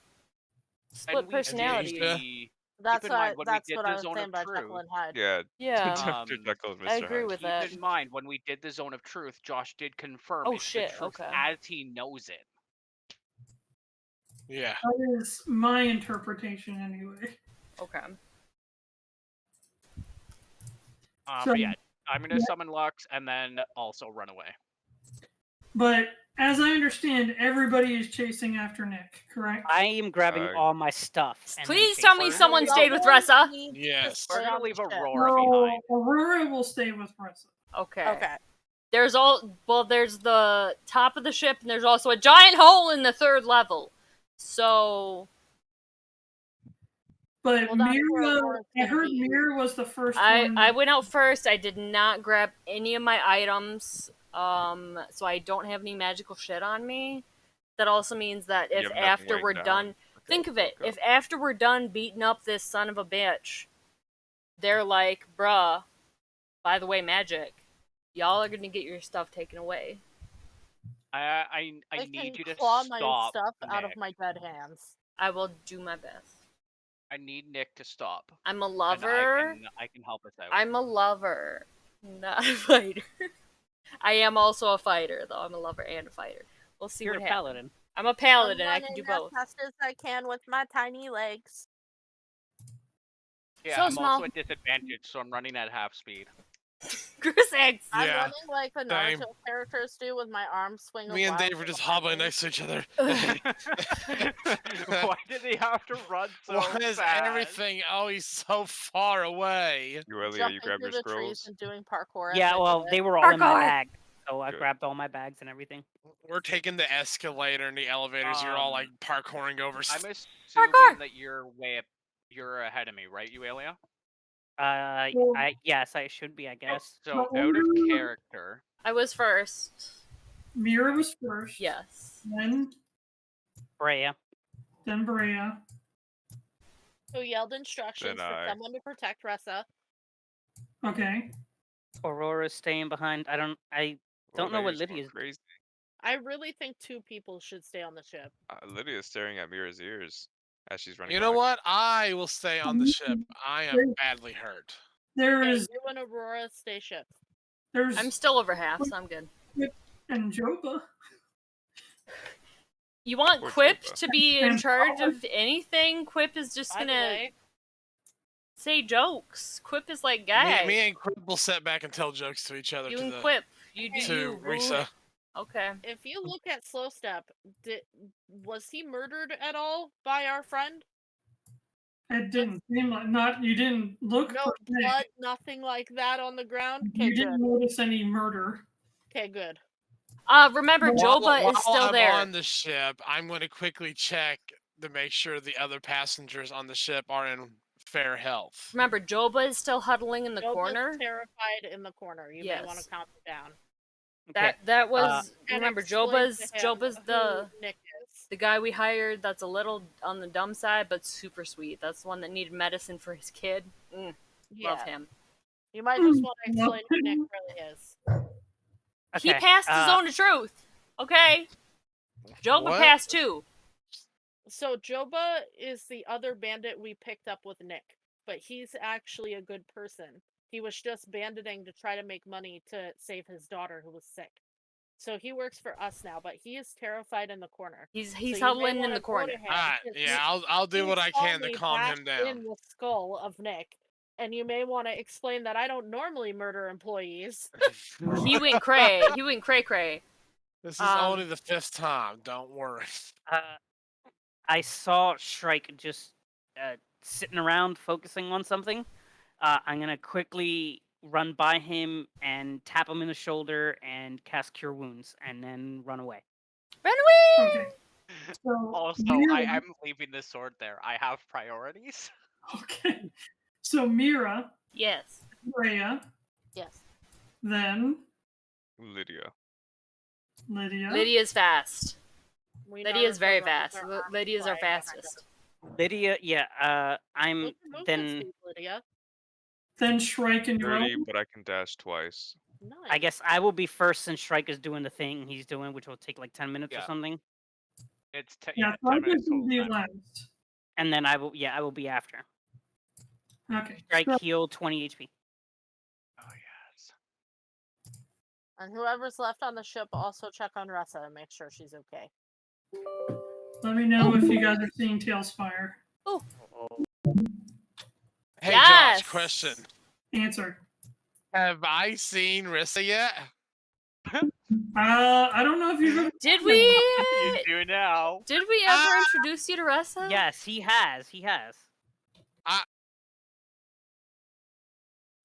when we did personality. the- That's in mind, what when we that's did what the I was Zone saying of by Truth- Jekyll and Hyde. Yeah. Yeah. Dr. Jekyll and Mr. I agree Hyde. with Keep that. in mind when we did the Zone of Truth, Josh did confirm Oh, it's shit, the truth okay. as he knows it. Yeah. That is my interpretation, anyway. Okay. So- But yeah, I'm gonna summon Lux and then also run away. But as I understand, everybody is chasing after Nick, correct? I am grabbing all my stuff. and then Please tell me chasing someone everybody. stayed with Ressa. Yes. We're gonna on the leave ship. Aurora No, behind. Aurora will stay with Ressa. Okay. Okay. There's there's the top of the ship, and there's also a giant hole in the 3rd level. So But Well, that's where Mirra, Aurora's I gonna heard be. Mirra was the first I one. went out first. I did not grab any of my items. So I don't have any magical shit on me. That also means that You if have nothing after weighing we're down. done, Okay, think of it. go. If after we're done beating up this son of a bitch, they're like, bruh, by the way, magic, y'all are gonna get your stuff taken away. I I need can you to claw stop my stuff out of Nick. my dead hands. I will do my best. I need Nick to stop. I'm a and lover. I can help us out. I'm a lover, not a fighter. I am also a fighter, though. I'm a lover and a fighter. We'll see You're what a happens. paladin. I'm a paladin. I'm I can do running both. as fast as I can with my tiny legs. Yeah, So I'm small. also at disadvantage, so I'm running at half speed. Crusix. I'm Yeah, running like the same. Naruto characters do with my arms swinging. Me and Dave wildly were just behind hobbling me. next to each other. Why did he have to run so Why is fast? everything always so far away? Yuelia, you Jumping grab through your the trees scrolls. and doing parkour. as Yeah, I well, do they it. were all in my Parkour! bag, so I Good. grabbed all my bags and everything. We're taking the escalator and the elevators. You're all like parkouring over. I'm stuff. assuming Parkour! that you're way up. You're ahead of me, right, Yuelia? Yes, I should be, I guess. So Well, out of we're- character. I was first. Mirra was first. Yes. Then Breya. Breya. Who yelled instructions Then for I. someone to protect Ressa. Okay. Aurora's staying behind. I don't know what Lydia's going Lydia's. crazy. I really think 2 people should stay on the ship. Lydia's staring at Mirra's ears as she's running. You know by. what? I will stay on the ship. I am badly hurt. There Okay, is you and Aurora stay ship. there's I'm still over half, so I'm good. and Joba. You want Poor Quip Joba. to be in And charge of anything? Quip is just By the gonna way, say jokes. Quip is like, Me, guy. me and Quip will sit back and tell jokes to each other. You to and the, Quip. You do to you. Rule Risa. it. Okay. if you look at Slow Step, was he murdered at all by our friend? It didn't seem like not. You didn't look. No per se. blood, nothing like that on the ground? Okay, You didn't good. notice any murder. Okay, good. Remember, While- Joba is still I'm there. on the ship, I'm going to quickly check to make sure the other passengers on the ship are in fair health. Remember, Joba is still huddling in the Joba's corner. terrified in the corner. You may want Yes. to count it down. That was And remember explain Joba's to him Joba's who the Nick is. guy we hired that's a little on the dumb side but super sweet. That's the one that needed medicine for his kid. Love Yeah. him. You might just want to explain who Nick really is. He Okay, passed his zone of truth. Okay. Joba What? passed too. So Joba is the other bandit we picked up with Nick, but he's actually a good person. He was just banditing to try to make money to save his daughter who was sick. So he works for us now, but he is terrified in the corner. He's So you may huddling in wanna the go corner. to him, Alright, 'cause yeah, I'll do he what I saw can to me calm him bash in down. the skull of Nick, and you may want to explain that I don't normally murder employees. He went cray. He went cray cray. This is Um, only the 5th time. Don't worry. I saw Shrike just sitting around focusing on something. I'm gonna quickly run by him and tap him in the shoulder and cast Cure Wounds, and then run away. Run away! Okay. So Also, Mirra, I'm leaving this sword there. I have priorities. okay. So Mirra, Yes. Breya, Yes. then Lydia. Lydia. Lydia's fast. We know Lydia's that very there are fast. arms Lydia's our flying behind fastest. Lydia, yeah, I'm What's your movement then. speed, Lydia? Then Shrike and 30, Yuelia. but I can dash twice. Nice. I guess I will be first since Shrike is doing the thing he's doing, which will take like 10 minutes or Yeah. something, It's Yeah, 10 Shrike minutes is going total to be time. last. and then I will be after. Okay. Shrike So, heal 20 HP. Oh yes. And whoever's left on the ship, also check on Ressa and make sure she's okay. let me know if you guys are seeing TaleSpire. Hey, Yes! Josh, question. Answer. Have I seen Rissa yet? I don't know if you've ever. Did we? You do now. Did we ever introduce you to Ressa? Yes, he has. He has.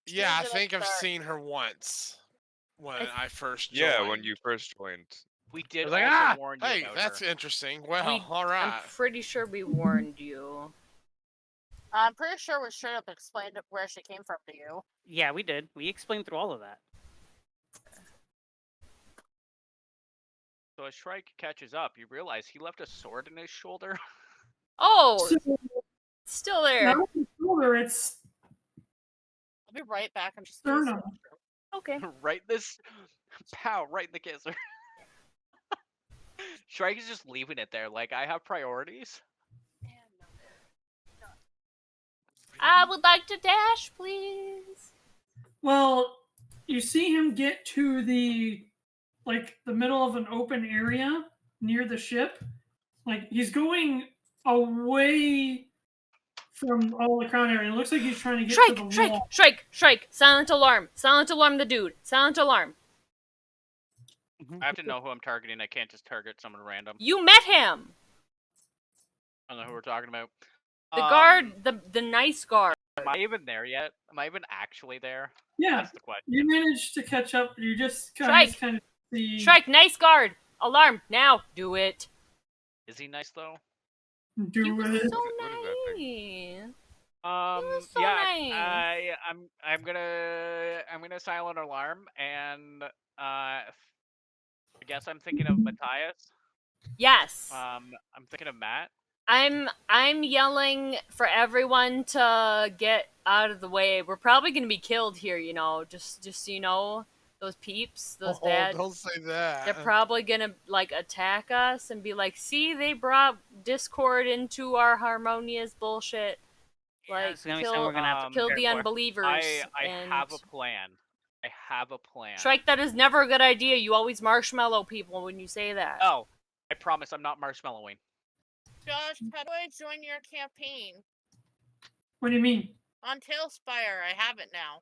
Yeah, I She's think gonna I've start- seen her once when I first joined. Yeah, when you first joined. We I did was like, also warn you hey, about that's her. interesting. Well, We- all I'm right. pretty sure we warned you. I'm pretty sure we straight up explained where she came from to you. Yeah, we did. We explained through all of that. So as Shrike catches up, you realize he left a sword in his shoulder. Oh, So, still there. not the shoulder, it's I'll be right back. I'm just sternum. Okay. right this pow, right in the kisser. Shrike is just leaving it there, like I have priorities. I would like to dash, please. Well, you see him get to the middle of an open area near the ship. Like he's going away from all the crown area. It looks like he's trying to get to the Shrike, wall. Shrike, Shrike. Silent alarm. Silent alarm the dude. Silent alarm. I have to know who I'm targeting. I can't just target someone random. You met him. I don't know who we're talking about. The guard, the nice guard. Am I even there yet? Am I even actually there? Yeah, That's the question. you managed to catch up. You just Shrike! kind of see. Shrike, nice guard. Alarm now. Do it. Is he nice though? Do You were it. so What is that thing? nice. was so Yeah. nice. I'm gonna silent alarm, and I guess I'm thinking of Matthias. Yes. I'm thinking of Matt. I'm yelling for everyone to get out of the way. We're probably gonna be killed here, you know. Just so you know, those peeps, those bad. Don't say that. They're probably gonna like attack us and be like, "See, they brought discord into our harmonious bullshit." Like it's gonna be kill, something we're gonna have to kill prepare the for. unbelievers. I and... have a plan. I have a plan. Shrike, that is never a good idea. You always marshmallow people when you say that. Oh, I promise I'm not marshmallowing. Josh, how do I join your campaign? What do you mean? On TaleSpire, I have it now.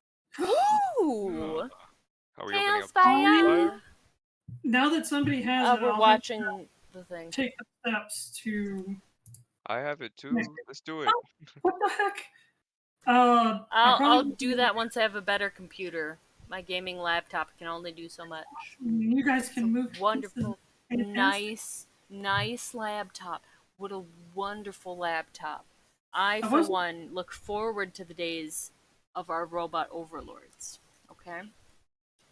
Ooh. Are we opening up TaleSpire. TaleSpire? Now that somebody has it, We're I'll have watching to the thing. take the steps to. I have it too. Let's do it. What the heck? I I'll probably- do that once I have a better computer. My gaming laptop can only do so much. You guys can move. This is Wonderful, fantastic. nice laptop. What a wonderful laptop. I, I for wasn't- one, look forward to the days of our robot overlords. Okay?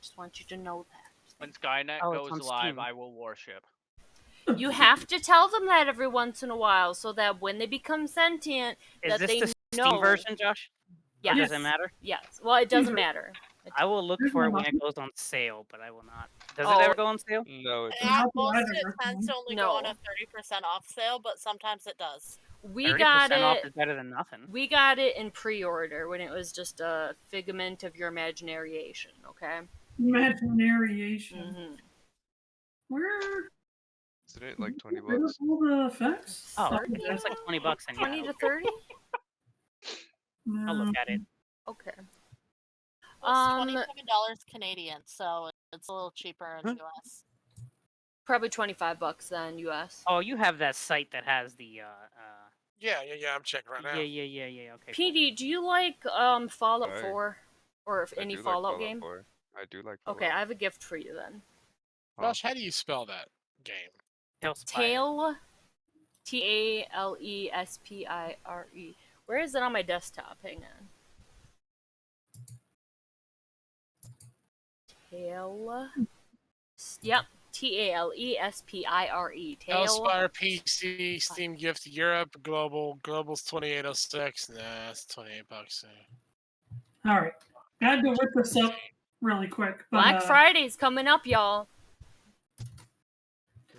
Just want you to know that. When Skynet Oh, it's goes on live, Steam. I will worship. You have to tell them that every once in a while so that when they become sentient, Is that this they the know. Steam version, Josh? Or Yes. does it matter? Yes. Well, it doesn't matter. I will look Here's for it my when it goes on sale, but I will not. Does Oh. it ever go on sale? No, it Yeah, Not the most of lighter it tends to only No. go on a 30% off sale, but sometimes it does. We 30% got off it. is better than nothing. We got it in pre-order when it was just a figment of your imagination. Okay. Imaginariation. Mm-hmm. Where? isn't it like 20 Where bucks? are all the effects? Oh, $30? that's like $20 and 20 yeah, to 30. I'll look at it. Okay. It's $27 Canadian, so it's a little cheaper in the US. Probably $25 then US. Oh, you have that site that has the Yeah. I'm checking right now. yeah. Okay. cool. Pedi, do you like Fallout Right. 4? Or if I any do like Fallout game? 4. I do like Fallout. Okay, I have a gift for you then. Oh. Josh, how do you spell that game? TaleSpire. TaleSpire. Where is it on my desktop? Hang on. Tale. Yep. TaleSpire. TaleSpire PC, Steam gift Europe, Global's 2806. Nah, it's $28. All right. I had to whip this up really quick. But, Black Friday's coming up, y'all.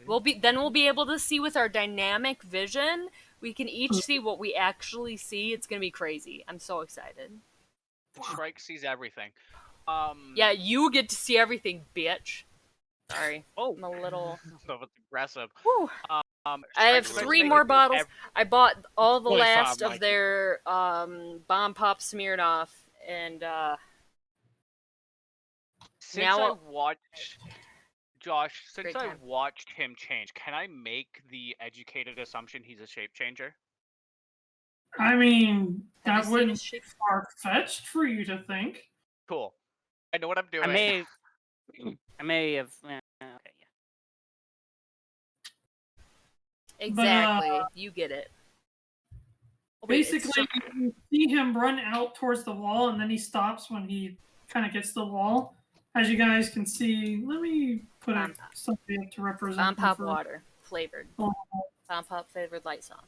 We'll be able to see with our dynamic vision. We can each see what we actually see. It's gonna be crazy. I'm so excited. Shrike sees everything. Yeah, you get to see everything, bitch. Sorry. Oh, I'm a little. So it's aggressive. Whew. I have Shrike 3 makes more it bottles. I bought all the 25, last of Mikey. their Bomb Pop Smirnoff, and Since now I watched Josh, since Great I time. watched him change, can I make the educated assumption he's a shape changer? I mean, Have you that seen wouldn't his be shape? far-fetched for you to think. Cool. I know what I'm doing. I may have. Okay, yeah. Exactly. You get it. Oh, wait, it's Basically, you see him run out towards the wall, and then he stops when he kind of gets to the wall. As you guys can see, let me put Bomb Pop. something up to represent Bomb him Pop for- water flavored. Oh. Bomb Pop flavored light song.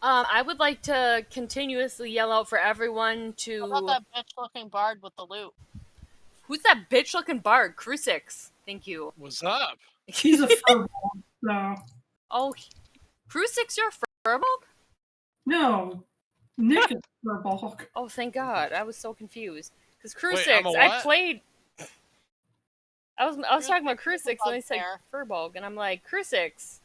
I would like to continuously yell out for everyone to. How about that bitch-looking bard with the loot? Who's that bitch-looking bard? Crusix. Thank you. What's up? He's a furball, so Oh, Crusix, you're a furball? no. Nick is a furball. Oh, thank God. I was so confused. Because Wait, Crusix, I'm a I what? played. I was talking about Crusix is Crusix and they said bugbear. Furball, and I'm like, Crusix.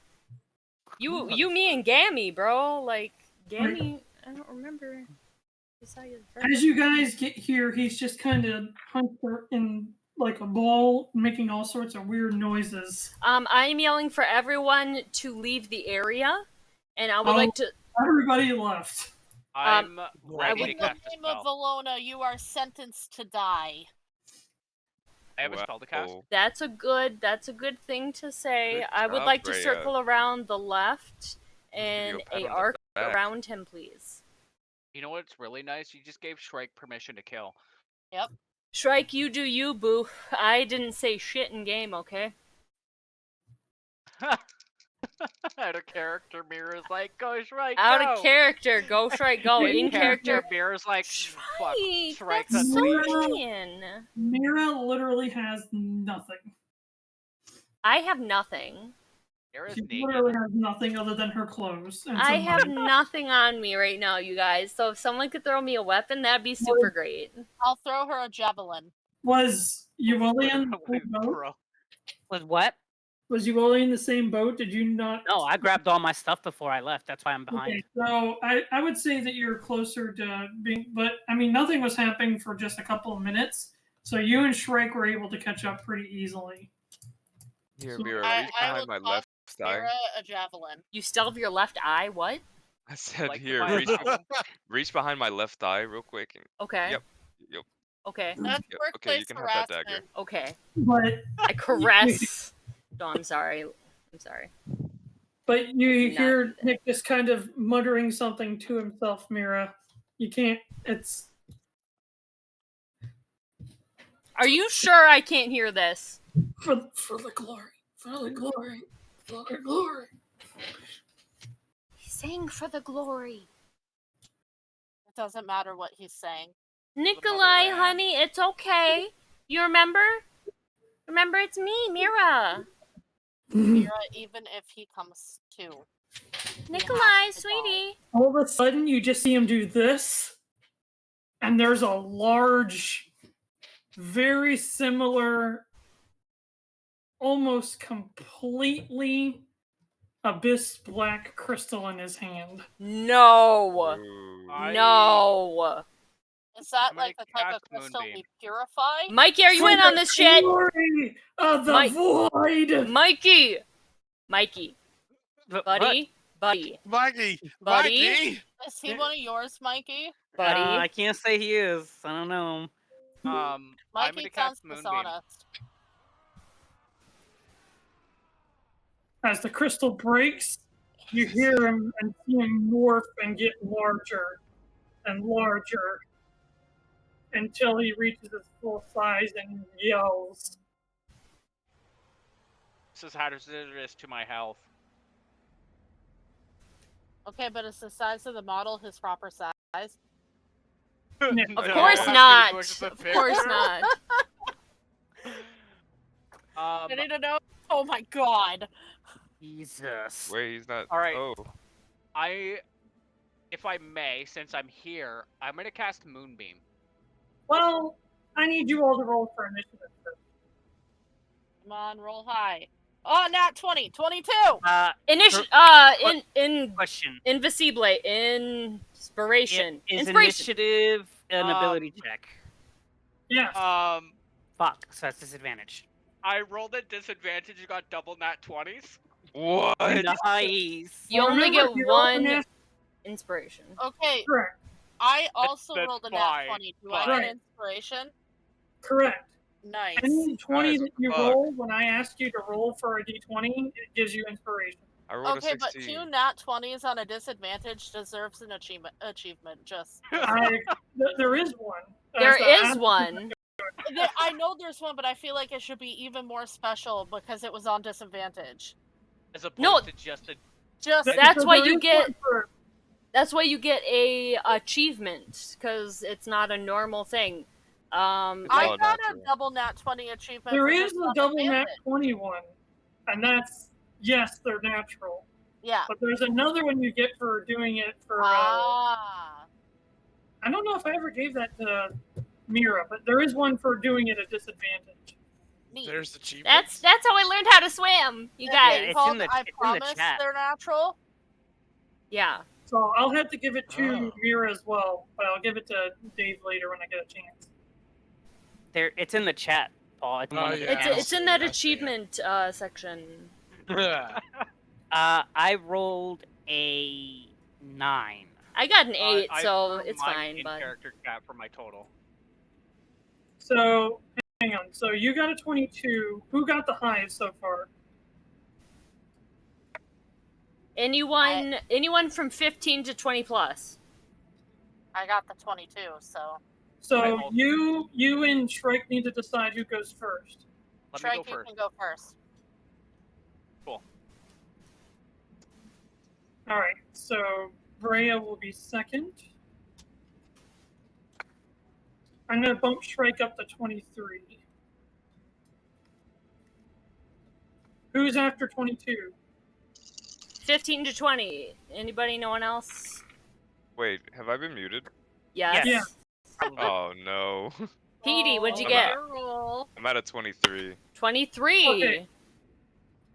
You, me, and Gammy, bro. Like, Gammy, I don't remember. As you guys get here, he's just kind of hunched in like a ball, making all sorts of weird noises. I'm yelling for everyone to leave the area, and I would like to. Everybody left. I'm I ready would- to In the cast a name of spell. Valona, you are sentenced to die. I have a spell to cast. Wow. That's a good thing to say. Good I would job, like to Breya. circle around the left and you a pat a on the arc back. around him, please. You know what's really nice? You just gave Shrike permission to kill. Shrike, you do you, boo. I didn't say shit in game, okay? Out of character, Mirra's like, go Shrike, Out go! of character, go Shrike, go. In character, Mirra's like, fuck, Shrike, Shrike, that's that's so leave. mean. Mirra literally has nothing. I have nothing. Mirra's She naked. literally has nothing other than her clothes. And I some have money. nothing on me right now, you guys. So if someone could throw me a weapon, that'd be super great. I'll throw her a javelin. Was Yuelia in the same boat? Bro. Was what? Was Yuelia in the same boat? Did you not? No, I grabbed all my stuff before I left. That's why I'm behind. Okay, so I would say that you're closer to being, but I mean, nothing was happening for just a couple of minutes. So you and Shrike were able to catch up pretty easily. Here, So- Mirra, I reach behind will my toss left eye. Mirra a javelin. You still have your left eye? What? I said, Like here, my- reach behind my left eye real quick. And, Okay. Yep. Yep. Okay. That's Yep, workplace okay, you can have that dagger. harassment. Okay. But I caress. No, I'm sorry. I'm sorry. you Not hear do that. Nick just kind of muttering something to himself, Mirra. You can't. It's Are you sure I can't hear this? for the glory, for the glory, for the glory. He's saying for the glory. It doesn't matter what he's saying. Nikolai, way. honey, it's okay. You remember? Remember, it's me, Mirra. Mirra, even if he comes to. Nikolai, to die. sweetie. All of a sudden, you just see him do this, and there's a large, very similar, almost completely abyss black crystal in his hand. No. Ooh. No. Is that I'm gonna like the type of cast crystal we Moonbeam. purify? Mikey, are you For in on the this shit? glory of the Mike- void. Mikey. Mikey. What? Buddy. Buddy. Mikey! Buddy? Mikey! Is he one of yours, Mikey? Buddy. I can't say he is. I don't know. I'm Mikey gonna sounds cast Moonbeam. dishonest. As the crystal breaks, you hear him and see him morph and get larger and larger until he reaches his full size and yells. This is hazardous to my health. Okay, but is the size of the model his proper size? Of No, course it has to be not. pushed a Of bit. course not. I need to know. Oh my god. Jesus. Wait, he's not. All right. Oh, If I may, since I'm here, I'm gonna cast Moonbeam. Well, I need you all to roll for initiative first. Come on, roll high. Oh, nat 20. 22! Question. Invisible. Inspiration. Is Inspiration. initiative an ability check? Yes. Fuck. So that's disadvantage. I rolled at disadvantage and got double nat 20s. what? Nice. You only Remember, get if you roll one an inspiration. Okay, Correct. I also That's rolled a nat fine, 20. Do but- I get inspiration? Correct. Nice. Any 20 Nice. that you Fuck. roll, when I ask you to roll for a d20, it gives you inspiration. I rolled Okay, a but 16. 2 nat 20s on a disadvantage deserves an achievement. Just There is one. There So I is asked you- one. I know there's one, but I feel like it should be even more special because it was on disadvantage. As opposed No. to just a. Just That's so why there you is get- one for- That's why you get a achievement, because it's not a normal thing. I all got natural. a double nat 20 achievement. There for is just a on double nat advantage. 21, and that's, yes, they're natural. Yeah. But there's another one you get for doing it for, Ah. I don't know if I ever gave that to Mirra, but there is one for doing it at disadvantage. Neat. There's achievements. That's how I learned how to swim, you Okay, guys. it's called in the- I it's in the promise chat. they're natural. Yeah. So I'll have to give it to Oh. Mirra as well, but I'll give it to Dave later when I get a chance. It's in the chat, Paul. It's, Oh, one of the yeah. channels. It's in that achievement section. I rolled a 9. I got an 8, I so threw it's mine fine. in But character chat for my total. So, hang on. So you got a 22. Who got the highest so far? anyone from 15 to 20 plus. I got the 22, so So I also- you and Shrike need to decide who goes first. Let me Shrike, go you first. can go first. Cool. All right. So Breya will be second. I'm gonna bump Shrike up to 23. Who's after 22? 15 to 20. Anybody? No one else? Wait, have I been muted? Yes. Yeah. Oh no. Pedi, what'd you Oh, get? your roll. I'm at a 23. 23. Okay.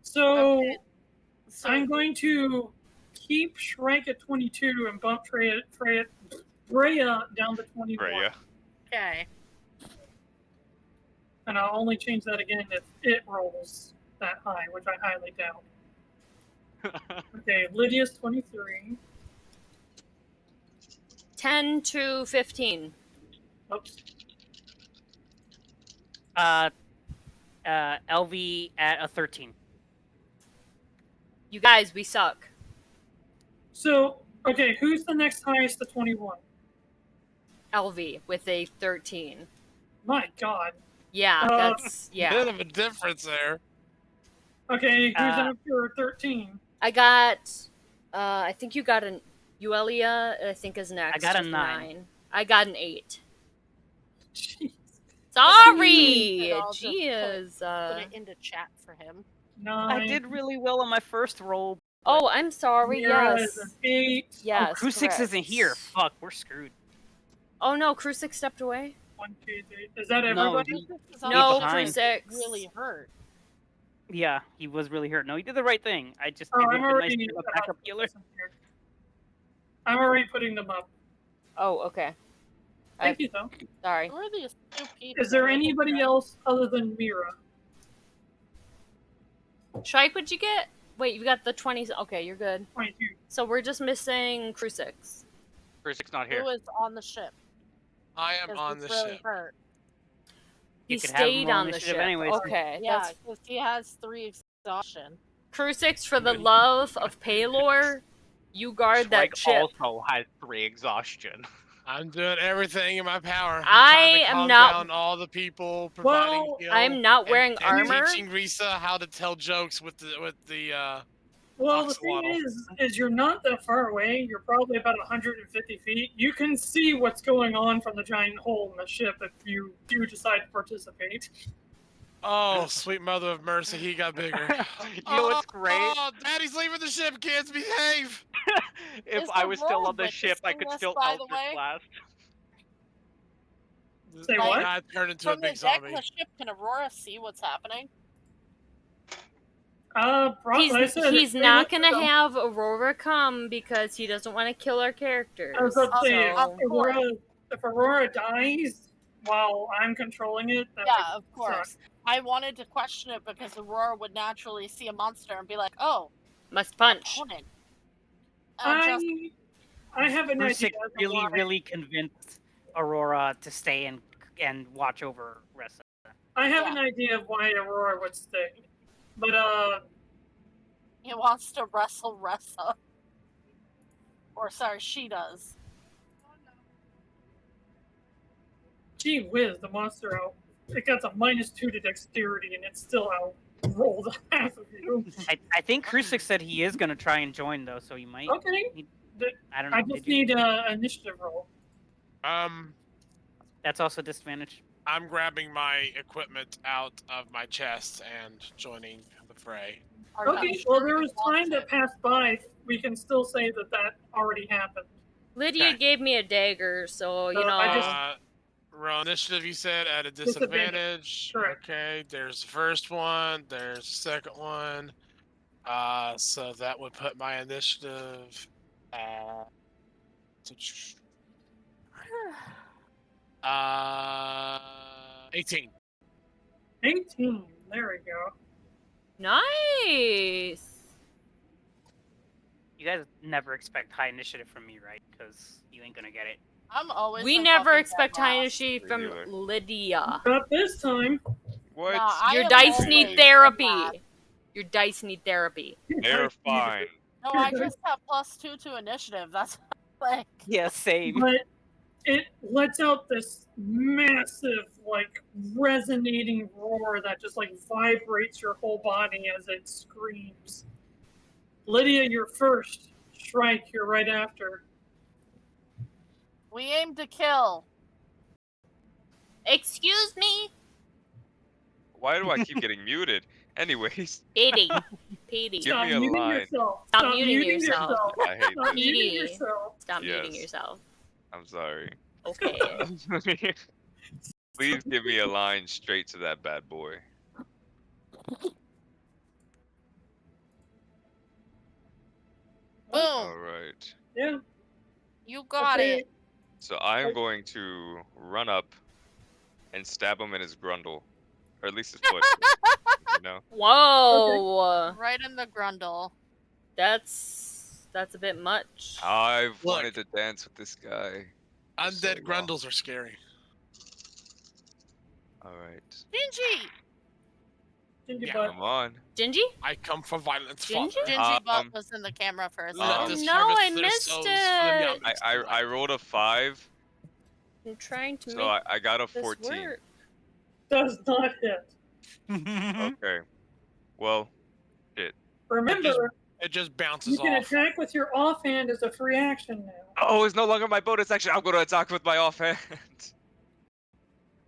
So Okay. So I'm going to keep Shrike at 22 and bump Breya down to 21. Breya. okay. And I'll only change that again if it rolls that high, which I highly doubt. Okay, Lydia's 23. 10 to 15. Oops. LV at a 13. You guys, we suck. So, okay, who's the next highest to 21? LV with a 13. My God. Yeah, that's yeah. Bit of a difference there. Okay, who's Uh, after 13? I got I think you got an Yuelia, I think is next. I got a with 9. I got an 8. Jeez. Sorry. I'll just Jeez. Put it into chat for him. 9. I did really well on my first roll. Oh, I'm sorry. Mirra Yes. is an 8. Yes. Oh, Crusix correct. isn't here. Fuck, we're screwed. Oh no, Crusix stepped away. 1, 2, 3. Is that No, everybody? he- It's No, behind. Crusix. really hurt. Yeah, he was really hurt. No, he did the right thing. I just Oh, it I'm would have been nice already, to have a backup healer. I'm already putting them up. Oh, okay. Thank you, though. Sorry. Who are these two people? Is there that live in anybody chat? else other than Mirra? Shrike, what'd you get? Wait, you got the 20s. Okay, you're good. 22. So we're just missing Crusix. Crusix not here. Who is on the ship? I am 'Cause on he's the really ship. hurt. He You could have stayed more on the initiative ship. anyways. Okay. Yeah, That's because he has 3 exhaustion. Crusix, for the love of Paylor, you guard Shrike that ship. also has 3 exhaustion. I'm doing everything in my power. I'm I trying to am calm not- down all the people providing Well, heal. I'm not and- wearing and armor. teaching Risa how to tell jokes with the Well, the thing Oxalotl. is you're not that far away. You're probably about 150 feet. You can see what's going on from the giant hole in the ship if you do decide to participate. Oh, sweet mother of mercy, he got bigger. You know what's great? Oh, Daddy's leaving the ship, kids, behave! If Is I the was still world on the ship, I witnessing could this, still by the Eldritch way? Blast. Say Like, what? God turned into a From the big deck zombie. of the ship, can Aurora see what's happening? Like I said, He's they not went gonna to the- have Aurora come because he doesn't want to kill our characters. I was about to say, So- if Aurora dies while I'm controlling it, that Yeah, of would course. suck. I wanted to question it because Aurora would naturally see a monster and be like, "Oh, Must punch. opponent." And just I have an Crusix idea. as to why. really convinced Aurora to stay and watch over Ressa. I have an idea of why Aurora would stay, but he wants to wrestle Ressa. Or sorry, she does. gee whiz, the monster out. It got a -2 to dexterity, and it's still out rolled half of you. I think Crusix said he is gonna try and join though, so he might. Okay, I don't know. I just did you? need an initiative roll. That's also disadvantage. I'm grabbing my equipment out of my chest and joining the fray. Are you Okay, sure well there he was wants time that it? passed by. We can still say that already happened. Lydia Okay. gave me a dagger, so you So know. I just- Roll initiative, you said, at a Disadvantage. disadvantage. Correct. Okay, there's the first one, there's the second one. So that would put my initiative at 18. 18. There we go. Nice. You guys never expect high initiative from me, right? Because you ain't gonna get it. I'm always. We the never fucking expect dead high last. initiative from Neither. Lydia. Not this time. What? Nah, I Your am dice always need dead therapy. last. Your dice need therapy. They're fine. No, I just have +2 to initiative. That's like. Yeah, same. But it lets out this massive, like, resonating roar that just, like, vibrates your whole body as it screams. Lydia, you're first. Shrike, you're right after. We aim to kill. Excuse me, Why do I keep getting muted? Anyways, Pedi. Pedi. Give Stop me a muting line. yourself. Stop muting yourself. I hate Stop this. muting Pedi. yourself. Stop muting Yes. yourself. I'm sorry. Okay. Please give me a line straight to that bad boy. Boom. Alright. Yeah. You got Okay. it. So I am going to run up and stab him in his grundle. Or at least his foot. You know? Whoa. Right in the grundle. That's a bit much. I've Look. wanted to dance with this guy. Undead So long. grundles are scary. Alright. Gingy! Gingy Yeah. butt. Come on. Gingy? I come for violence, Ginger? father. Gingy butt Um, was in the camera for a Let Oh, second. this no, harvest I their missed souls for the it. young. I rolled a 5, I'm trying to so make I got a this 14. work. Does not hit. Okay. Well, Remember, It just you bounces can off. attack with your offhand as a free action now. oh, it's no longer my bonus action. I'm going to attack with my offhand. As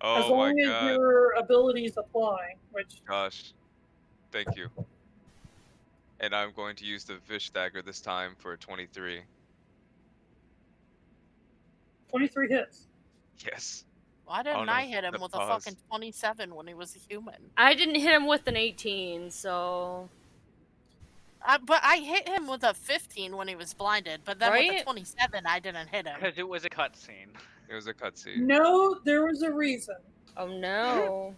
Oh my long as god. your abilities apply, which Gosh. Thank you. And I'm going to use the Vish Dagger this time for 23. 23 hits. Yes. Why Oh, didn't no, I hit him that with a pause. fucking 27 when he was a human? I didn't hit him with an 18, so But I hit him with a 15 when he was blinded, but then with Right? a 27, I didn't hit him. Because it was a cutscene. It was a cutscene. No, there was a reason. oh no.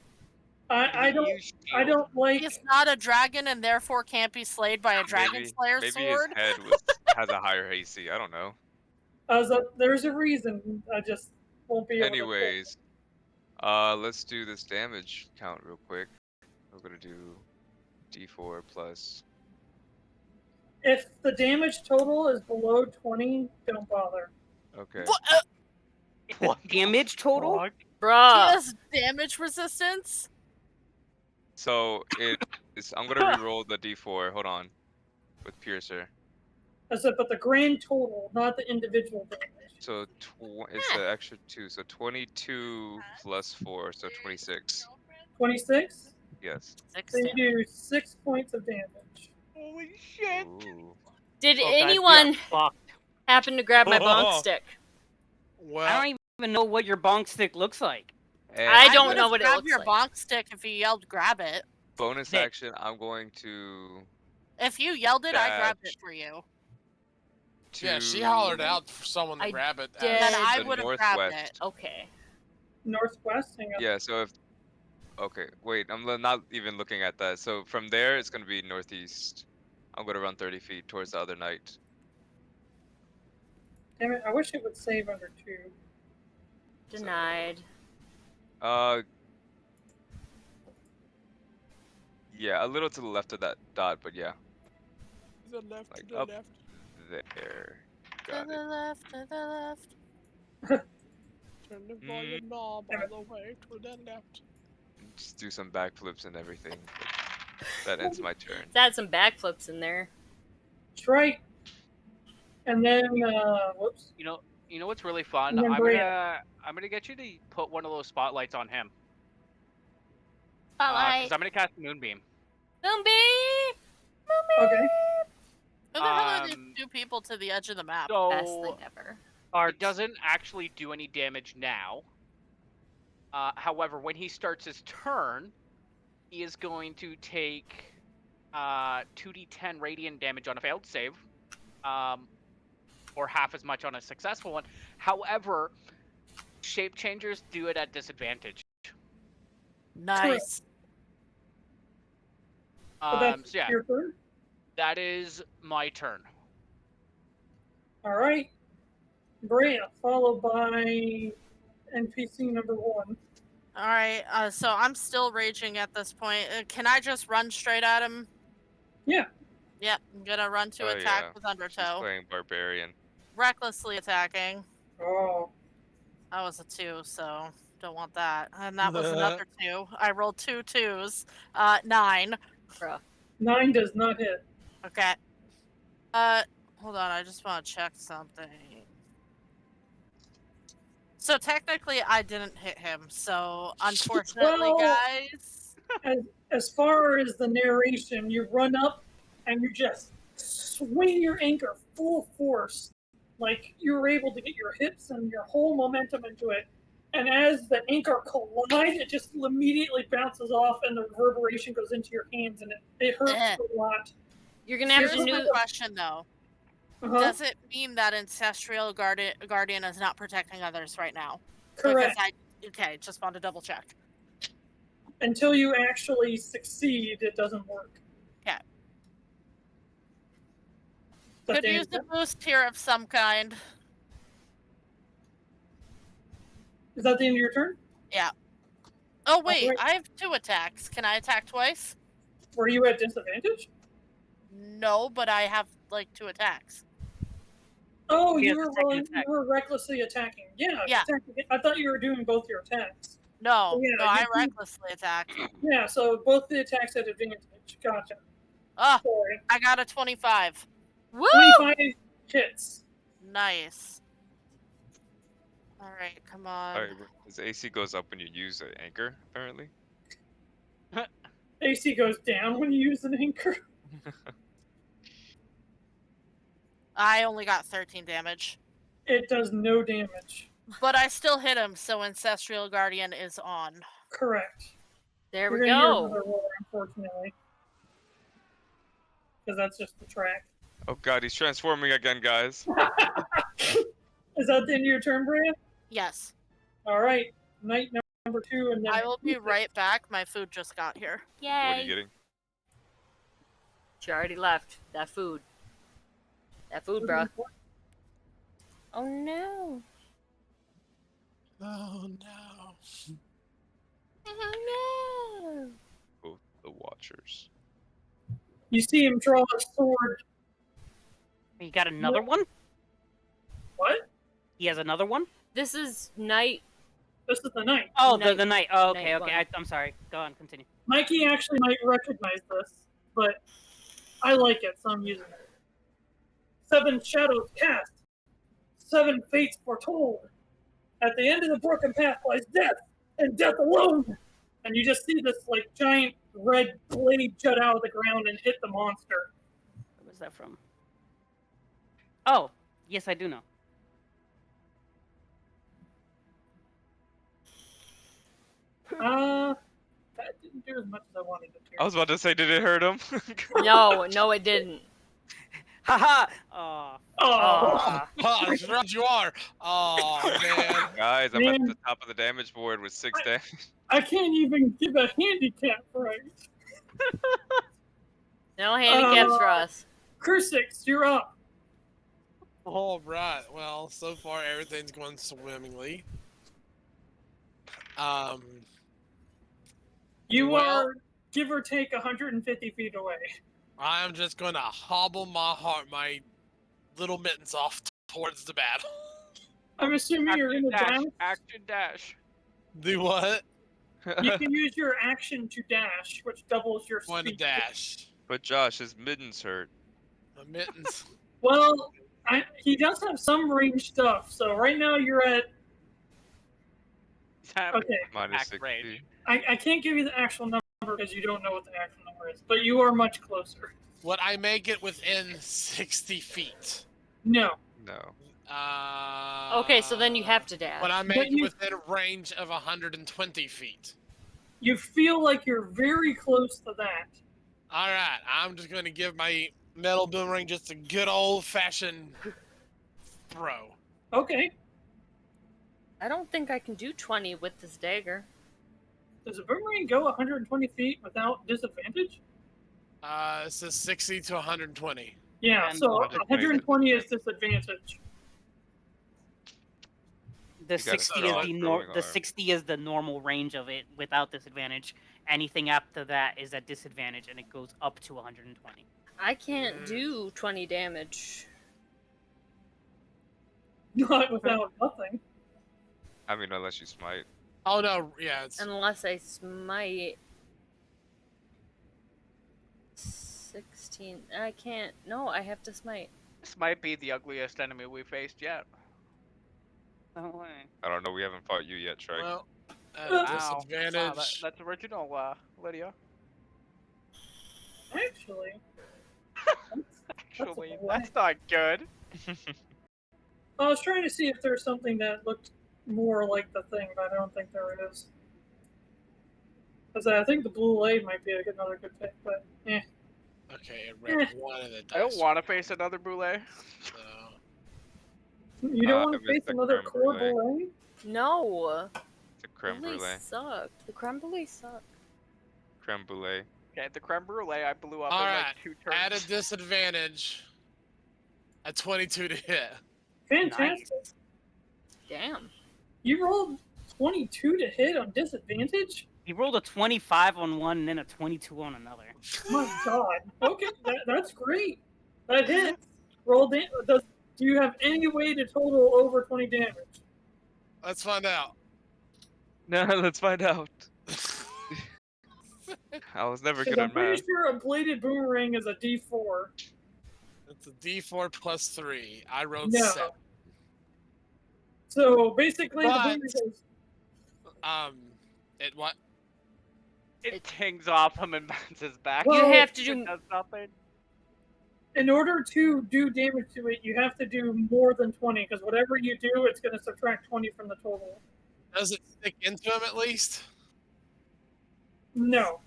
I don't like. He's not a dragon and therefore can't be slayed by a dragon slayer maybe sword. his head has a higher AC. I don't know. There's a reason. I just won't be able to. Anyways, let's do this damage count real quick. We're gonna do D4 plus. If the damage total is below 20, don't bother. Okay. The damage total? He Bruh. has damage resistance. So I'm gonna re-roll the D4. Hold on. With Piercer. I said, but the grand total, not the individual damage. So it's the extra 2. So 22 plus 4, so 26. 26. Yes. So you do 6 points of damage. Holy shit! Ooh. Did Oh, guys, we are anyone fucked. happen to grab my bonk stick? Well, I don't even know what your bonk stick looks like. And I don't would've know what it grabbed looks your like. bonk stick if you yelled grab it. bonus Nick. action, I'm going to If you yelled it, I grabbed it Dash. for you. yeah, she hollered out for someone to I grab it. did. Then I the would have grabbed it. northwest. Okay. Northwest. Hang on. Yeah, so if okay, wait, I'm not even looking at that. So from there, it's gonna be northeast. I'm gonna run 30 feet towards the other knight. Damn it! I wish it would save under 2. Denied. Yeah, a little to the left of that dot, but yeah, The left, like the up left. there. To Got the it. left, to the left. Turn the volume knob all the way to the left. Just do some backflips and everything. That ends my turn. Had some backflips in there. Shrike. And then, whoops. You know what's really fun? And then I'm gonna get you to put one of those spotlights on him. Spotlight. Because I'm gonna cast Moonbeam. Moonbeam! Okay. Who the hell are these Um, 2 people to the edge of the map? Best So thing ever. it doesn't actually do any damage now. However, when he starts his turn, he is going to take 2d10 radiant damage on a failed save, or half as much on a successful one. However, shape changers do it at disadvantage. Nice. So that's So yeah, your turn. that is my turn. All right. Breya, followed by NPC number 1. Alright, so I'm still raging at this point. Can I just run straight at him? Yeah. Yep, I'm gonna run to Oh, attack yeah. with She's Undertow. playing Barbarian. Recklessly attacking. Oh. That was a 2, so don't want that. And that was another 2. I rolled 2 2s. 9. Bruh. 9 does not hit. Okay. Hold on, I just want to check something. So technically, I didn't hit him. So unfortunately, Well- guys. As far as the narration, you run up and you just swing your anchor full force. Like you're able to get your hips and your whole momentum into it. And as the anchor collides, it just immediately bounces off and the reverberation goes into your hands and it hurts a lot. You're gonna have Here's to my new. question, though. Uh-huh. Does it mean that Ancestral Guardian is not protecting others right now? Correct. Okay, just want to double check. Until you actually succeed, it doesn't work. Okay. But Could then- use a boost here of some kind. Is that the end of your turn? Yeah. Oh wait, Alright. I have 2 attacks. Can I attack twice? Were you at disadvantage? No, but I have like 2 attacks. Oh, He you has were a second rolling, attack. you were recklessly attacking. Yeah. Yeah. I thought you were doing both your attacks. No, Yeah, no, you I can- recklessly attacked. Yeah, so both the attacks at advantage. Gotcha. Oh, Sorry. I got a 25. Woo! 25 hits. Nice. Alright, come on. Alright, his AC goes up when you use an anchor, apparently. AC goes down when you use an anchor. I only got 13 damage. It does no damage. But I still hit him, so Ancestral Guardian is on. Correct. There You're we gonna hear go. another roar, unfortunately. Because that's just the track. Oh god, he's transforming again, guys. Is that the end of your turn, Breya? Yes. Alright. Night number 2, and then I will be right back. My food just got here. What are you Yay. getting? She already left. That food. That food, bruh. Oh no. Oh no. Oh no. Both the Watchers. You see him draw a sword. You got another one? What? He has another one? This is night. This is the knight. Oh, Night- the knight. Oh, okay, night okay. one. I'm sorry. Go on, continue. Mikey actually might recognize this, but I like it, so I'm using it. 7 shadows cast. 7 fates foretold. At the end of the broken path lies death, and death alone. And you just see this like giant red blade jut out of the ground and hit the monster. What was that from? Oh, yes, I do know. That didn't do as much as I wanted it to. I was about to say, did it hurt him? No, it didn't. Haha! Oh. Oh, Oh, as right you are. Oh man. Guys, I'm at Man. the top of the damage board with 6 damage. I can't even give a handicap right. No handicaps for us. Crusix, you're up. All right. Well, so far everything's going swimmingly. You Well- are give or take 150 feet away. I'm just gonna hobble my little mittens off towards the battle. I'm assuming you're in the dash. Action dash. Do what? You can use your action to dash, which doubles your Want to speed. dash? But Josh, his mittens hurt. My mittens. Well, he does have some range stuff, so right now you're at. Okay, Minus Act 60. range. I can't give you the actual number because you don't know what the actual number is, but you are much closer. Would I make it within 60 feet? No. No. Okay, so then you have to dash. Would I make But it you- within a range of 120 feet? You feel like you're very close to that. All right, I'm just going to give my metal boomerang just a good old-fashioned throw. Okay. I don't think I can do 20 with this dagger. Does a boomerang go 120 feet without disadvantage? It says 60 to 120. Yeah, And so 120 120 is disadvantage. The gotta 60 start is on the throwing the arm. 60 is the normal range of it without disadvantage. Anything after that is at disadvantage, and it goes up to 120. I can't do 20 damage. Not without nothing. I mean, unless you smite. Oh no, yeah, it's Unless I smite. 16. I can't. No, I have to smite. This might be the ugliest enemy we faced yet. No way. I don't know. We haven't fought you yet, Shrike. well at Wow. a Wow, disadvantage. that's original, Lydia. Actually. Actually, a that's not good. I was trying to see if there's something that looked more like the thing, but I don't think there is. Because I think the blue blade might be another good pick, but eh. Okay, it read one of the dice. I don't want to face another brulee. So, You don't I want to missed face the another creme core brulee. blade? No! It's a creme Brulee brulee. sucked. The creme brulee sucked. Creme brulee. Okay, the creme brulee I blew up all in right, like 2 turns. at a disadvantage. A 22 to hit. Fantastic. Damn. You rolled 22 to hit on disadvantage? He rolled a 25 on one and then a 22 on another. My god. Okay, that's great. That hits. Roll do you have any way to total over 20 damage? Let's find out. No, let's find out. I was never good I'm at pretty math. sure a bladed boomerang is a D4. It's a D4 plus 3. I rolled No. 7. So basically, the But- boomerang goes, It what? It tings off him and bounces back. Well, You have to It do. does nothing. in order to do damage to it, you have to do more than 20, because whatever you do, it's going to subtract 20 from the total. Does it stick into him at least? No.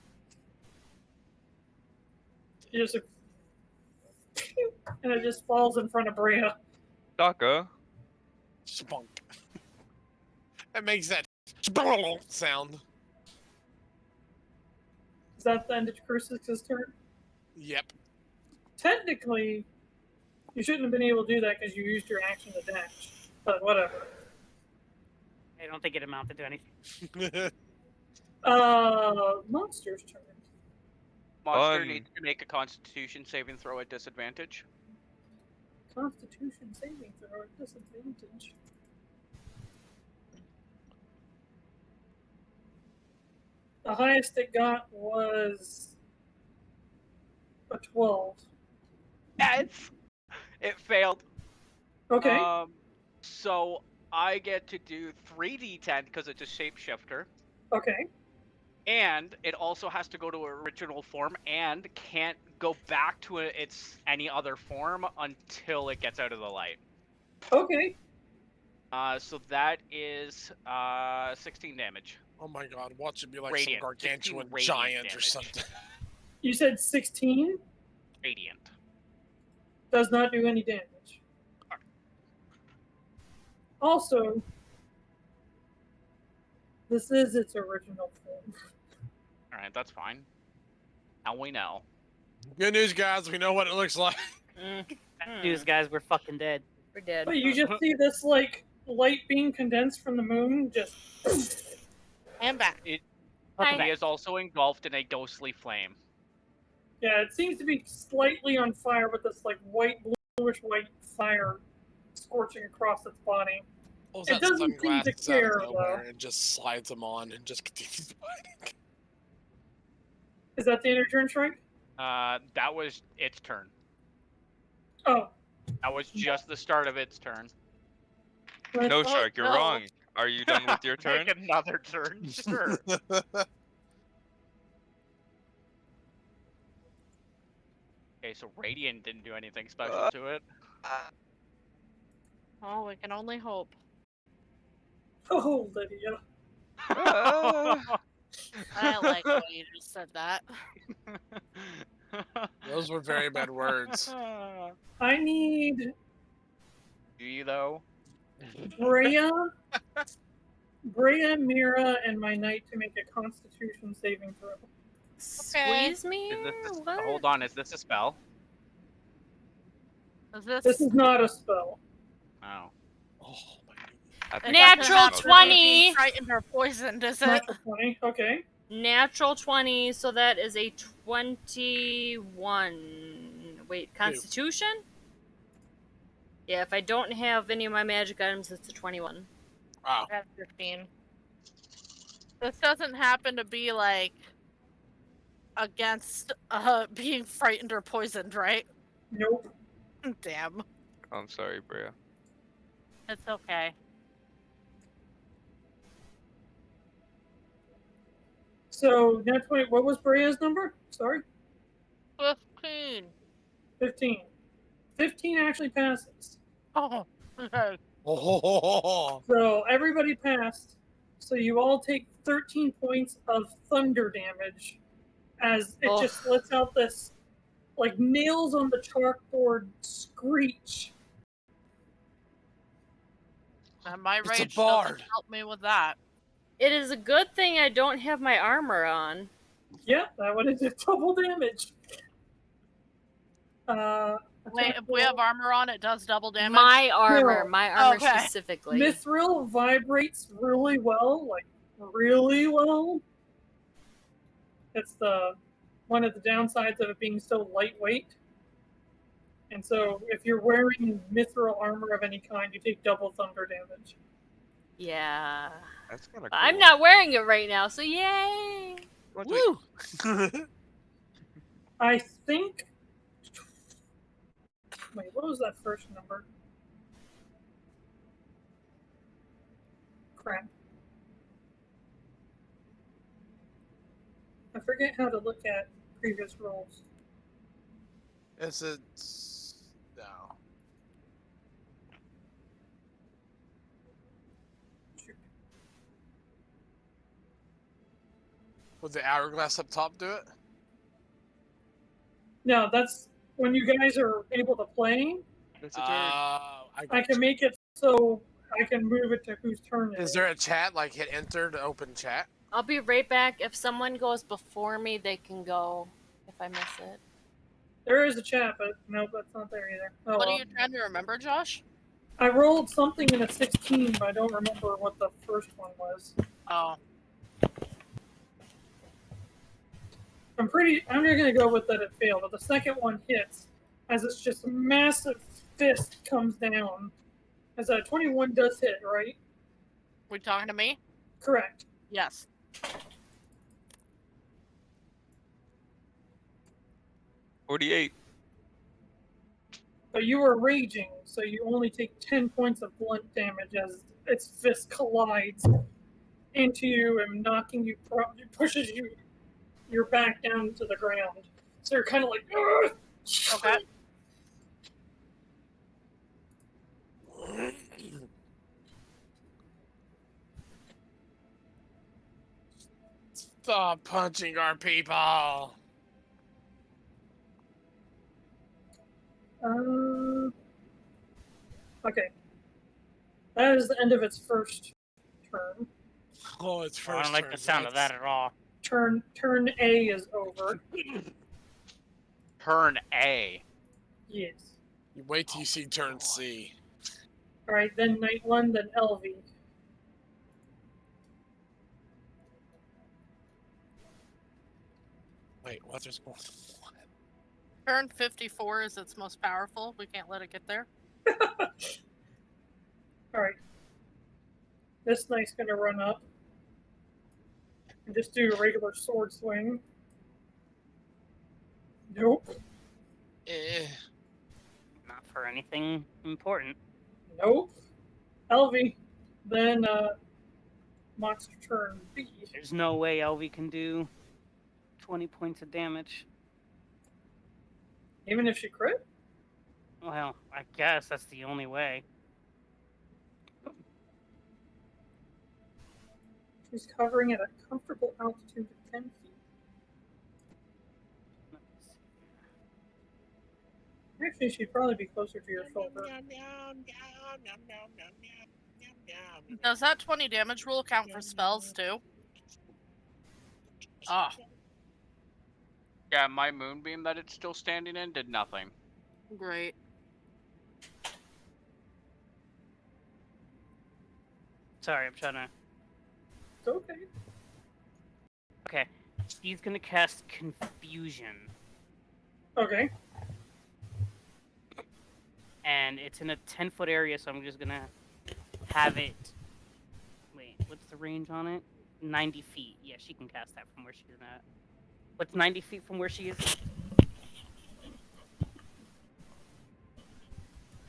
You just and it just falls in front of Breya. Daka. Spunk. That makes that sound. Is that the end of Crusix's turn? Yep. Technically, you shouldn't have been able to do that because you used your action to dash. But whatever. I don't think it amounted to anything. Monster's turn. Monster Fun. needs to make a Constitution saving throw at disadvantage. Constitution saving throw at disadvantage. The highest it got was a 12. Yeah, it failed. Okay. So I get to do 3d10 because it's a shapeshifter. Okay. And it also has to go to original form and can't go back to its any other form until it gets out of the light. Okay. So that is 16 damage. Oh my god, watch it be like Radiant. some gargantuan 16 radiant giant or damage. something. You said 16 Radiant. does not do any damage. Also, this is its original form. Alright, that's fine. Now we know. Good news, guys. We know what it looks like. News, guys, we're fucking dead. We're dead. But you just see this like light being condensed from the moon, just. And back. Hi. He is also engulfed in a ghostly flame. Yeah, it seems to be slightly on fire with this like white, bluish white fire scorching across its body. Pulls It out doesn't seem to sunglasses out of care, nowhere though. and just slides them on and just continues fighting. Is that the end of your turn, Shrike? That was its turn. Oh, That was just the start of its turn. No, Oh, Shark, you're no. wrong. Are you done with your turn? Make another turn, sure. Okay, so Radiant didn't do anything special to it. Oh, we can only hope. oh, Lydia. I like the way you just said that. Those were very bad words. I need Do you though? Breya, Mirra, and my knight to make a Constitution saving throw. Squeeze me? Is this What? hold on, is this a spell? Is this? This is not a spell. Oh. Oh my god. I think Natural that's Doesn't have to be 20. frightened or poisoned, is it? Natural 20. Okay. Natural 20, so that is a 21. Wait, Constitution? Yeah, if I don't have any of my magic items, it's a 21. Wow. I have 15. This doesn't happen to be like against being frightened or poisoned, right? Nope. Damn. I'm sorry, Breya. It's okay. So, net 20. What was Breya's number? Sorry? 15. 15. 15 actually passes. Oh, okay. Oh, So, everybody passed. So, you all take 13 points of thunder damage as it Oh. just lets out this, like, nails on the chalkboard screech. And my It's a rage bard. doesn't help me with that. It is a good thing I don't have my armor on. Yeah, that would have did double damage. Wait, if we have armor on, it does double damage? My armor, No. my armor Okay. specifically. Mithril vibrates really well, like really well. It's the one of the downsides of it being so lightweight. And so, if you're wearing mithril armor of any kind, you take double thunder damage. Yeah. That's kind of cool. I'm not wearing it right now, so yay! woo! I think. Wait, what was that first number? Crap. I forget how to look at previous rolls. Is it? No. Would the hourglass up top do it? No, that's when you guys are able to play. It's a turn. I got can you. make it so I can move it to whose turn it Is there a chat? Like hit enter to open chat? I'll be right back. If someone goes before me, they can go if I miss it. There is a chat, but no, that's not there either. Oh, What are well. you trying to remember, Josh? I rolled something in a 16, but I don't remember what the first one was. Oh. I'm gonna go with that it failed, but the second one hits as it's just a massive fist comes down. As a 21 does hit, right? We talking to me? Correct. Yes. $48. But you are raging, so you only take 10 points of blunt damage as its fist collides into you and knocking you, pushes you, your back down to the ground. So you're kind of like, "Ugh!" Okay. Stop punching our people. Okay. That is the end of its first turn. Oh, it's I first. don't like the sound of that at all. Turn A is over. Turn A. Yes. You wait till you see turn C. Alright, then Night 1, then LV. Wait, what? There's more than one. Turn 54 is its most powerful. We can't let it get there. Alright. This knight's gonna run up. And just do a regular sword swing. Nope. Not for anything important. Nope. LV. Then, monster turn B. There's no way LV can do 20 points of damage. Even if she crit? Well, I guess that's the only way. She's covering at a comfortable altitude of 10 feet. Actually, she'd probably be closer to your shoulder. Does that 20 damage rule count for spells too? Ah, Yeah, my moonbeam that it's still standing in did nothing. great. Sorry, I'm trying to. It's okay. Okay. She's gonna cast Confusion. Okay. And it's in a 10-foot area, so I'm just gonna have it. Wait, what's the range on it? 90 feet. Yeah, she can cast that from where she's at. What's 90 feet from where she is?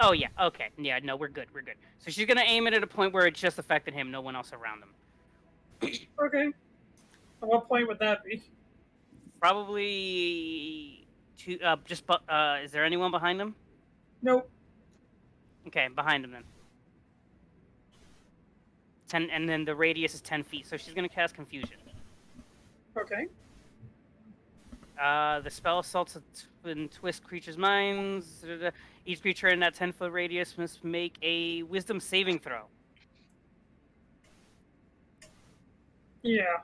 Oh, yeah, okay. Yeah, no, we're good, we're good. So she's gonna aim it at a point where it just affected him, no one else around him. Okay. At what point would that be? Probably two, is there anyone behind him? Nope. Okay, behind him then. 10, and then the radius is 10 feet, so she's gonna cast Confusion. Okay. The spell assaults and twist creatures' minds. Each creature in that 10-foot radius must make a Wisdom saving throw. Yeah.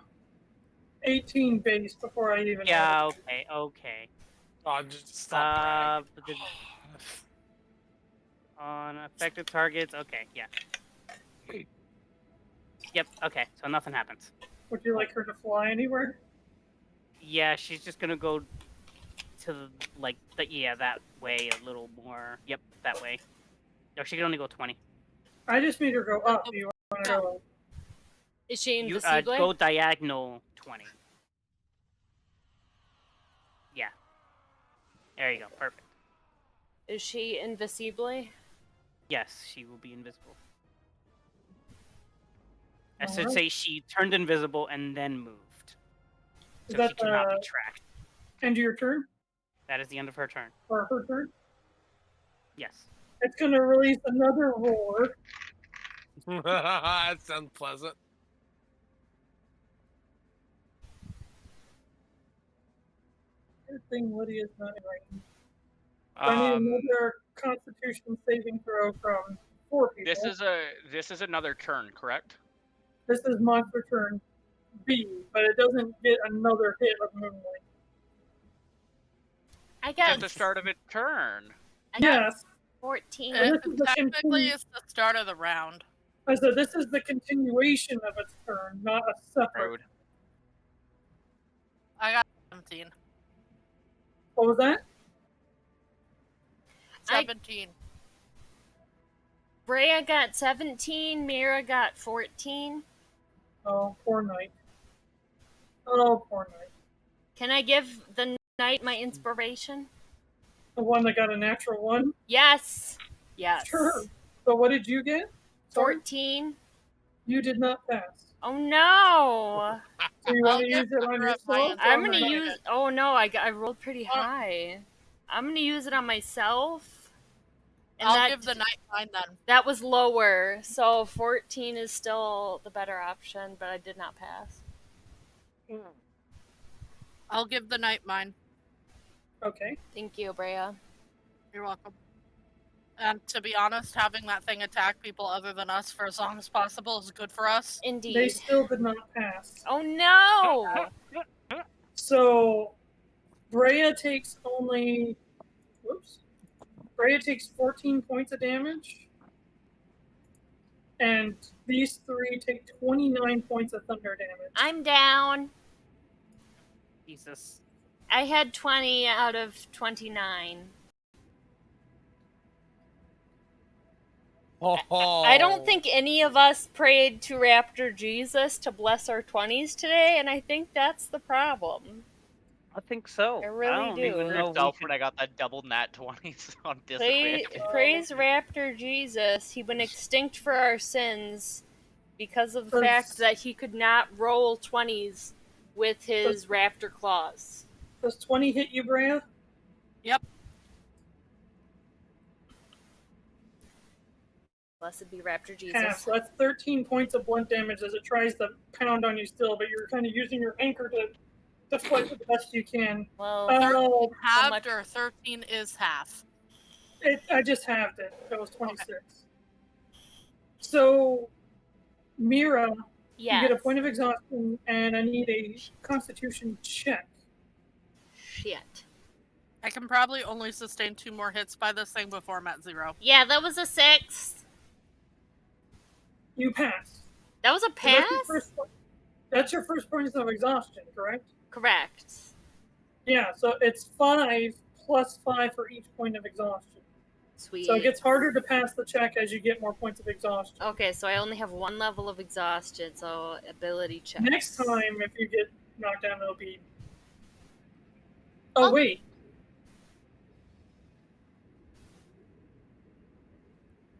18 base before I even. Yeah, okay. Oh, just stop bragging. On affected targets, okay, yeah. Yep, okay, so nothing happens. Would you like her to fly anywhere? Yeah, she's just gonna go to that way a little more. Yep, that way. No, she can only go 20. I just made her go up. Do you want to go? Is she You invisible? go diagonal 20. Yeah. There you go, perfect. Is she invisible? Yes, she will be invisible. I should Alright. say she turned invisible and then moved. Is So she that cannot be tracked. end of your turn? That is the end of her turn. Or her turn? Yes. It's going to release another roar. That sounds pleasant. Good thing Lydia's not in range. I need another Constitution saving throw from 4 people. This is another turn, correct? This is monster turn B, but it doesn't get another hit of Moonlight. I At got the start of its turn. I got Yes. 14. This is the Technically, it's the start of the round. So this is the continuation of its turn, not a separate. Rude. I got 17. What was that? 17. Breya got 17, Mirra got 14. Oh, poor knight. Oh, poor knight. Can I give the knight my inspiration? The one that got a natural one? Yes. Yes. Sure. But what did you get? Sorry? 14. You did not pass. Oh no. So you want to I'll use give it on her a yourself? minus. I'm or gonna not? use. Oh no, I rolled pretty high. I'm gonna use it on myself. And I'll that, give the knight mine then. that was lower, so 14 is still the better option, but I did not pass. I'll give the knight mine. Okay. Thank you, Breya. You're welcome. And to be honest, having that thing attack people other than us for as long as possible is good for us. They Indeed. still did not pass. Oh no! So Breya takes only. Whoops. Breya takes 14 points of damage. And these three take 29 points of thunder damage. I'm down. Jesus. I had 20 out of 29. I don't think any of us prayed to Raptor Jesus to bless our 20s today, and I think that's the problem. I think so. I really don't do. even know we Myself should- when I got that double nat 20s on Praise, disadvantage. praise Raptor Jesus. He went extinct for our sins because of the Does- fact that he could not roll 20s with his Raptor claws. Does 20 hit you, Breya? Blessed be Raptor Jesus. Pass. So that's 13 points of blunt damage as it tries to pound on you still, but you're kind of using your anchor to fight the best you can. Well, Oh, How Halved much- or 13 is half. I just halved it. That was 26. So, Mirra, yeah. you get a point of exhaustion, and I need a Constitution check. Shit. I can probably only sustain 2 more hits by this thing before I'm at 0. Yeah, that was a 6. You pass. That was a So pass? That's your first point of exhaustion, correct? Correct. Yeah, so it's 5 plus 5 for each point of exhaustion. Sweet. So it gets harder to pass the check as you get more points of exhaustion. Okay, so I only have 1 level of exhaustion, so ability check. Next time, if you get knocked down, it'll be. Oh, wait.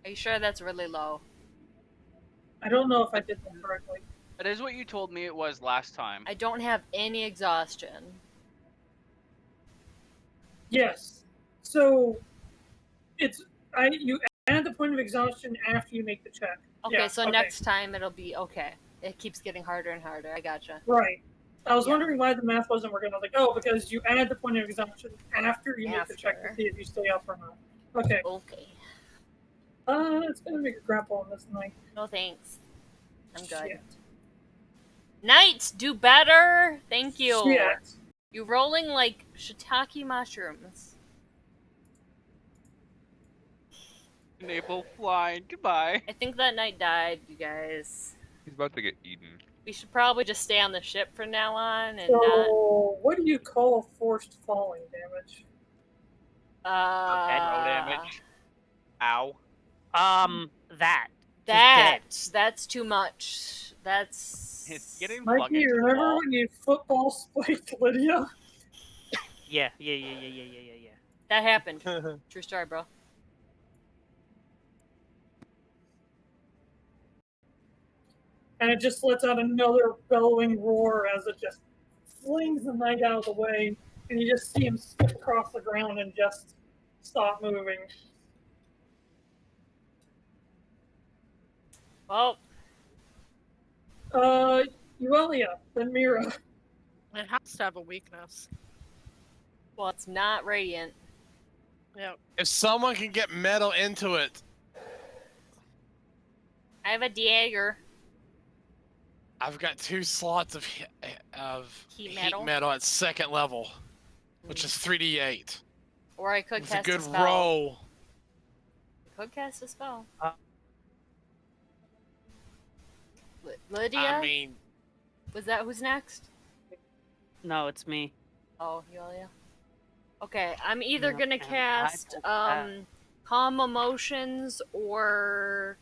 Are you sure that's really low? I don't know if I did that correctly. That is what you told me it was last time. I don't have any exhaustion. Yes. So you add the point of exhaustion after you make the check. Okay, Yeah, so okay. next time it'll be okay. It keeps getting harder and harder. I gotcha. Right. I was Yeah. wondering why the math wasn't working. I was like, oh, because you add the point of exhaustion after you make the check to After. see if you stay up or not. Okay. Okay. It's gonna make a grapple on this night. No thanks. I'm good. Shit. Knights, do better! Thank you. Shit. You're rolling like shiitake mushrooms. Enable flying. Goodbye. I think that knight died, you guys. He's about to get eaten. We should probably just stay on the ship from now on and not. So, what do you call forced falling damage? Throw damage. Ow. That's too much. That's It's getting Mikey, flung into the remember wall. when you football spiked Lydia? Yeah. that happened. True story, bro. And it just lets out another bellowing roar as it just flings the knight out of the way, and you just see him skip across the ground and just stop moving. Well, Yuelia, then Mirra. It has to have a weakness. it's not radiant. Yep. If someone can get metal into it, I have a dagger. I've got 2 slots of Heat heat metal? metal at 2nd level, which is 3d8. Or I could With a cast good spell. roll. could cast a spell. Uh, Lydia? I mean, Was that who's next? No, it's me. Oh, Yuelia. Okay, I'm either Yep, gonna and I cast pulled that. Calm Emotions or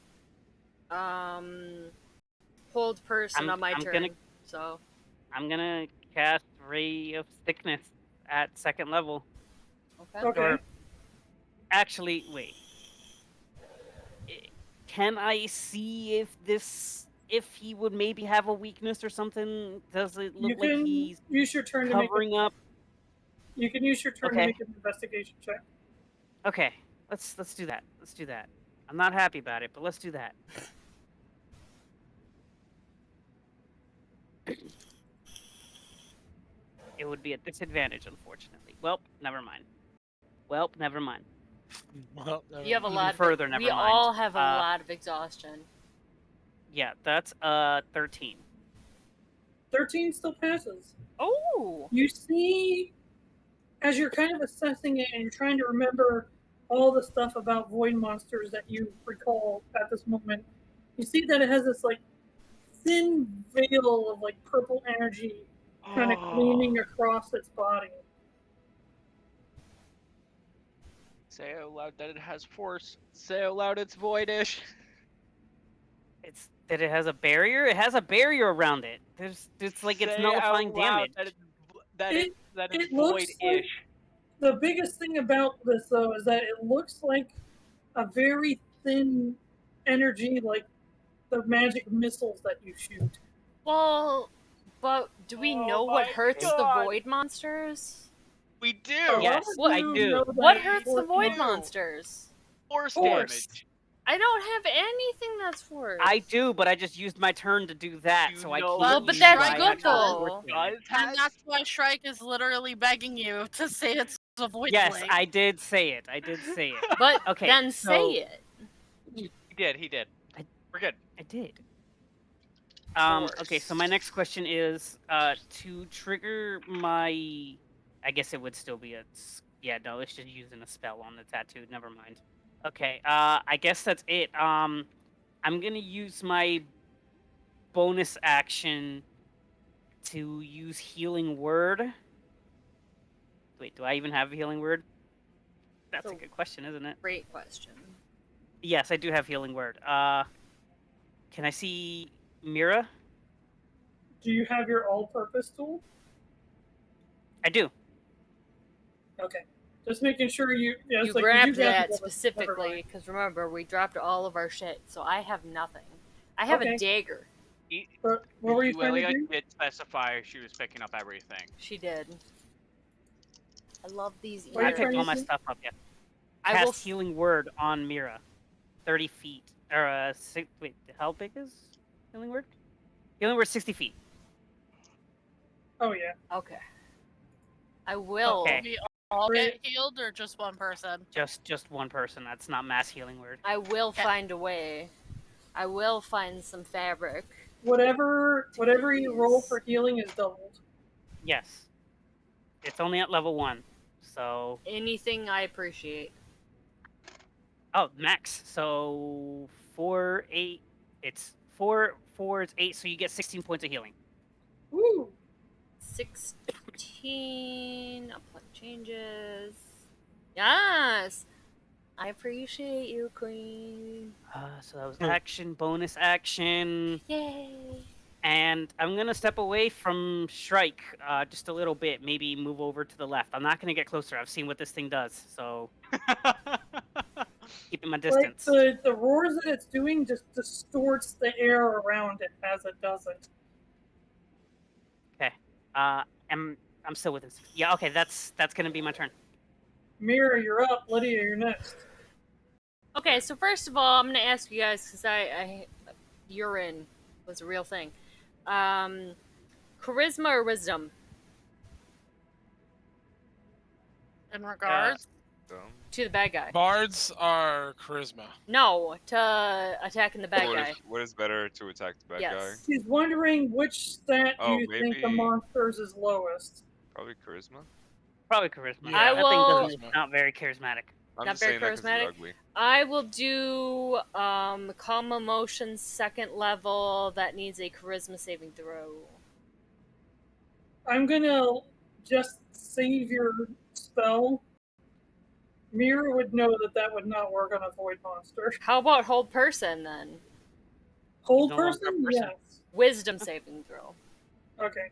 Hold Person on my I'm turn. gonna- So I'm gonna cast Ray of Sickness at 2nd level. okay. Okay. Or actually, wait. Can I see if he would maybe have a weakness or something? Does it You look like can he's use your turn to make covering up? You can use your turn to Okay. make an investigation check. Okay, let's do that. Let's do that. I'm not happy about it, but let's do that. It would be a disadvantage, unfortunately. Well, never mind. well, never You have a mind. lot. Further, we never mind. all have a lot of exhaustion. Yeah, that's 13. 13 still passes. Oh. You see, as you're kind of assessing it and you're trying to remember all the stuff about void monsters that you recall at this moment, you see that it has this like thin veil of like purple energy kind of gleaming across its body. Say out loud that it has force. Say out loud it's voidish. It's that it has a barrier. It has a barrier around it. It's like it's Say nullifying out loud damage. that it's It looks void-ish. like the biggest thing about this though is that it looks like a very thin energy, like the magic missiles that you shoot. Well, but do we Oh know what my hurts the God. void monsters? We do. A lot Yes, of I you do. know that What hurts the force void mon- monsters? Force Force. damage. I don't have anything that's force. I do, but I just used my turn to do that, You so I know can't. Well, but use that's my good, actual though. force damage. And that's why Shrike is literally begging you to say it's a void Yes, blade. I did say it. I did say it. But Okay, then so- say it. He did. I- We're good. I did. Okay, so my next question is to trigger my. I guess it would still be a. Yeah, no, it's just using a spell on the tattoo. Never mind. Okay, I guess that's it. I'm gonna use my bonus action to use Healing Word. Wait, do I even have a Healing Word? That's a So- good question, isn't it? Great question. Yes, I do have Healing Word. Can I see Mirra? Do you have your all-purpose tool? I do. Okay, just making sure you. Yeah, it's You like, grabbed grab that the weapon. Never specifically mind. because remember we dropped all of our shit, so I have nothing. I have Okay. a dagger. But what were you trying to Yuelia do? did specify she was picking up everything. She did. I love these What are I you ears. trying picked to all my do? stuff up yet. I Cast will. Healing Word on Mirra. 30 feet. Or, wait, how big is Healing Word? Healing Word 60 feet. Oh yeah. Okay. I will. Okay. We all get healed, or just one person? Just one person. That's not mass Healing Word. I will Okay. find a way. I will find some fabric. Whatever you roll Please. for healing is doubled. Yes. It's only at level 1. So... Anything I appreciate. Oh, max. So 4, 8. It's 4, it's 8, so you get 16 points of healing. Woo! 16. Apply changes. Yes! I appreciate you, Queen. So that was action, bonus action. Yay! And I'm going to step away from Shrike just a little bit. Maybe move over to the left. I'm not going to get closer. I've seen what this thing does. So keeping my distance. Like the roars that it's doing just distorts the air around it as it does it. Okay. I'm still within 6. Yeah, okay, that's going to be my turn. Mirra, you're up. Lydia, you're next. Okay, so first of all, I'm gonna ask you guys because I urine was a real thing. Charisma or wisdom? In regards, To the bad guy. Bards are charisma. No, to attacking the bad guy. What is better to attack the bad Yes. She's wondering which stat Oh, you think the maybe- monsters is lowest. guy? Probably charisma. Probably charisma. Yeah, I that will- thing doesn't sound very charismatic. I'm Not just very saying that 'cause it's charismatic? ugly. I will do Calm Emotions 2nd level that needs a charisma saving throw. I'm gonna just save your spell. Mirra would know that that would not work on a void monster. How about Hold Person then? Hold no longer a person? person. Yes. Wisdom saving throw. Okay.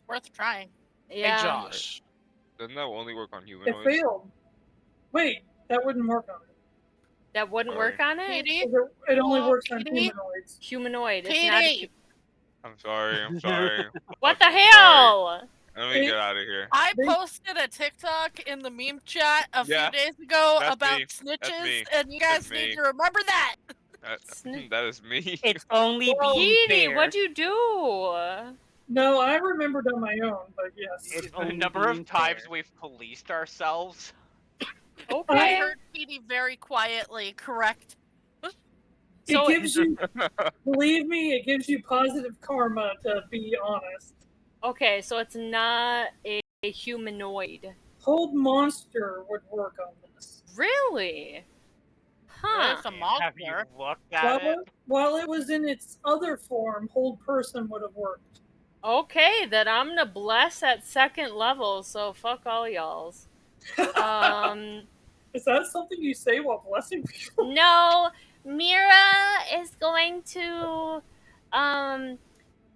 Worth trying. Yeah. Hey, Josh. Doesn't that only work on It humanoids? failed. Wait, that wouldn't work on it. That wouldn't work on it? Petey? It only Oh, works on Petey? humanoids. Humanoid. It's not a Petey! I'm sorry. I'm sorry. What the I'm sorry. hell? Let me get out of here. I They- posted a TikTok in the meme chat a Yeah, few days ago that's about me. That's snitches, me. and you guys That's need me. to remember that. That is me. It's only Well, being Petey, fair. what'd you do? No, I remembered on my own, but yes. It's The only number being of times fair. we've policed ourselves. I Okay. heard Petey very quietly correct. So- It gives you, believe me, it gives you positive karma, to be honest. Okay, so it's not a humanoid. Hold monster would work on this. Really? Huh. There's a Have you monster. looked at it? While it was in its other form, hold person would have worked. Okay, then I'm gonna bless at 2nd level, so fuck all y'alls. Is that something you say while blessing people? No, Mirra is going to,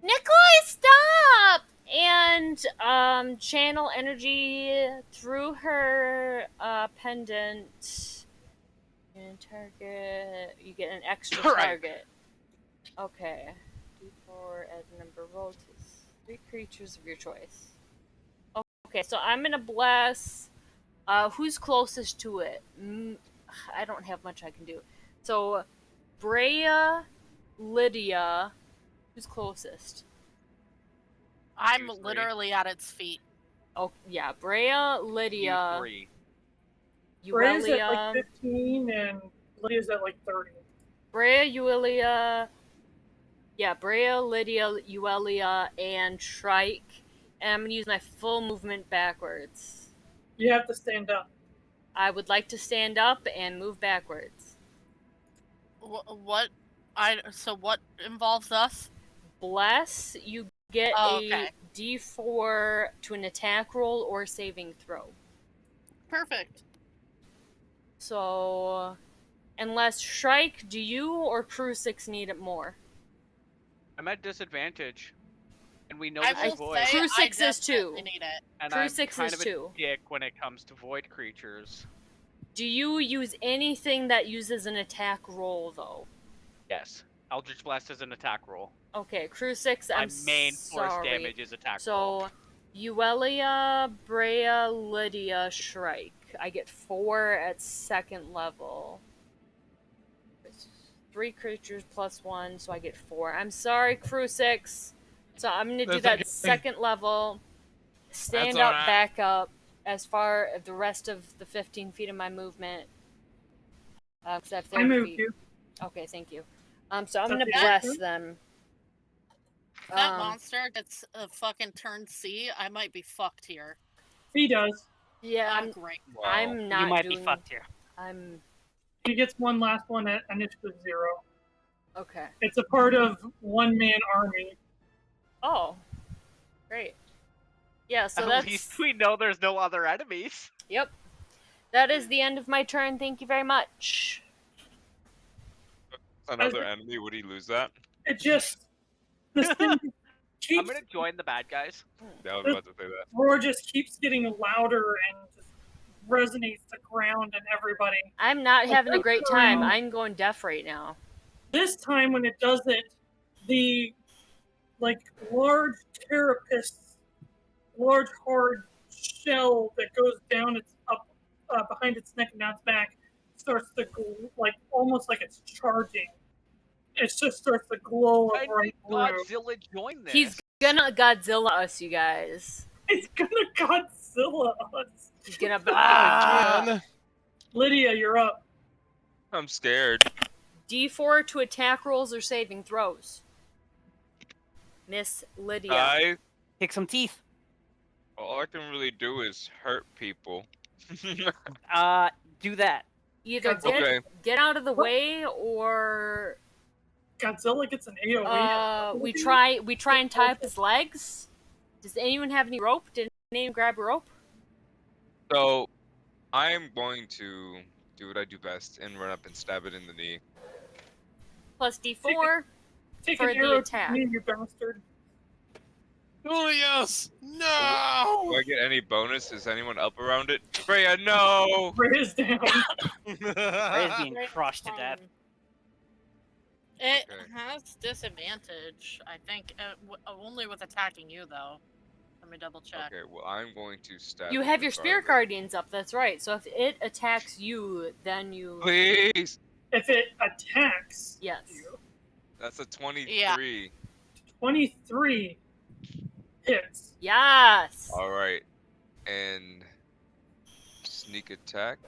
Nikolai, stop! And, channel energy through her, pendant. And target, you get an extra Right. target. Okay. D4 add the number rolled to 3 creatures of your choice. Okay, so I'm gonna bless. Who's closest to it? I don't have much I can do. So, Breya, Lydia, who's closest? I'm You three. literally at its feet. Oh yeah, Breya, You Lydia, three. Breya's at Yuelia, like 15 and Lydia's at like 30. Breya, Yuelia. Yeah, Breya, Lydia, Yuelia, and Shrike. And I'm gonna use my full movement backwards. You have to stand up. I would like to stand up and move backwards. What? So what involves us? Bless, you get Oh, a okay. D4 to an attack roll or saving throw. Perfect. So, unless Shrike, do you or Crusix need it more? I'm at disadvantage. And we know I this will is void. say Crusix I is too. definitely need it. And I'm Crusix kind is of a too. dick when it comes to void creatures. Do you use anything that uses an attack roll, though? Yes. Eldritch Blast is an attack roll. Okay, Crusix, I'm My main force sorry. damage is attack roll. So, Yuelia, Breya, Lydia, Shrike. I get 4 at 2nd level. 3 creatures plus 1, so I get 4. I'm sorry, Crusix. So I'm gonna do That's that okay. 2nd level. Stand That's up, alright. back up, as far as the rest of the 15 feet of my movement. 'Cause I have 30 I moved feet. you. Okay, thank you. So I'm That's gonna the bless action? them. That monster gets a fucking turn C. I might be fucked here. He does. Yeah, I'm great. Wow. I'm not You might doing. be fucked here. I'm He gets one last one at initiative 0. okay. It's a part of one-man army. Oh, great. Yeah, so At that's least we know there's no other enemies. yep. That is the end of my turn. Thank you very much. Another enemy, would he lose that? It just, this thing I'm keeps, gonna join the bad guys. Yeah, I was about to say that. roar just keeps getting louder and just resonates the ground and everybody. I'm not having a great time. Um, I'm going deaf right now. This time when it does it, the like large carapace, large hard shell that goes down its up behind its neck and now its back starts to like almost like it's charging. It just starts to glow I bright think blue. Godzilla joined this. He's gonna Godzilla us, you guys. It's gonna Godzilla us. He's gonna. Again. Lydia, you're up. I'm scared. D4 to attack rolls or saving throws. Miss Lydia. I Pick some teeth. all I can really do is hurt people. Do that. Either Okay. get out of the way, or Godzilla gets an AoE. we try and tie up his legs. Does anyone have any rope? Did anyone grab a rope? So, I am going to do what I do best and run up and stab it in the knee. Plus D4 Take for an the arrow attack. to me, you bastard. Julius, Do no! I get any bonus? Is anyone up around it? Breya, no! Breya's down. Breya's being crushed to death. It Okay. has disadvantage, I think, only with attacking you, though. Let me double check. Okay, well, I'm going to stab You it have your Spirit regardless. Guardians up, that's right. So if it attacks you, then you... Please! If it attacks Yes. you, That's a 23. 23 hits. Yes! Alright. And sneak attack.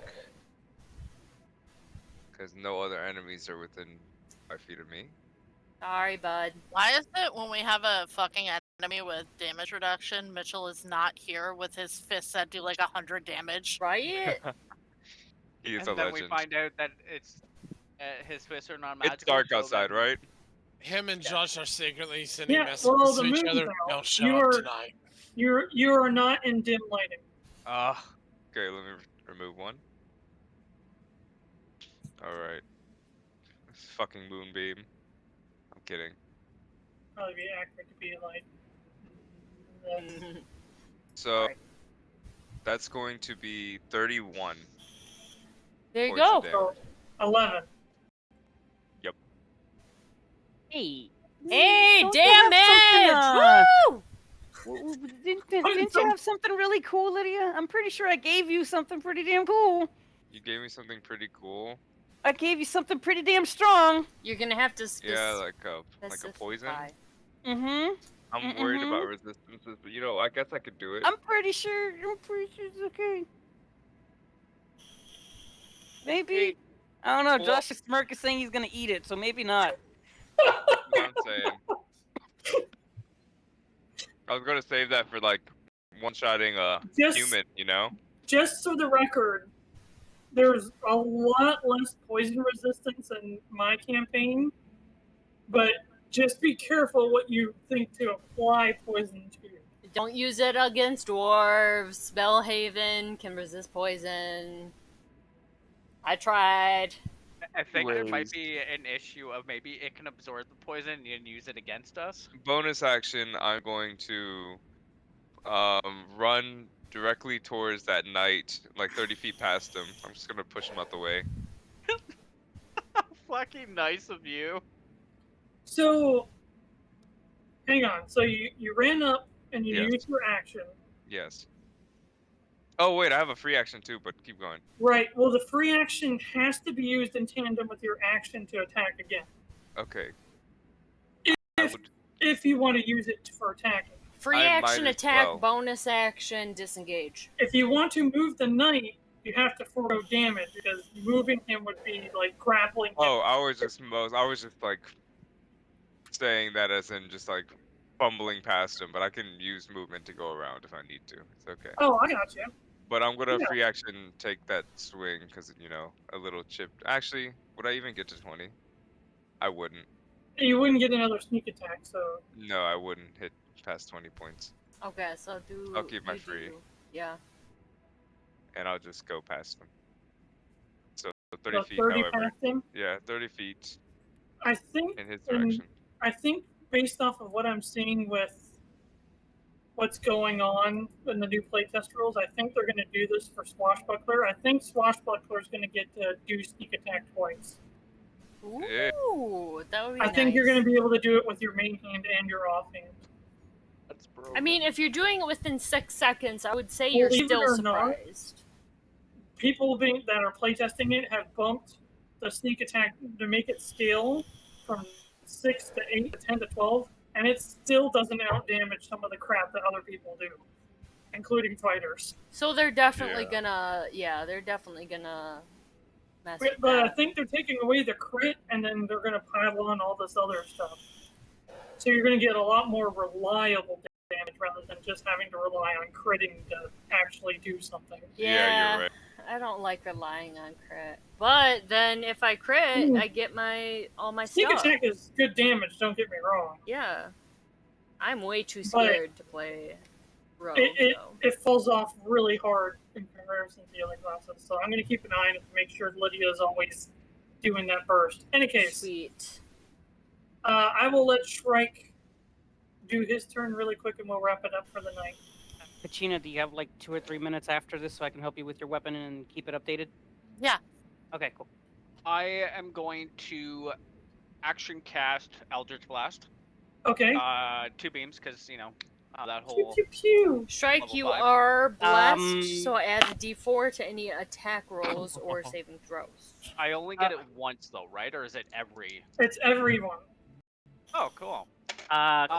Because no other enemies are within 5 feet of me. Sorry, bud. Why is it when we have a fucking enemy with damage reduction, Mitchell is not here with his fists that do like 100 damage? Right? He is and a then legend. we find out that it's his fists are not magical. It's dark so outside, then- right? Him and Josh are secretly sending Yeah, messages well, to the each moon's other. out. Don't show You up are- tonight. You are not in dim lighting. Okay, let me remove one. Alright. Fucking moonbeam. I'm kidding. Probably be accurate to be like. So, Alright. that's going to be 31. There you poison go. damage. So 11. Hey. Hey, Don't you have damage! Woo! Didn't you have something really cool, Lydia? I'm pretty sure I gave you something pretty damn cool. You gave me something pretty cool. I gave you something pretty damn strong. You're gonna have to Yeah, like a poison. specify. Mm-hmm. I'm worried about resistances, but you know, I guess I could do it. I'm pretty sure it's okay. Maybe. Hey, I don't know. well- Josh Smirk is saying he's gonna eat it, so maybe not. That's what I'm saying. I was gonna save that for like one-shotting a Just- human, you know? Just for the record, there's a lot less poison resistance in my campaign, but just be careful what you think to apply poison to. Don't use it against dwarves. Bellhaven can resist poison. I tried. I think there might Raised. be an issue of maybe it can absorb the poison and use it against us. Bonus action, I'm going to run directly towards that knight, like 30 feet past him. I'm just gonna push him out the way. Fucking nice of you. So, hang on. So you ran up and you Yes. used your action. Yes. Oh wait, I have a free action too, but keep going. Right. Well, the free action has to be used in tandem with your action to attack again, Okay. if you want to use it for attacking. Free I might action as attack, well. bonus action, disengage. If you want to move the knight, you have to forego damage because moving him would be like grappling him. Oh, I was just like saying that as in just like fumbling past him, but I can use movement to go around if I need to. It's okay. Oh, I got you. But I'm gonna Yeah. free action take that swing because you know a little chip. Actually, would I even get to 20? I wouldn't. You wouldn't get another sneak attack, so No, I wouldn't hit past 20 points, Okay, so do. I'll keep my you free. do- Yeah. and I'll just go past him. So 30 so feet, 30 however. past him. Yeah, 30 feet I think in his And- direction. I think based off of what I'm seeing with what's going on in the new playtest rules, I think they're going to do this for Swashbuckler. I think Swashbuckler is going to get to do sneak attack twice. Yeah. Ooh, that would be I think you're nice. going to be able to do it with your main hand and your offhand. That's broken. I mean, if you're doing it within 6 seconds, I would say Believe you're it still or not, surprised. People that are playtesting it have bumped the sneak attack to make it scale from 6 to 8 to 10 to 12, and it still doesn't out damage some of the crap that other people do, including fighters. So they're definitely Yeah. gonna, they're definitely gonna mess But, with but I that. think they're taking away the crit, and then they're going to pile on all this other stuff. So you're going to get a lot more reliable damage rather than just having to rely on critting to actually do something. Yeah, you're right. I don't like relying on crit. But then if I crit, I get all my Sneak stuff. attack is good damage, don't get me wrong. Yeah. I'm way too But scared to play rogue, though. It falls off really hard in comparison to the other classes, so I'm going to keep an eye on it to make sure Lydia is always doing that burst. In any case, Sweet. I will let Shrike do his turn really quick and we'll wrap it up for the night. Kachina, do you have like 2 or 3 minutes after this so I can help you with your weapon and keep it updated? Yeah. Okay, cool. I am going to action cast Eldritch Blast. Okay. 2 beams, because, you know, that Pew, whole... pew, pew. Shrike, Level you 5. are blessed, so add a d4 to any attack rolls or saving throws. I only get it once, though, right? Or is it every... It's everyone. Oh, cool.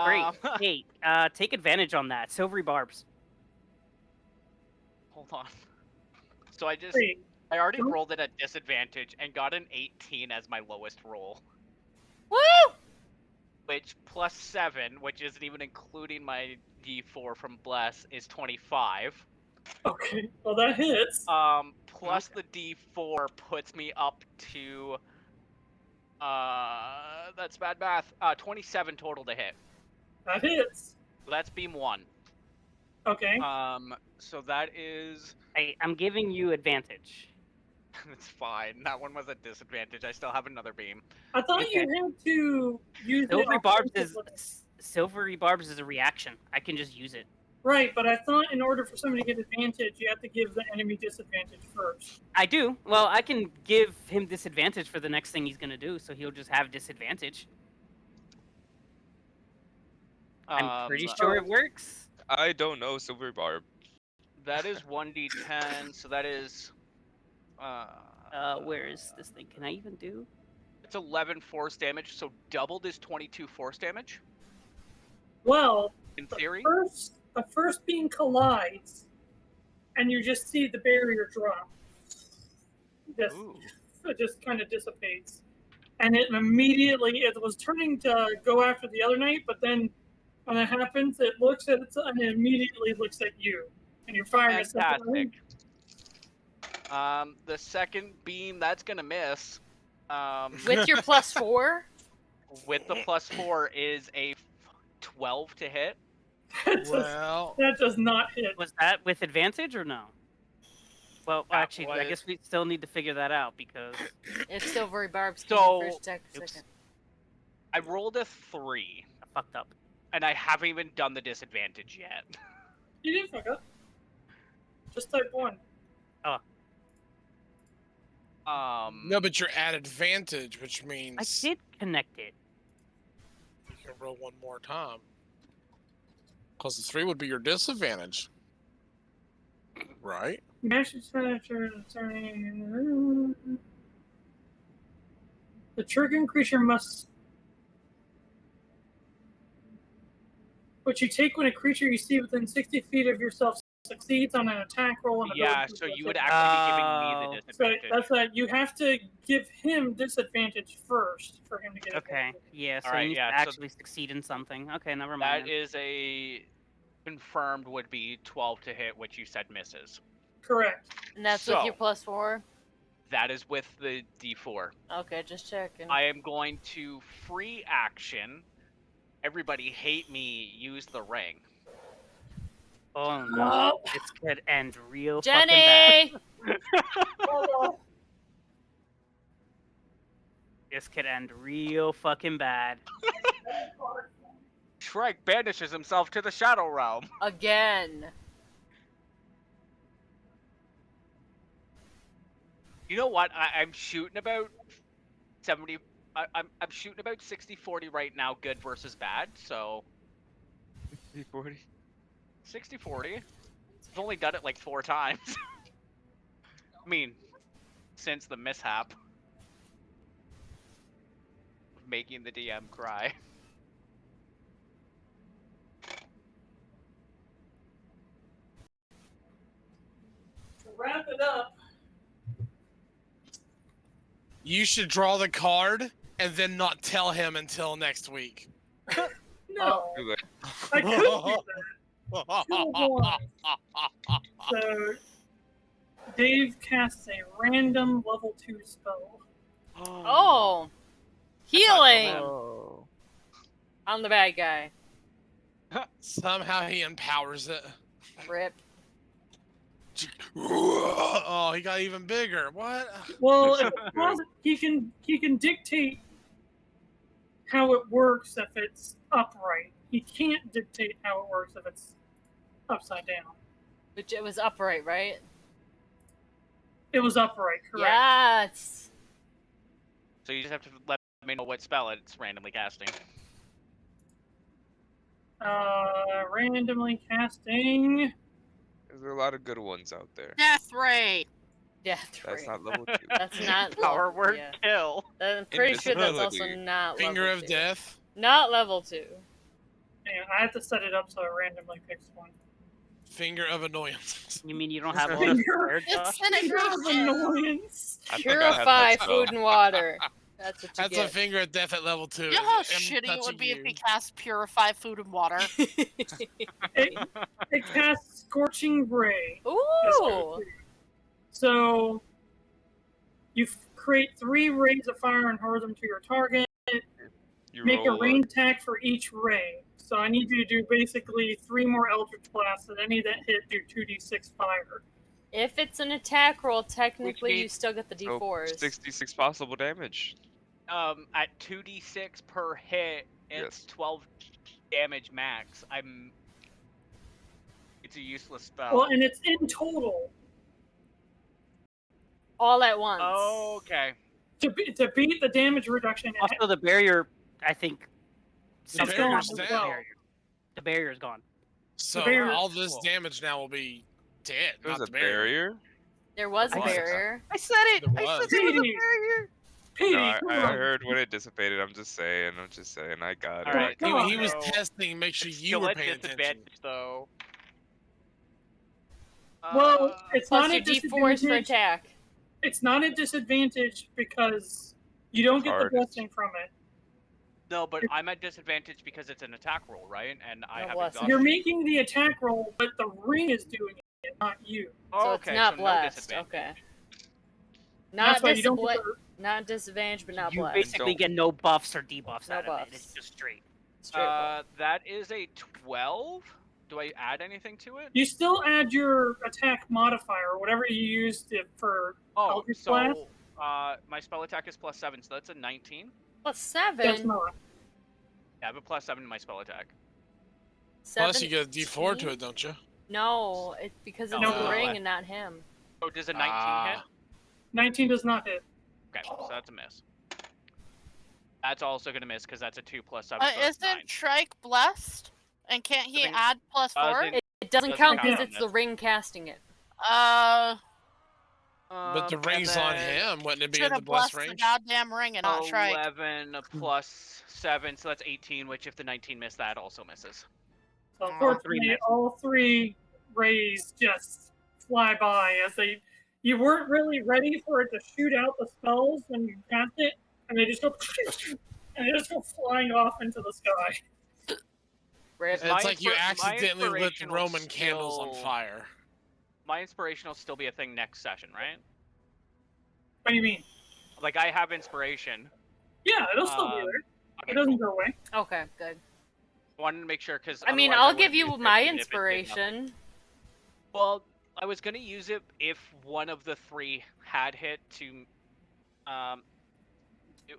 Great. Hey, take advantage on that. Silvery barbs. Hold on. So I Wait, already don't- rolled it at disadvantage and got an 18 as my lowest roll. Woo! Which plus 7, which isn't even including my d4 from Bless, is 25. Okay, well that hits. Plus the d4 puts me up to... that's bad math. 27 total to hit. That hits. So that's beam 1. Okay. So that is... I'm giving you advantage. It's fine. That one was a disadvantage. I still have another beam. I thought okay. you had to use Silvery it barbs offensively. Silvery barbs is a reaction. I can just use it. Right, but I thought in order for somebody to get advantage, you have to give the enemy disadvantage first. I do. Well, I can give him disadvantage for the next thing he's gonna do, so he'll just have disadvantage. I'm pretty sure it works. I don't know, Silver Barb. That is 1d10, so that is... Where is this thing? Can I even do? It's 11 force damage, so doubled is 22 force damage, Well, in theory. the first beam collides, and you just see the barrier drop. It just kind of dissipates. And it was turning to go after the other knight, but then when that happens, it looks at it and it immediately looks at you. And you're firing a second round. The second beam, that's gonna miss. With your +4? With the +4 is a 12 to hit. That does not hit. Was that with advantage or no? Well, That actually, I guess we still need to figure that out because It's Silvery Barb's So- first attack per Oops. second. I rolled a 3, I fucked up. and I haven't even done the disadvantage yet. You didn't fuck up. Just type 1. No, but you're at advantage, which means I did connect it. you can roll one more time. Because the 3 would be your disadvantage. Right? The triggering creature must. Which you take when a creature you see within 60 feet of yourself succeeds on an attack roll. And Yeah, ability so you check. would actually be giving me the So disadvantage. that's that. You have to give him disadvantage first for him to get Okay. advantage. Yeah. So Alright, you need yeah, to so- actually succeed in something. Okay, never That mind. is a confirmed would be 12 to hit, which you said misses. Correct. And that's with your So- +4? That is with the d4. Okay, just checking. I am going to free action. Everybody hate me. Use the ring. Oh no, this could end real fucking Jenny! bad. This could end real fucking bad. Shrike banishes himself to the Shadow Realm. Again. You know what? I'm shooting about 70. I'm shooting about 60-40 right now, good versus bad. So 40. 60-40. I've only done it like 4 times. I mean, since the mishap. Making the DM cry. To wrap it up, You should draw the card and then not tell him until next week. no, No, Too late. I could do that. 2 of 1. So Dave casts a random level 2 spell. Oh, That's not so healing. bad. Oh. I'm the bad guy. Somehow he empowers it. Rip. Oh, he got even bigger. What? Well, That's if so it's positive, he can dictate how it works if it's upright. He can't dictate how it works if it's upside down. Which it was upright, right? It was upright, correct? Yes. So you just have to let me know what spell it's randomly casting. Randomly casting. There's a lot of good ones out there. Death ray. Death That's ray. not level 2. That's not Power level- word yeah. kill. I'm pretty sure that's also Invisibility. not Finger level of 2. death. Not level 2. And I have to set it up so it randomly picks one. Finger of annoyance. You mean you don't have all this prepared, Josh? Finger of Disintegration. annoyance. I think I have Purify that spell. food and water. That's what you That's a get. finger of death at level 2. You know how I'm shitty it would touching be if you. we cast purify food and water? It casts Scorching Ray. Ooh. So you create 3 rays of fire and hurl them to your target. You Make a roll range attack for each ray. So I need you to do basically 3 more Eldritch Blasts, and any that hit do 2d6 fire. If it's an attack roll, technically means- you still get the so D4s. 66 possible damage. At 2d6 per hit, it's Yes. 12 damage max. It's a useless spell. Well, and it's in total. All at once. Okay. To beat the damage reduction, Also, the barrier, I think. The It's barrier's gone down. as well. The barrier's gone. So barrier- all this Cool. damage now will be dead. There's Not a the barrier. barrier. There was a What? barrier. I said it! There was. Pedi, Pedi, No, come I on. heard when it dissipated. I'm just saying. I got it. Alright, Come on. He was so testing, make sure it's you still were at paying attention. disadvantage, though. Well, it's Plus not your a D4s for disadvantage. attack. It's not a disadvantage because you don't get the Hard. blessing from it. No, but I'm at disadvantage because it's an attack roll, right? And I No have blessing. exhaustion. You're making the attack roll, but the ring is doing it, not you. Oh, So okay, it's not so no blessed. disadvantage. Okay. That's Not why you don't get not disadvantage, but not You blessed. basically Don't- get no buffs or debuffs No out of it. buffs. It's just straight. Straight roll. That is a 12. Do I add anything to it? You still add your attack modifier, whatever you used it for. Oh, Eldritch Blast? so my spell attack is +7, so that's a 19. Plus That's 7. not. Yeah, I have a +7 in my spell attack. Plus you get a D4 to it, don't you? No, it's because it's No. the ring and not him. Oh, does a 19 hit? 19 does not hit. Okay, so that's a miss. That's also gonna miss because that's a 2 + 7. so that's Isn't 9. Shrike blessed? And can't he Doesn't- add +4? doesn't- It doesn't Doesn't count count because on it's the this. ring casting it. But the And ring's on then him. Wouldn't it be Should in the have blessed blessed the range? goddamn ring and not Shrike. 11 + 7, so that's 18. Which, if the 19 missed, that also misses. So All unfortunately, misses. all 3 rays just fly by as you weren't really ready for it to shoot out the spells when you cast it, and they just go and they just go flying off into the sky. Rip. My It's like you my accidentally lit inspirational Roman candles on skill- fire. My inspiration will still be a thing next session, right? What do you mean? Like, I have inspiration. Yeah, it'll still be there. Okay, It doesn't cool. go away. Okay, good. Wanted to make sure because I mean, I'll give you my inspiration. Well, I was gonna use it if one of the 3 had hit to.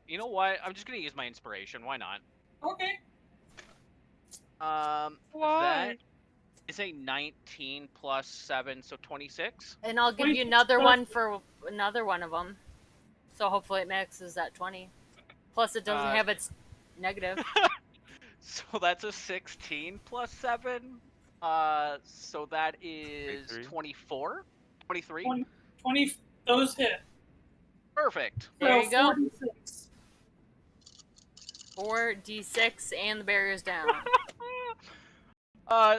You know what? I'm just gonna use my inspiration. Why not? Okay. That is a 19 + 7, so 26. And I'll give you 26 another plus- one for another one of them. So hopefully it maxes at 20. Plus it doesn't have its negative. So that's a 16 + 7. So that is 23. 24. 23. 20 those hit. Perfect. There So you go. 46. 4d6 and the barrier's down.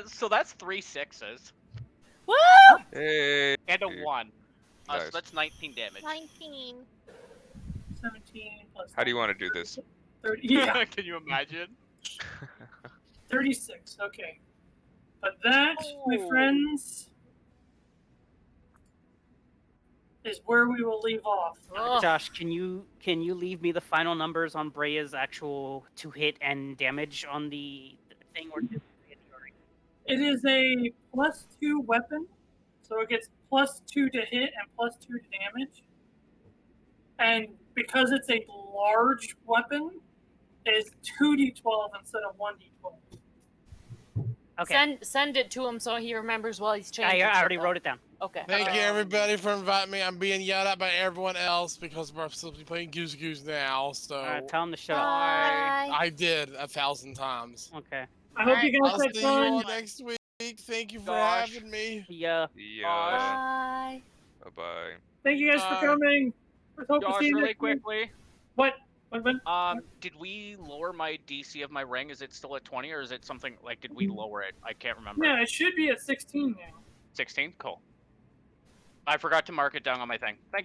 So that's 3 6s Woo! Hey. and a 1. So Nice. that's 19 damage. 19. 17 plus. How do you want to do this? 30. Yeah. Can you imagine? 36. Okay. But that, my Oh. friends, is where we will leave off. Ugh. Josh, can you leave me the final numbers on Breya's actual to hit and damage on the thing, or did it already? It is a +2 weapon, so it gets +2 to hit and +2 to damage. And because it's a large weapon, it is 2d12 instead of 1d12. Okay, Send it to him so he remembers while he's changing. I already shit, wrote it down. though. Okay. Thank you, everybody, for inviting me. I'm being yelled at by everyone else because we're supposed to be playing Goose Goose now. So Tell him to shut up. Bye. I did 1,000 times. Okay. I hope you guys I'll had see you all fun. next week. Thank you for Josh. having me. Yeah. Yeah. Bye. Bye bye. Thank you guys for coming. I hope to Josh, see you really next week. quickly. What? Did we lower my DC of my ring? Is it still at 20, or is it something like? Did we lower it? I can't remember. Yeah, it should be at 16 now. 16. Cool. I forgot to mark it down on my thing. Thank you.